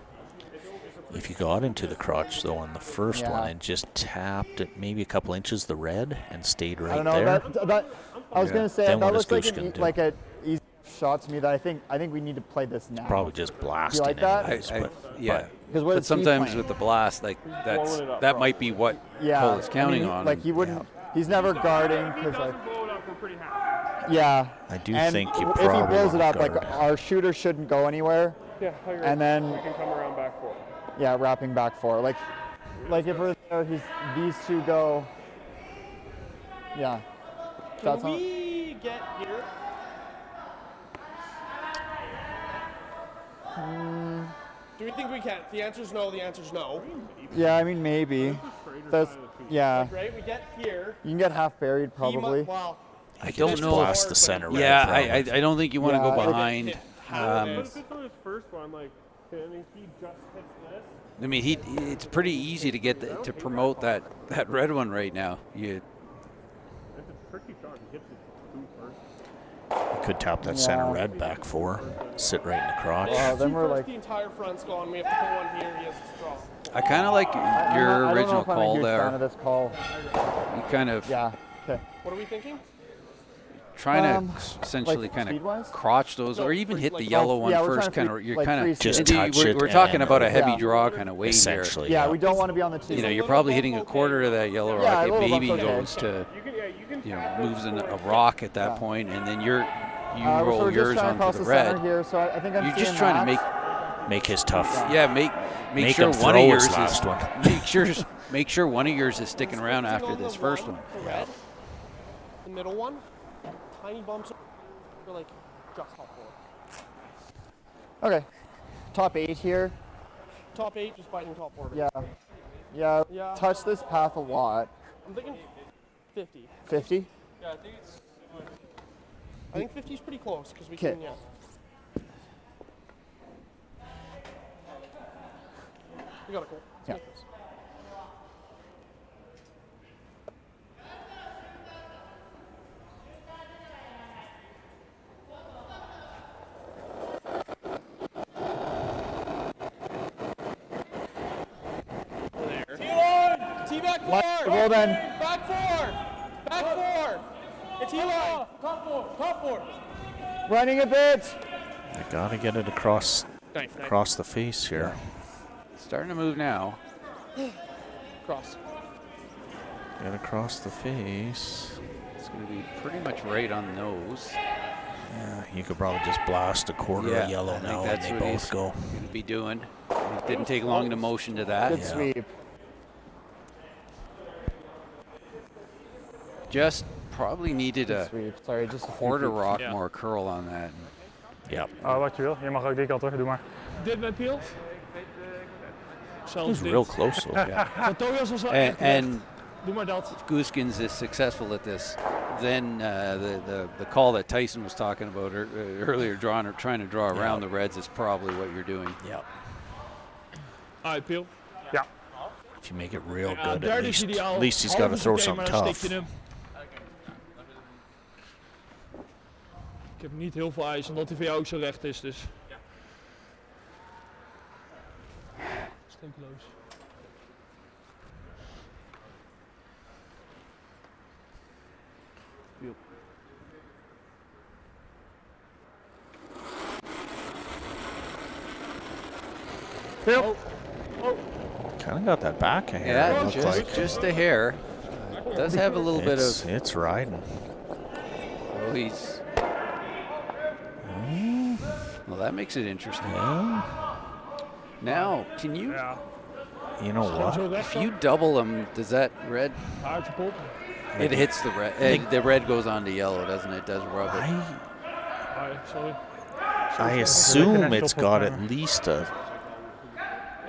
it's a If you got into the crotch, though, on the first Yeah. one and just tapped it maybe a couple inches the red and stayed I right don't know. there, That I was Yeah. gonna say Then that what looks does like Gosgens do? like a easy shot to me. That I think we need to play this now. probably just blasting like that? anyways, but Yeah. Because what But is he sometimes playing? with the blast, like that might be what Yeah, Cole is counting I mean, on. Like he wouldn't. He's never guarding because like. blow it up, we're pretty happy. Yeah. I do and think you if he probably blows it wanna up, like guard. our shooter shouldn't go anywhere. Yeah, I agree. And then We can come around back 4. yeah, wrapping back four. Like if we're there, these two go. Yeah. That's Can not, we get here? Do we think we can? The answer's no. The answer's no. yeah, I mean maybe. That's yeah. Right? We get here. You can get half buried probably. Well, I don't just know. blast the center red. Yeah, probably. I don't think you want to Yeah, go like- behind. But if it's on his first one, like, and he just hits this, I mean, it's pretty easy to get to promote that red one right now. it's a tricky shot. He hits it 2 first. You could tap that center Yeah. red back 4, sit right in the crotch. Then we're first, like. the entire front's gone. We have to pull one here. He has a straw. I kind of like I your don't know original if I'm a call huge fan of there. this call. You kind of Yeah. Okay. What are we thinking? trying Um, to essentially like kind of speed-wise? crotch those, No, or even hit the like- yellow one yeah, we're first. trying Kind to of, you're like kind free of. Just speed. touch We're it talking and- about a heavy Yeah. draw kind of weight here. Essentially, Yeah, we don't want to be on the two. You know, you're probably hitting a quarter of that yellow Yeah, rock. a It little maybe bump's okay. goes to, You can you know, tap moves it. in a rock at that point, and then you So roll we're just yours trying to onto cross the the center red. here, so I think I'm You're just seeing trying to that. make make his tough. Yeah, make sure him one throw of yours his last one. make sure one of yours is sticking around after this first one. The red, the middle one, tiny bumps. They're like just top 4. Okay. Top 8 here. Top 8, just biting top 4. Yeah. Yeah. Yeah. Touch this path a lot. I'm thinking 50. 50? Yeah, I think 50 is pretty close because we 'Kay. can. Yeah. We got it, cool. Let's Yeah. make this. T back 4. Well then. Back 4. Back 4. It's Eli. Top 4. Running a bit. You gotta get it across the face here. Starting to move now. Cross. Get across the face. It's going to be pretty much right on the nose. Yeah, you could probably just blast a quarter of yellow I think now and that's they what he's both go. going to be doing. It didn't take long to motion to that. Good sweep. Just probably needed a Sweep. Sorry, just a few quarter feet. rock more curl on that. Yep. Wat je wil. Je mag ook die kant terug. Doe maar. Dit met Piel? Zelfs He's dit. real close though. Van Tobias was wel echt And Doe maar dat. if Gosgens is successful at this, then the call that Tyson was talking about earlier, trying to draw around the Reds, is probably what you're doing. Yep. Alright, Piel. Ja. If you make it real Ja, good, derde is ideaal. at least he's got to Halve throw is oké, something maar dan tough. stik je hem. Ik heb niet heel veel ijs, omdat hij voor jou ook zo recht is, dus. Stinkeloos. Kind of got that back hair. Yeah, it looked just a hair. Does have a little bit of. It's riding. Oh, he's. Well, that makes it interesting. Yeah. Now, can you? You know Gewoon zo what? recht If dan. you double them, does that red? Haartje pop. It hits the red. The red goes on to yellow, doesn't it? Does rub it. Ah, sorry. I assume it's got at least a.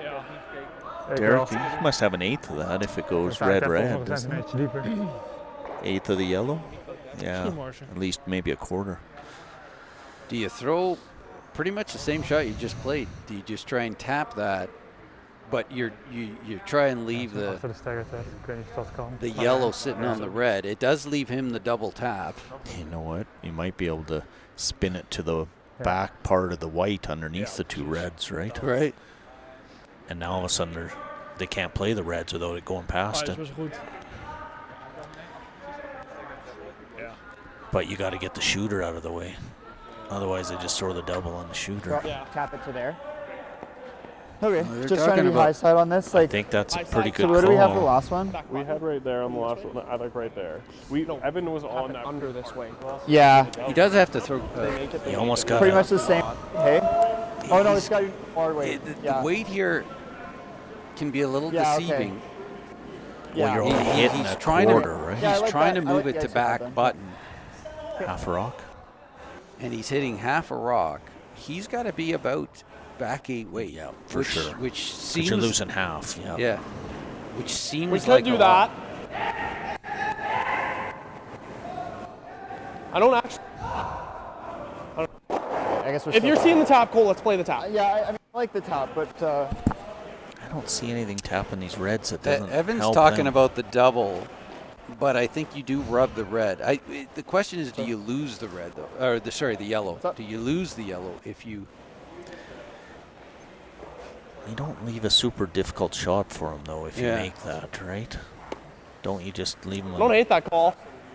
Ja. Derek, you must have an eighth of that if it goes red, Nog doesn't een it? centimeter dieper. Eighth of the yellow? Yeah, Schoenmarsen. at least maybe a quarter. Do you throw pretty much the same shot you just played? Do you just try and tap that, but you try and leave Achter de sterren zet. Ik weet niet of dat kan. the yellow sitting on the red? It does leave him the double tap. You know what? You might be able to spin it to the back part of the white underneath the two reds, right? Right. And now all of a sudden they can't play the reds without it going past Ah, it. dat was goed. Ja. But you got to get the shooter out of the way. Otherwise, they just throw the double on the shooter. Yeah. Tap it to there. Okay, they're just trying to talking be about- high side on this. I Like, think that's a pretty good so what do we have the call. last one? We had right there on the last one. I like right there. Evan was on that. Under this way. Yeah, He does have to throw. You almost got pretty it. much the same. Hey. Oh no, it's got more weight. The Yeah. weight here can be a little Yeah, okay. deceiving. Well, you're Yeah. only hitting He's a trying quarter, to, right? Yeah, I He's like trying that. to I move like it the to idea of back that. button, Half a rock. and he's hitting half a rock. He's got to be about back 8 weight. Yeah, for which, sure. Which But seems you're losing half. Yeah. Yeah, which seems We like could do a lot. that. I don't actually. I guess we're If still you're fine. seeing the tap, Cole, let's play the tap. Yeah, I mean, I like the top, but I don't see anything tapping these reds that doesn't Evan's help talking them. about the double, but I think you do rub the red. The question is, do you lose the red though, or the yellow? up? Do you lose the yellow if you? You don't leave a super difficult shot for him though if you Yeah. make that, right? Don't you just leave him I don't a hate that call.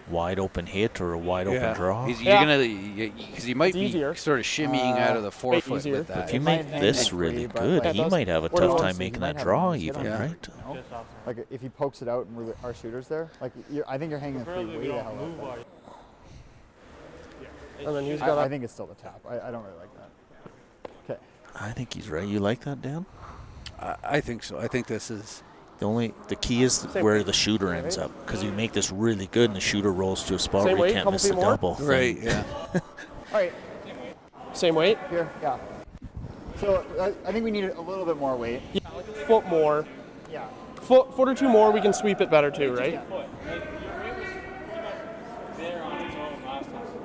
wide open hit or a wide open draw? You're Yeah. gonna, because he might It's be easier. sort of shimmying out of the forefoot easier. with that. If you It make might hang this free, really but good, like- he might have a What do you tough want time to see? making You that might have draw him sit even, on Yeah. right? no? Like if he pokes it out and our shooters there, like I think you're hanging the free way the hell out. And then he's I got think it's still the tap. I don't really like that. Okay. I think he's right. You like that, Dan? I think so. I think this is the key is where the shooter ends up, because you make this really good and the shooter rolls to a spot Same where you weight, can't miss the couple feet more? double. right. Yeah. All right, Same weight? here, yeah. So I think we need a little bit more weight. Yeah, like a foot more. Yeah. Foot or two more, we can sweep it better too, right?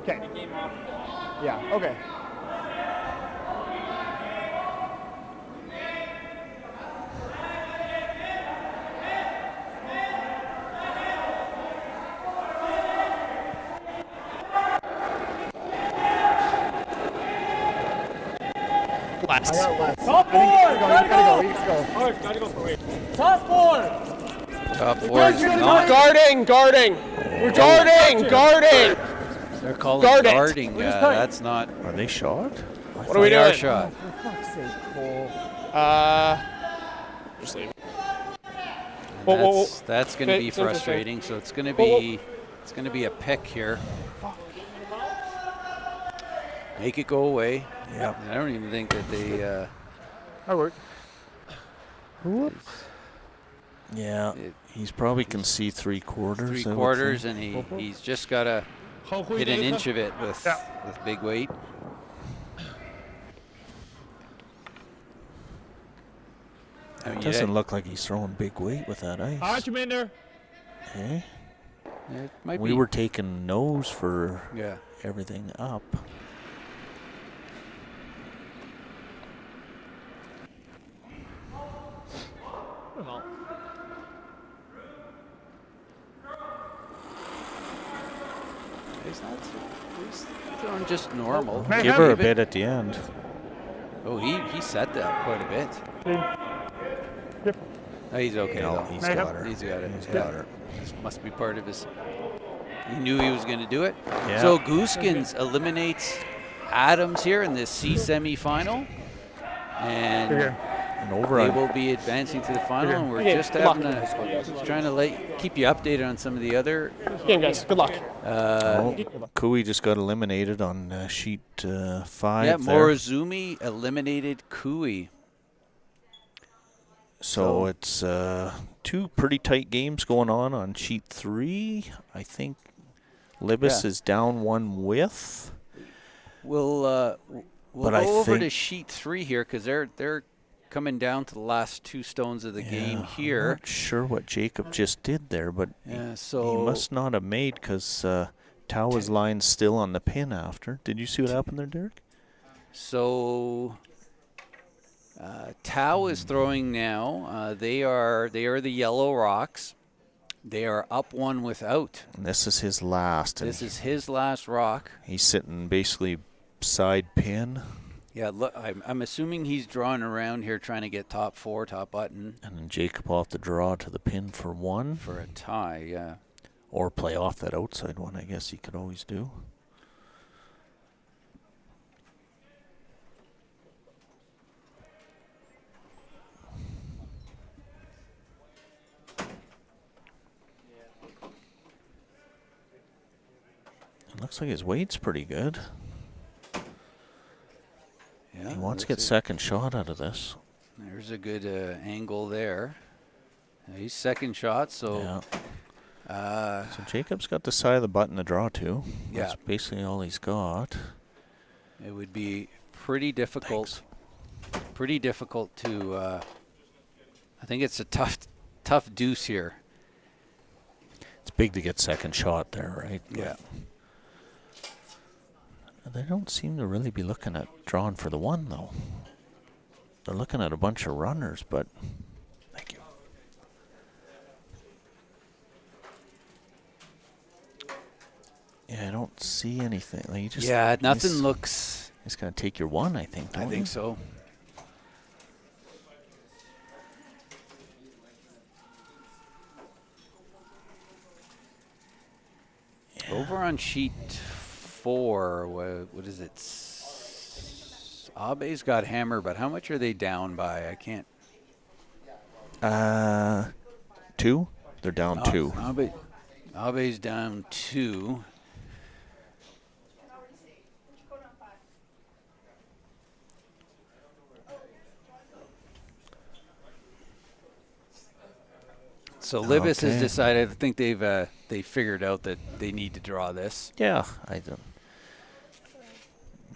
Okay. Yeah, okay. Less. I got less. Top I think board! you gotta go. You gotta go. Oh, gotta go for weight. Top board! Top four is not. Guarding! We're guarding! They're calling Guard it. guarding. That's not. Are they shot? What are we They are doing? shot. For fuck's sake, Cole. Just leave. Whoa. That's going to Okay, be it's interesting. frustrating. So it's going to Whoa. be it's going to be a pick here. Make it go away. Yeah. I don't even think that they. That worked. Yeah. He's probably can see 3/4. 3/4, and he's just got to Gewoon goede hit an tegen. inch of it with big weight. I mean, It doesn't look like he's throwing big weight with that ice. Haartje minder. Eh? it might We be. were taking nose for Yeah. everything up. He's throwing just normal. Give her a bit at the end. Oh, he set that quite a bit. Oh, he's okay No, though. he's got her. He's got it. He's got her. This must be part of his. He knew he was going to do it. Yeah. So Gosgens eliminates Adams here in this C semifinal, and And they overrun. will be advancing to the final. And we're Okay, just good luck. having trying to keep you updated on some of the other. Game, guys. Good luck. Kui just got eliminated on sheet 5 Yeah, there. Morozumi eliminated Kui. So it's two pretty tight games going on sheet 3. I think Libis is down one with. We'll But go I over to think- sheet 3 here because they're coming down to the last two stones of the game I'm here. not sure what Jacob just did there, but Yeah, he so must not have made, because Tao was lying still on the pin after. Did you see what happened there, Derek? So Tao is throwing now. They are the Yellow Rocks. They are up one without. And this is his last. This is his last rock. He's sitting basically side pin. Yeah, look, I'm assuming he's drawing around here trying to get top 4, top button And then Jacob will have to draw to the pin for one. for a tie. Yeah. Or play off that outside one, I guess he could always do. It looks like his weight's pretty good. Yeah. He wants to looks get second shot out of this. There's a good angle there. He's second shot, so So Jacob's got the side of the button to draw to. Yeah. That's basically all he's got. it would be pretty difficult. Pretty difficult to. I think it's a tough deuce here. It's big to get second shot there, right? Yeah. They don't seem to really be looking at drawing for the one, though. They're looking at a bunch of runners, but... Thank you. Yeah, I don't see anything. Like, you just, Nothing looks. He's going to take your one, I think, I don't think you? so. Yeah. Over on sheet 4, what is it? Abe's got hammer, but how much are they down by? I can't. 2? They're down 2. Abe's down 2. So Libis has decided. I think they figured out that they need to draw this. Yeah, I don't.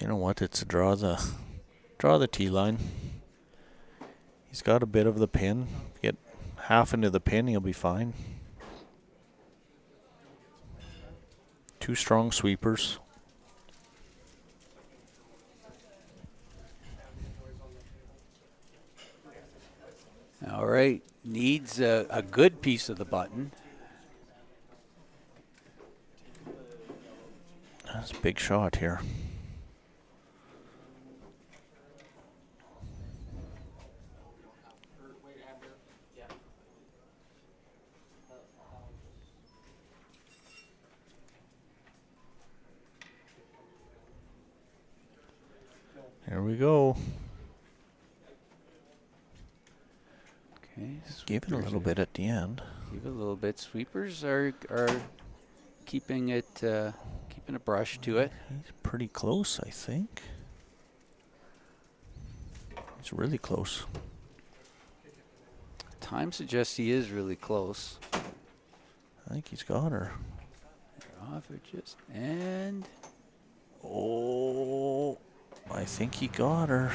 You know what? It's a draw the tee line. He's got a bit of the pin. Get half into the pin, he'll be fine. 2 strong sweepers. All right, needs a good piece of the button. That's a big shot here. Here we go. Okay, Gave it a little bit at the end. Give it a little bit. Sweepers are keeping it keeping a brush to it. He's pretty close, I think. He's really close. Time suggests he is really close. I think he's got her. Off it just and oh, I think he got her.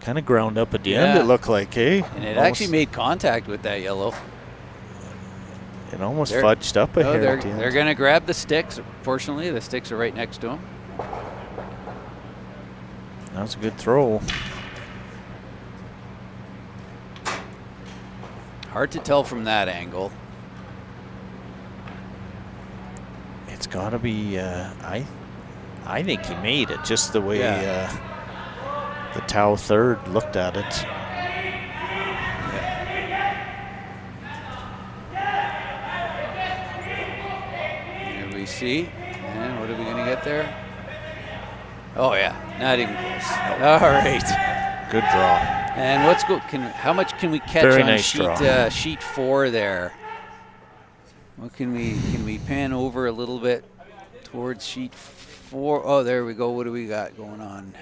Kind of ground up at the end, it looked like, eh? And it actually made contact with that yellow. It almost fudged up a hair at the end. They're going to grab the sticks. Fortunately, the sticks are right next to him. That was a good throw. Hard to tell from that angle. It's got to be, I think he made it, just the way the Tau third looked at it. Here we see. And what are we going to get there? Oh, yeah. Not even close. All right. Good draw. And how much can we catch Very on nice sheet 4 there? What can we pan over a little bit towards sheet 4? Oh, there we go. What do we got going on?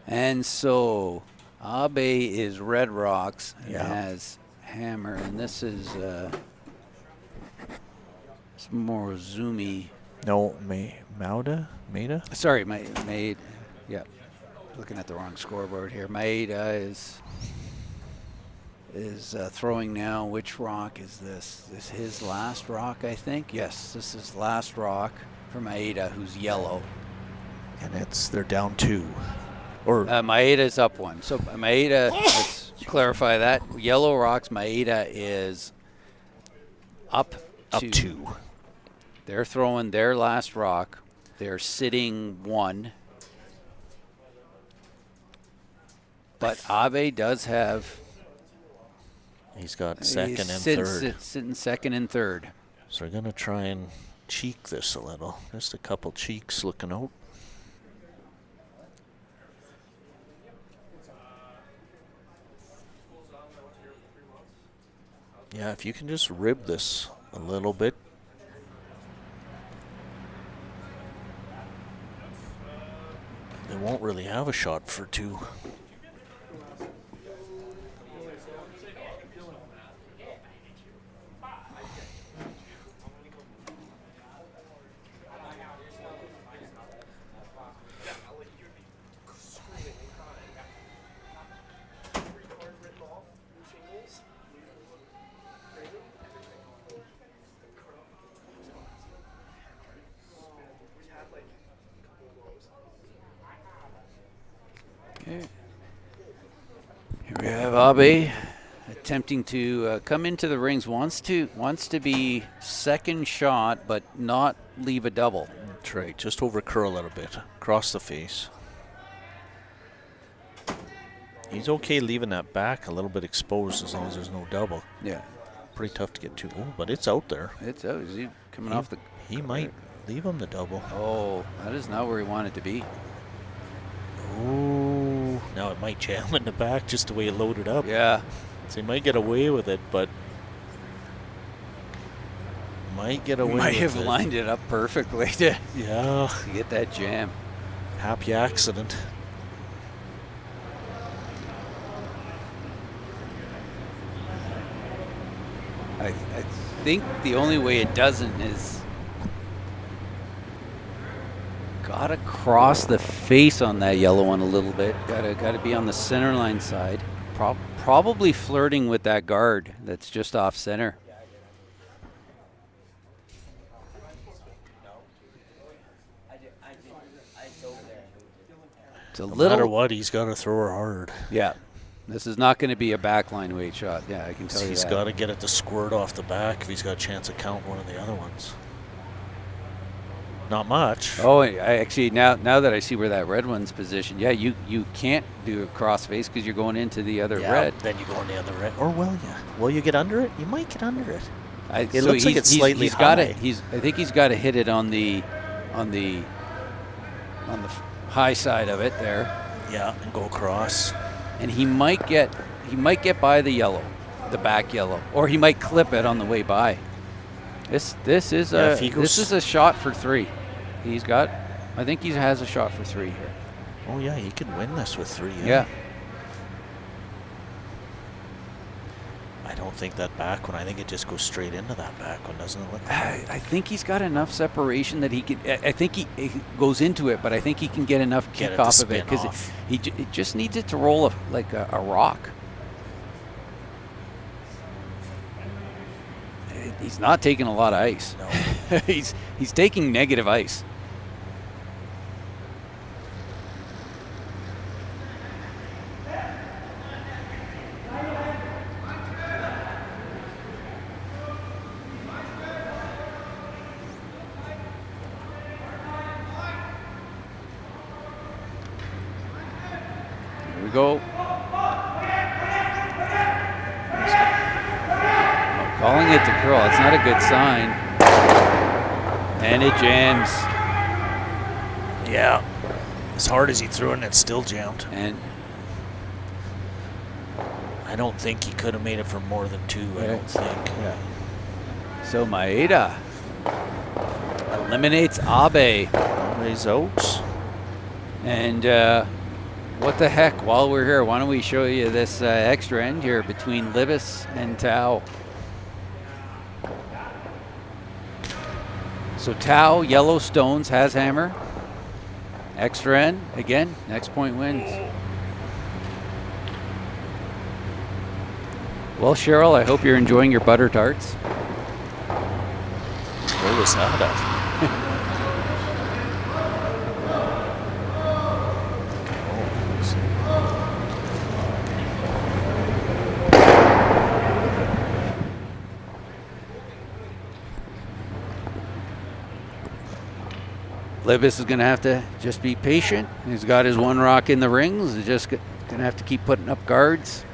And so Abe is red rocks and has hammer, and this is some more zoomy. No, Maida? Sorry, Maida. Yeah, looking at the wrong scoreboard here. Maida is throwing now. Which rock is this? Is his last rock, I think? Yes, this is last rock for Maeda, who's yellow. And they're down 2. Or Maeda's up 1. So Maeda, let's clarify that. Yellow rocks, Maeda is up 2. They're throwing their last rock. They're sitting 1. But Abe does have. He's got second and third. Sitting second and third. So we're going to try and cheek this a little. Just a couple cheeks looking out. Yeah, if you can just rib this a little bit. They won't really have a shot for 2. Okay. Here we have Abe attempting to come into the rings. Wants to be second shot, but not leave a double. That's right. Just over curl a little bit across the face. He's okay leaving that back a little bit exposed as long as there's no double. Yeah. Pretty tough to get to. Oh, but it's out there. It's out. Is he coming off the? He might leave him the double. Oh, that is not where he wanted to be. Ooh, now it might jam in the back just the way it loaded up. Yeah. So he might get away with it, but might get away with it. Might have lined it up perfectly to get that jam. Happy accident. I think the only way it doesn't is gotta cross the face on that yellow one a little bit. Gotta be on the center line side. Probably flirting with that guard that's just off center. It's a No little. matter what, he's got to throw her hard. Yeah. This is not going to be a backline weight shot. Yeah, I can tell you that. He's got to get it to squirt off the back if he's got a chance of counting one of the other ones. Not much. Oh, I actually, now that I see where that red one's positioned, yeah, you can't do a cross face because you're going into the other red. Then you go in the other red. Or will you? Will you get under it? You might get under it. It So looks like it's slightly high. I think he's got to hit it on the high side of it there. Yeah, and go across. And he might get by the yellow, the back yellow, or he might clip it on the way by. This is a shot for 3. I think he has a shot for 3 here. Oh yeah, he can win this with 3. Yeah. I don't think that back one. I think it just goes straight into that back one, doesn't it? Look. I think he's got enough separation that he can. I think he goes into it, but I think he can get enough kick off of it because it just needs it to roll like a rock. He's not taking a lot of ice. No. he's taking negative ice. Here we go. Calling it to curl. It's not a good sign. And it jams. Yeah. As hard as he threw it, it's still jammed. And I don't think he could have made it for more than 2. I don't think. Yeah. So Maeda eliminates Abe. Abe's out. And what the heck? While we're here, why don't we show you this extra end here between Libis and Tau. So Tau, Yellow Stones, has hammer. Extra end, again, next point wins. Well, Cheryl, I hope you're enjoying your butter tarts. Where was that at? Libis is going to have to just be patient. He's got his 1 rock in the rings. He's just going to have to keep putting up guards.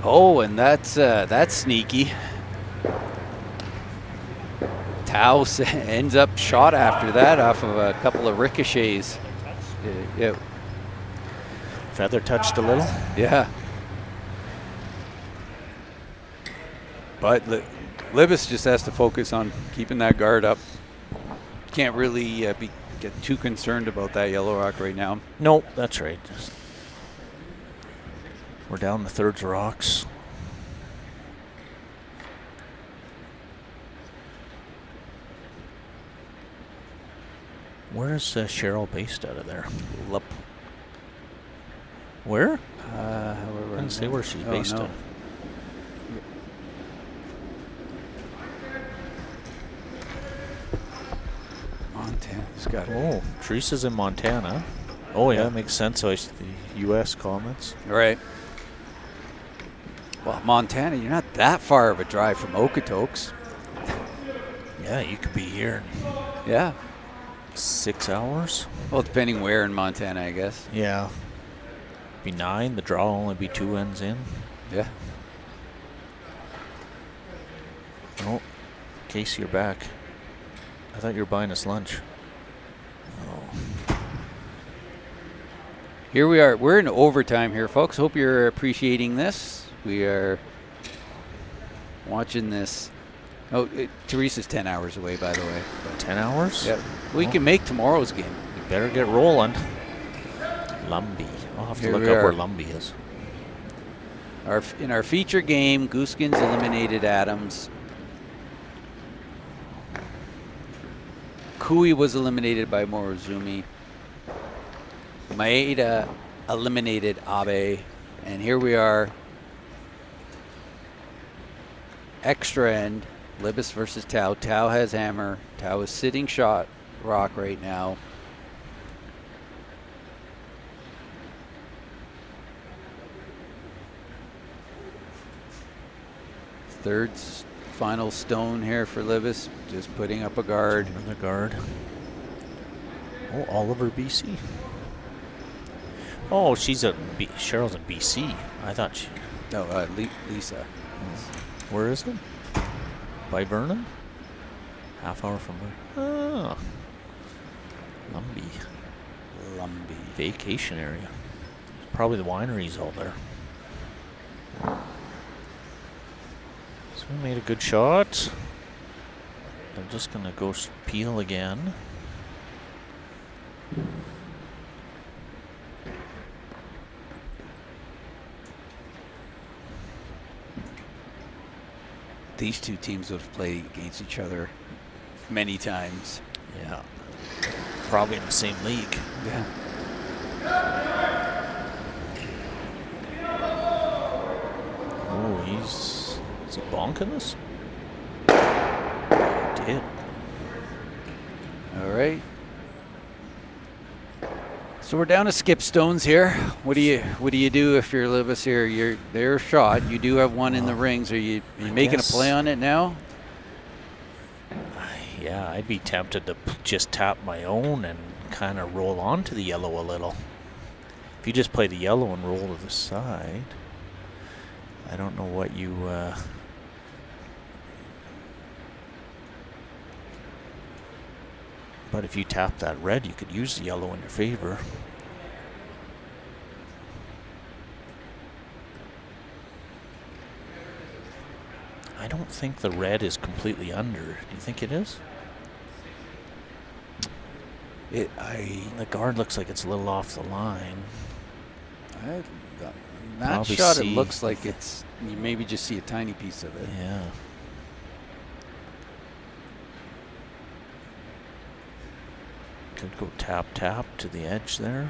Oh, and that's sneaky. Tau ends up shot after that off of a couple of ricochets. Yeah. Feather touched a little. Yeah. But Libis just has to focus on keeping that guard up. Can't really get too concerned about that Yellow Rock right now. Nope, that's right. We're down the thirds rocks. Where is Cheryl based out of there? Lup. Where? However, I didn't say where she's based no. in. Montana's got it. Oh, Teresa's in Montana. Oh, yeah, makes sense. So it's the U.S. comments. Right. Well, Montana, you're not that far of a drive from Okotoks. Yeah, you could be here Yeah. in 6 hours. Well, depending where in Montana, I guess. Yeah. Be 9. The draw will only be 2 ends in. Yeah. Oh, Casey, you're back. I thought you were buying us lunch. Oh. Here we are. We're in overtime here, folks. Hope you're appreciating this. We are watching this. Oh, Teresa's 10 hours away, by the way. 10 hours? Yep. We can make tomorrow's game. We better get rolling. Lumbee. I'll have to look up where Lumbee is. In our feature game, Gosgens eliminated Adams. Kui was eliminated by Morozumi. Maeda eliminated Abe. And here we are. Extra end. Libis versus Tau. Tau has hammer. Tau is sitting shot rock right now. Third final stone here for Libis. Just putting up a guard. Another guard. Oh, Oliver, BC. Oh, Cheryl's in BC. I thought she... No, Lisa. Where is it? By Vernon? Half hour from where? Ah. Lumbee. Vacation area. Probably the wineries all there. So we made a good shot. I'm just going to go peel again. These two teams would have played against each other many times. Yeah. Probably in the same league. Yeah. Oh, is he bonking this? He did. All right. So we're down to skip stones here. What do you do if you're Libis here? You're their shot. You do have one in the rings. Are you making a play on it now? Yeah, I'd be tempted to just tap my own and kind of roll onto the yellow a little. If you just play the yellow and roll to the side, I don't know what you... But if you tap that red, you could use the yellow in your favor. I don't think the red is completely under. Do you think it is? The guard looks like it's a little off the line. That shot, it looks like it's... You maybe just see a tiny piece of it. Yeah. Could go tap, tap to the edge there.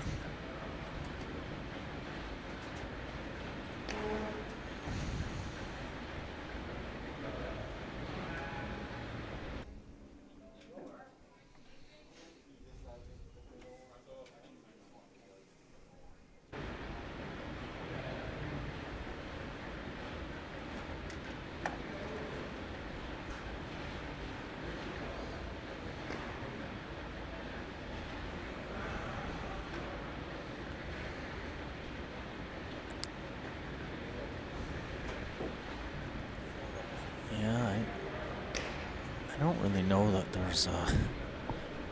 I don't really know that there's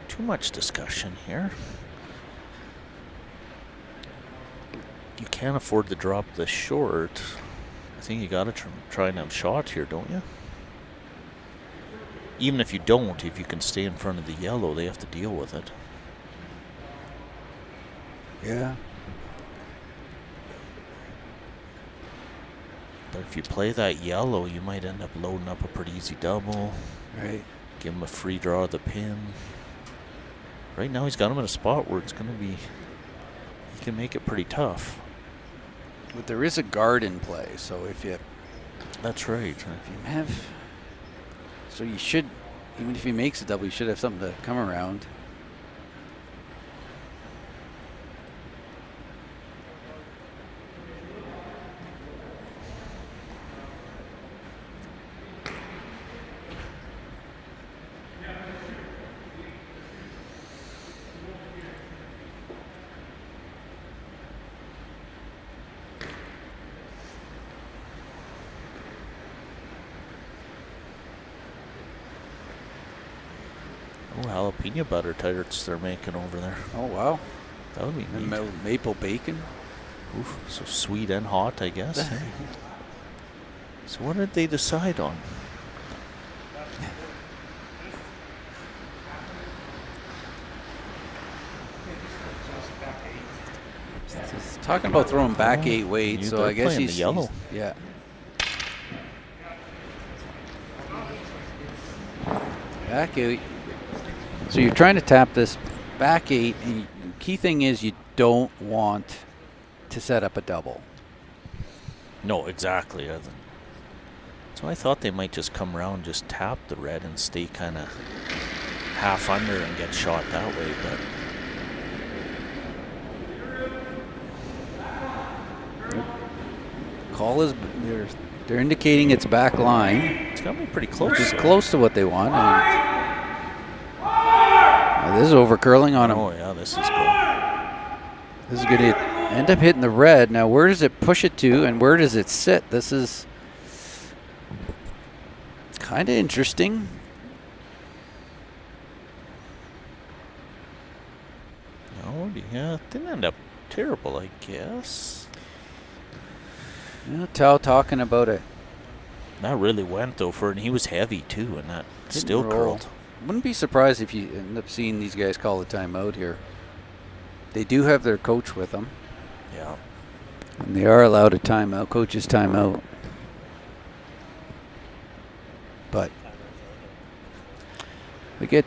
too much discussion here. You can't afford to drop the short I think you got to try and have shot here, don't you? Even if you don't, if you can stay in front of the yellow, they have to deal with it. Yeah. But if you play that yellow, you might end up loading up a pretty easy double. Right. Give him a free draw of the pin. Right now he's got him in a spot where it's going to be, he can make it pretty tough. But there is a guard in play, so if you... That's right. If you have... So you should, even if he makes a double, you should have something to come around. Oh, jalapeno butter tarts they're making over there. Oh, wow. That would be And neat. maple bacon. Oof, so sweet and hot, I guess. Eh? So what did they decide on? He's talking about throwing back 8 weight, so I guess he's... the yellow. Yeah. Back 8. So you're trying to tap this back 8, and the key thing is you don't want to set up a double. No, exactly. So I thought they might just come around, just tap the red and stay kind of half under and get shot that way, but... Call is... They're indicating it's back line. It's got to be pretty close. Which is close to what they want. This is over curling on him. Oh, yeah, this is good. This is going to end up hitting the red. Now, where does it push it to, and where does it sit? This is kind of interesting. Oh, yeah, it didn't end up terrible, I guess. Yeah, Tao talking about it. That really went, though, and he was heavy, too, and that still curled. Wouldn't be surprised if you end up seeing these guys call a timeout here. They do have their coach with them. Yeah. And they are allowed a timeout, coach's timeout. But they get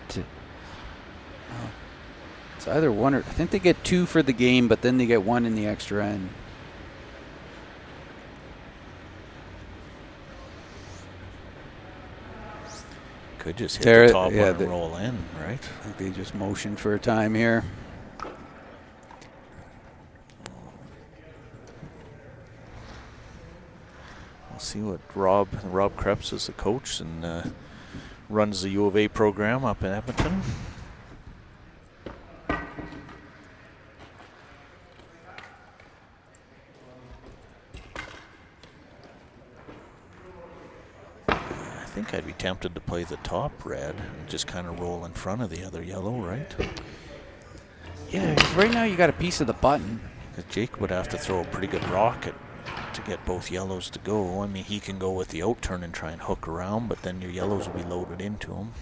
it's either one or I think they get 2 for the game, but then they get 1 in the extra end. Could just hit the top one and roll in, right? I think they just motioned for a time here. We'll see what Rob Krebs is the coach and runs the U of A program up in Edmonton. I think I'd be tempted to play the top red and just kind of roll in front of the other yellow, right? Yeah, 'cause right now you got a piece of the button. Because Jake would have to throw a pretty good rocket to get both yellows to go. I mean, he can go with the out turn and try and hook around, but then your yellows will be loaded into him.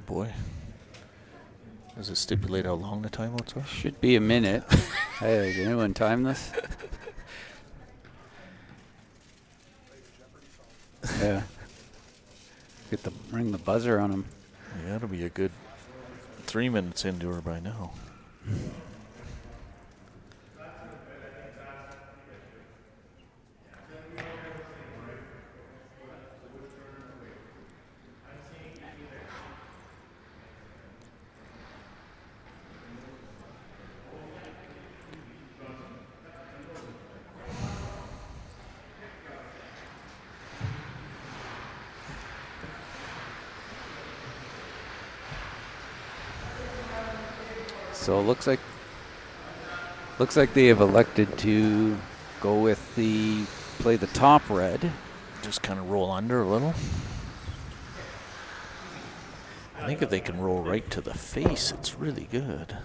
Boy. Does it stipulate how long the timeouts are? Should be a minute. Hey, did anyone time this? Yeah. Ring the buzzer on him. Yeah, it'll be a good 3 minutes into her by now. So it looks like they have elected to go with play the top red. Just kind of roll under a little. I think if they can roll right to the face, it's really good.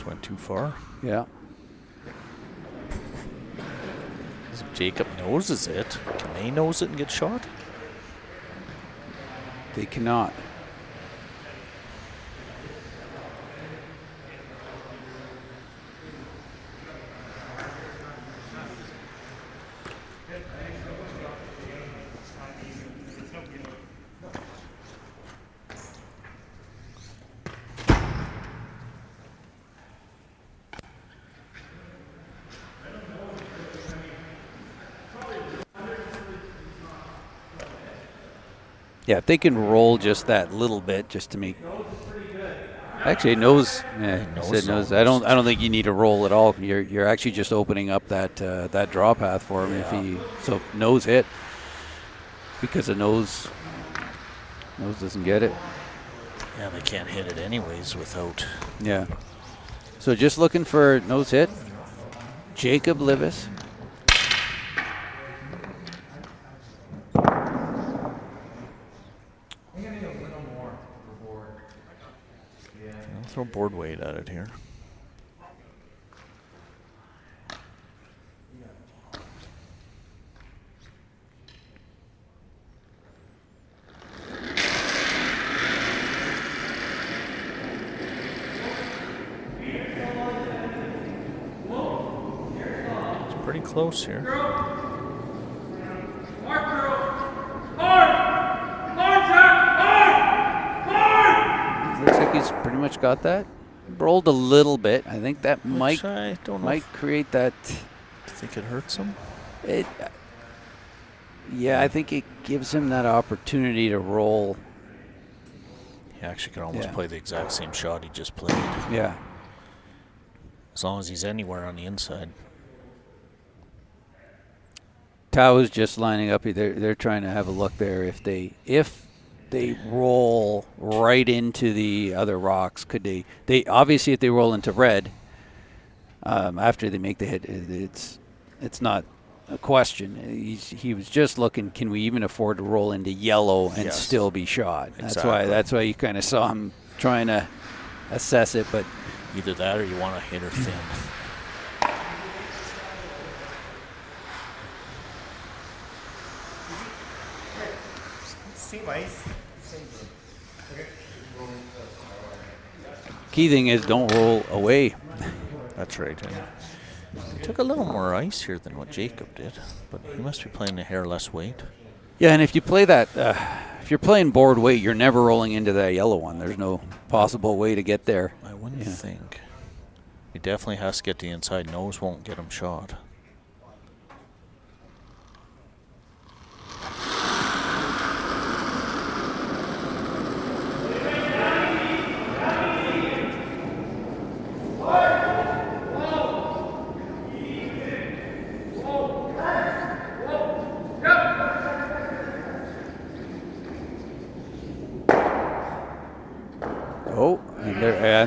Went too far. Yeah. Jacob noses it. Can they nose it and get shot? They cannot. Yeah, if they can roll just that little bit, just to make. Actually, nose. Yeah, said nose. I don't think you need to roll at all. You're actually just opening up that draw path for him if he. So nose hit, because the nose doesn't get it. Yeah, they can't hit it anyways without. Yeah. So just looking for nose hit. Jacob Livis. Throw board weight at it here. It's pretty close here. Looks like he's pretty much got that. Rolled a little bit. I think that might create that. Do you think it hurts him? Yeah, I think it gives him that opportunity to roll. He actually could almost play the exact same shot he just played. Yeah. As long as he's anywhere on the inside. Tao is just lining up. They're trying to have a look there. If they roll right into the other rocks, could they obviously if they roll into red after they make the hit, it's not a question. He was just looking, can we even afford to roll into yellow and still be shot? Exactly. That's why you kind of saw him trying to assess it, but either that or you want to hit her thin. Key thing is don't roll away. That's right. He took a little more ice here than what Jacob did, but he must be playing a hair less weight. Yeah, and if you play that, if you're playing board weight, you're never rolling into that yellow one. There's no possible way to get there. I wouldn't think. He definitely has to get the inside. Nose won't get him shot.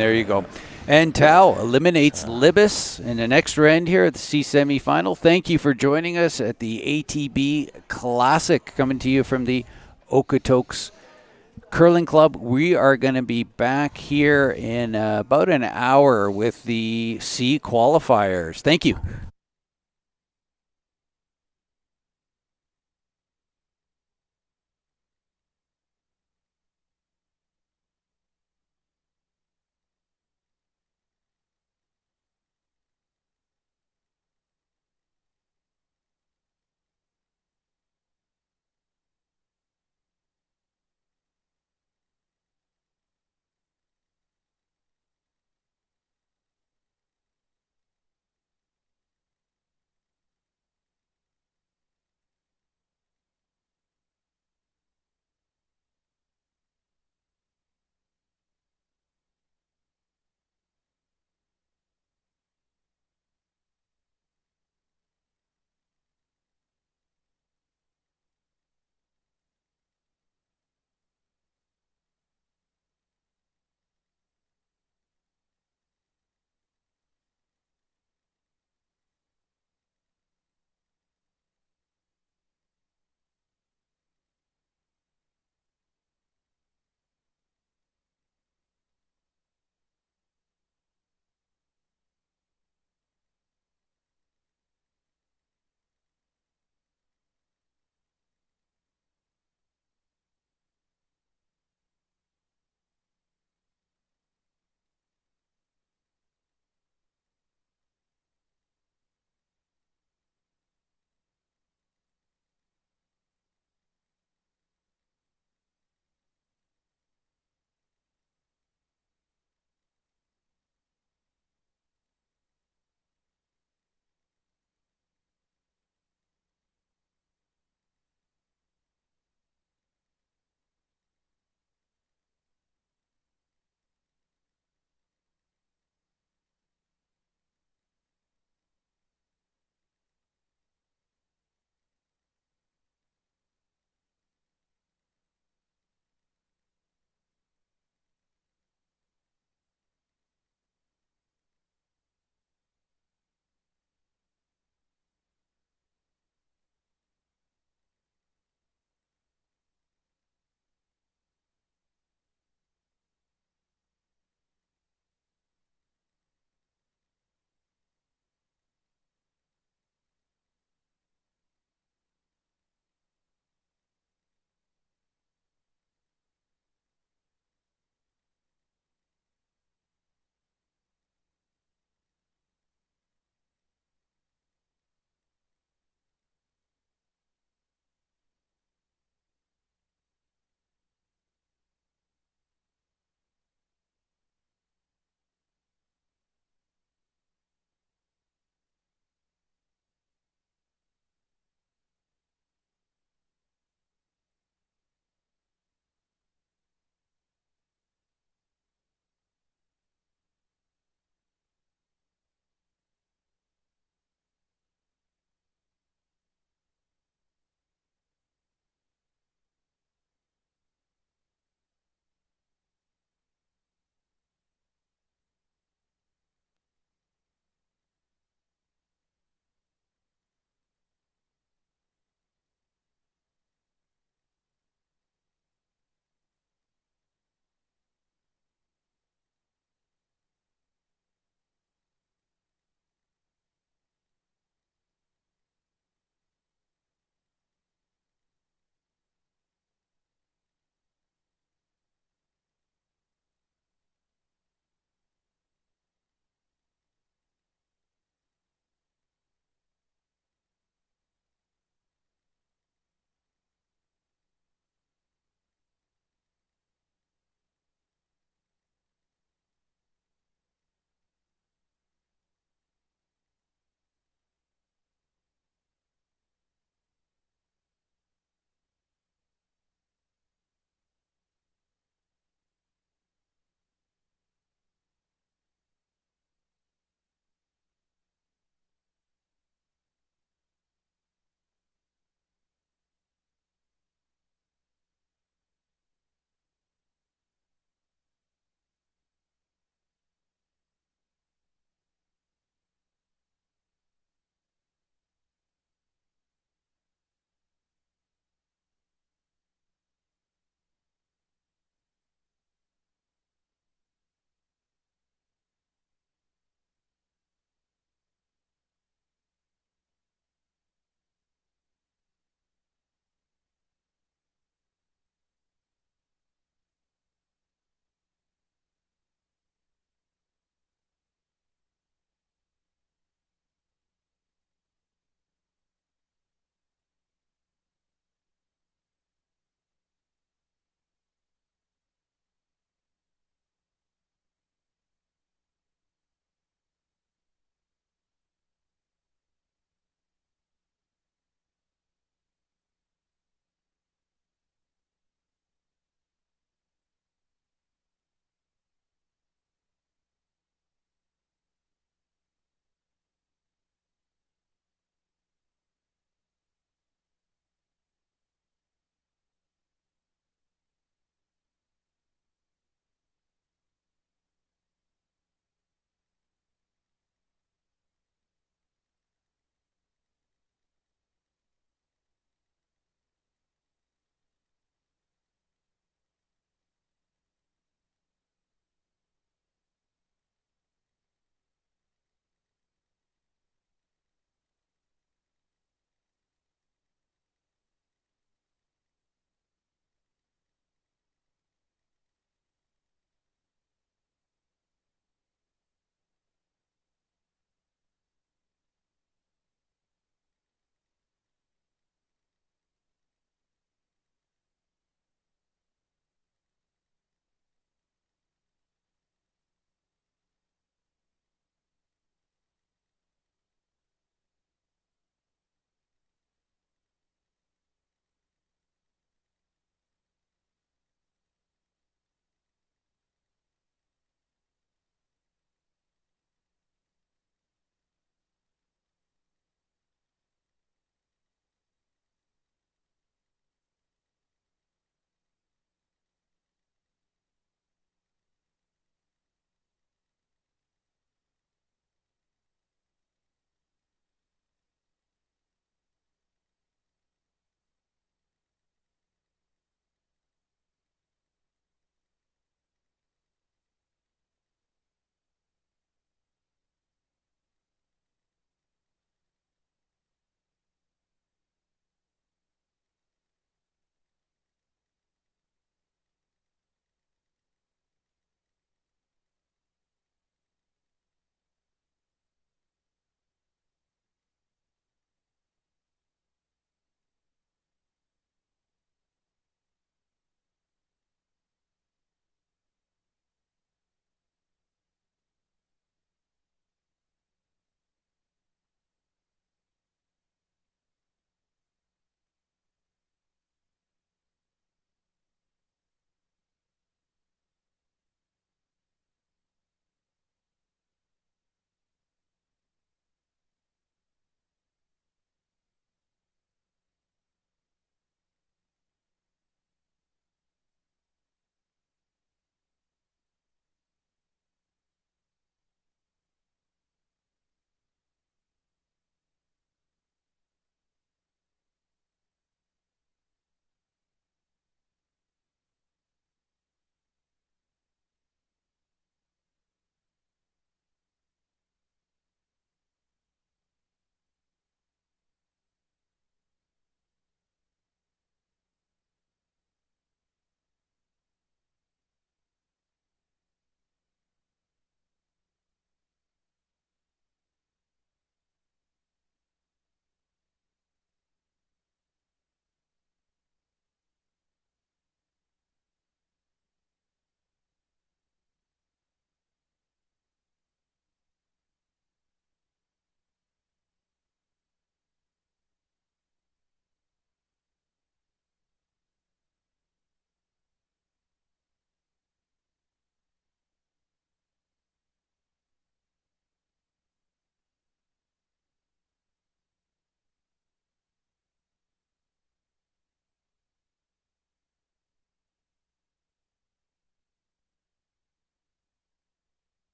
there you go. And Tau eliminates Libis in an extra end here at the C semifinal. Thank you for joining us at the ATB Classic, coming to you from the Okotoks Curling Club. We are going to be back here in about an hour with the C qualifiers. Thank you.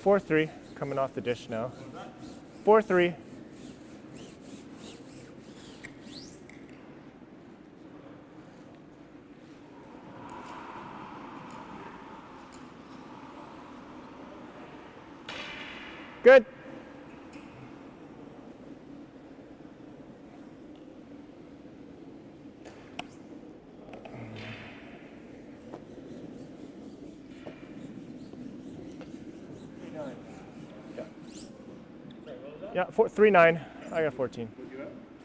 4-3, coming off the dish now. 4-3. Good. Yeah, 3-9. I got 14.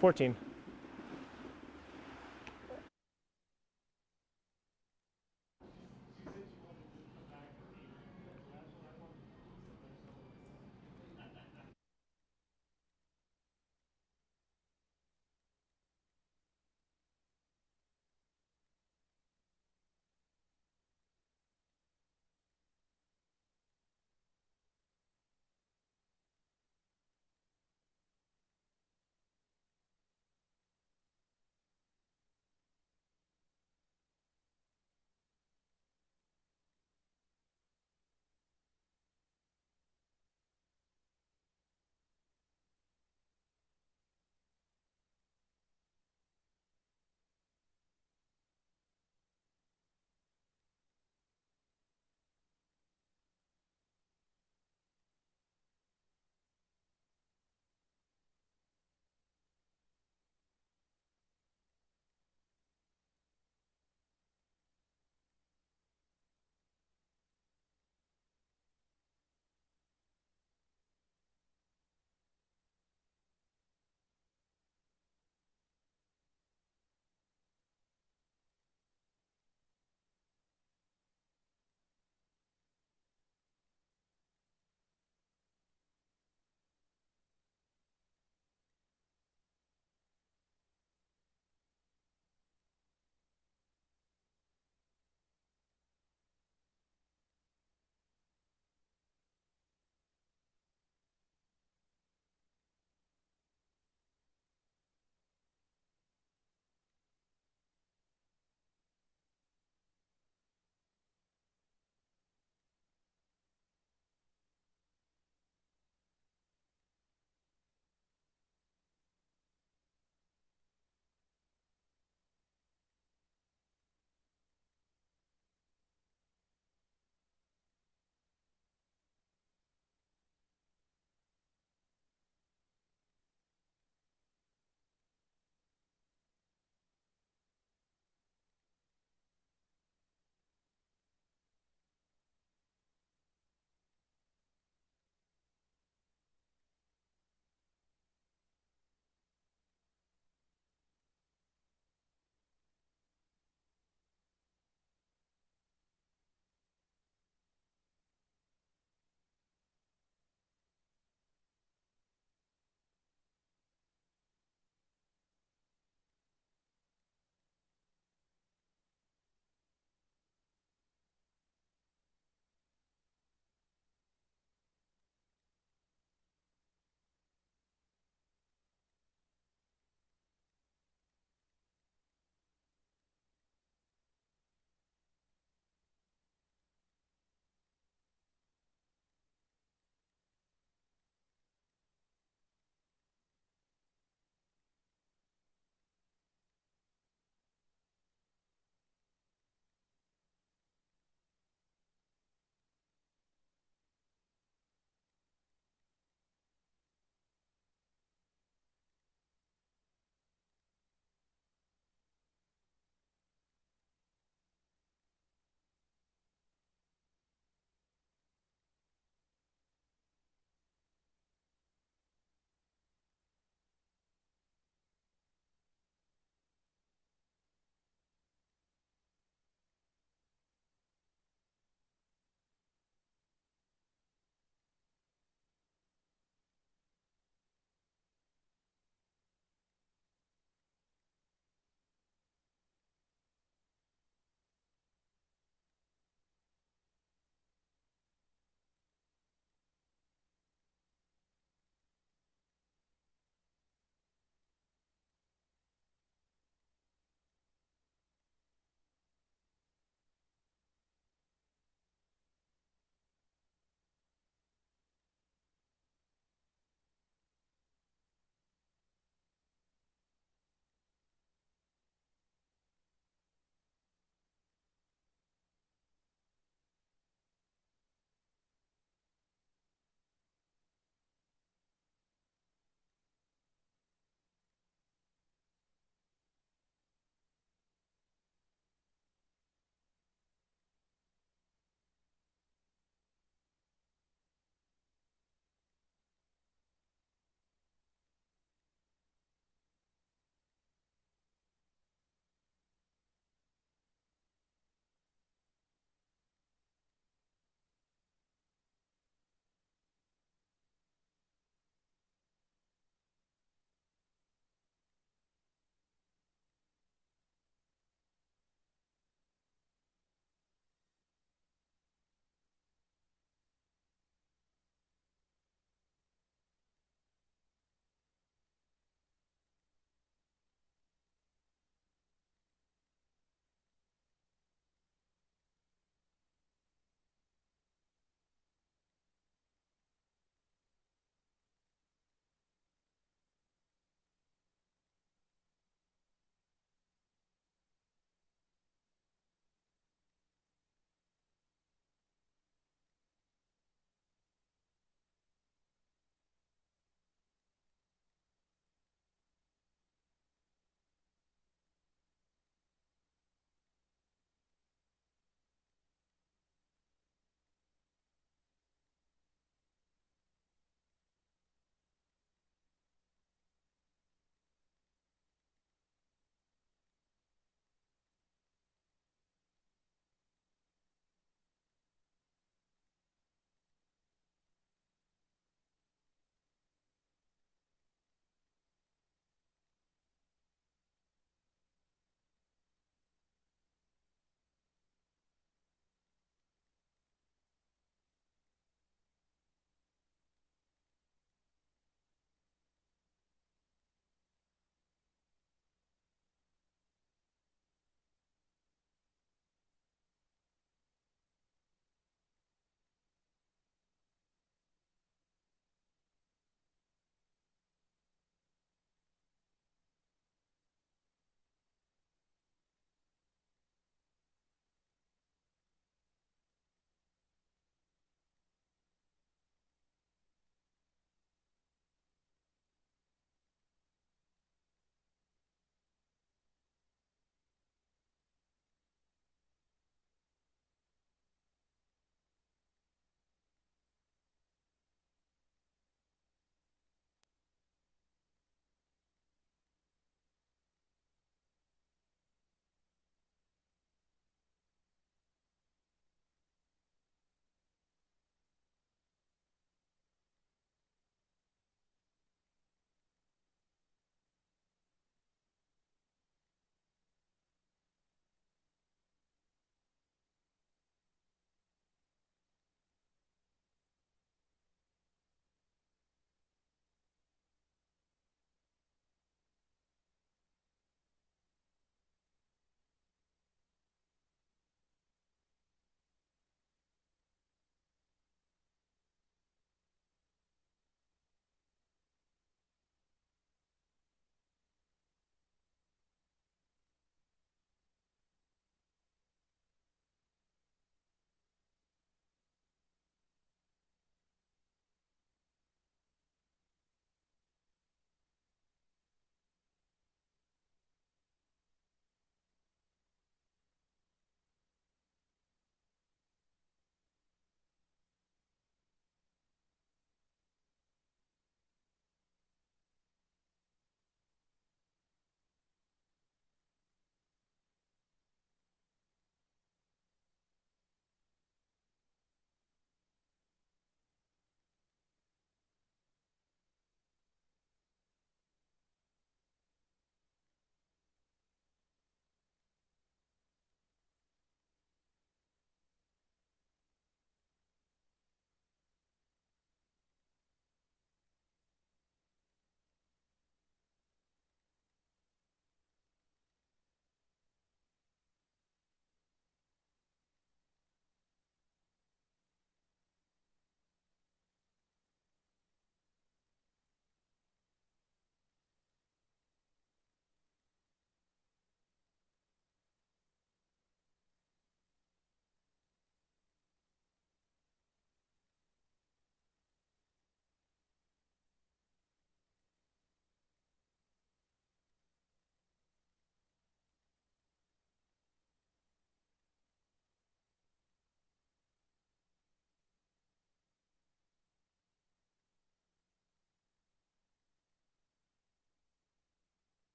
14.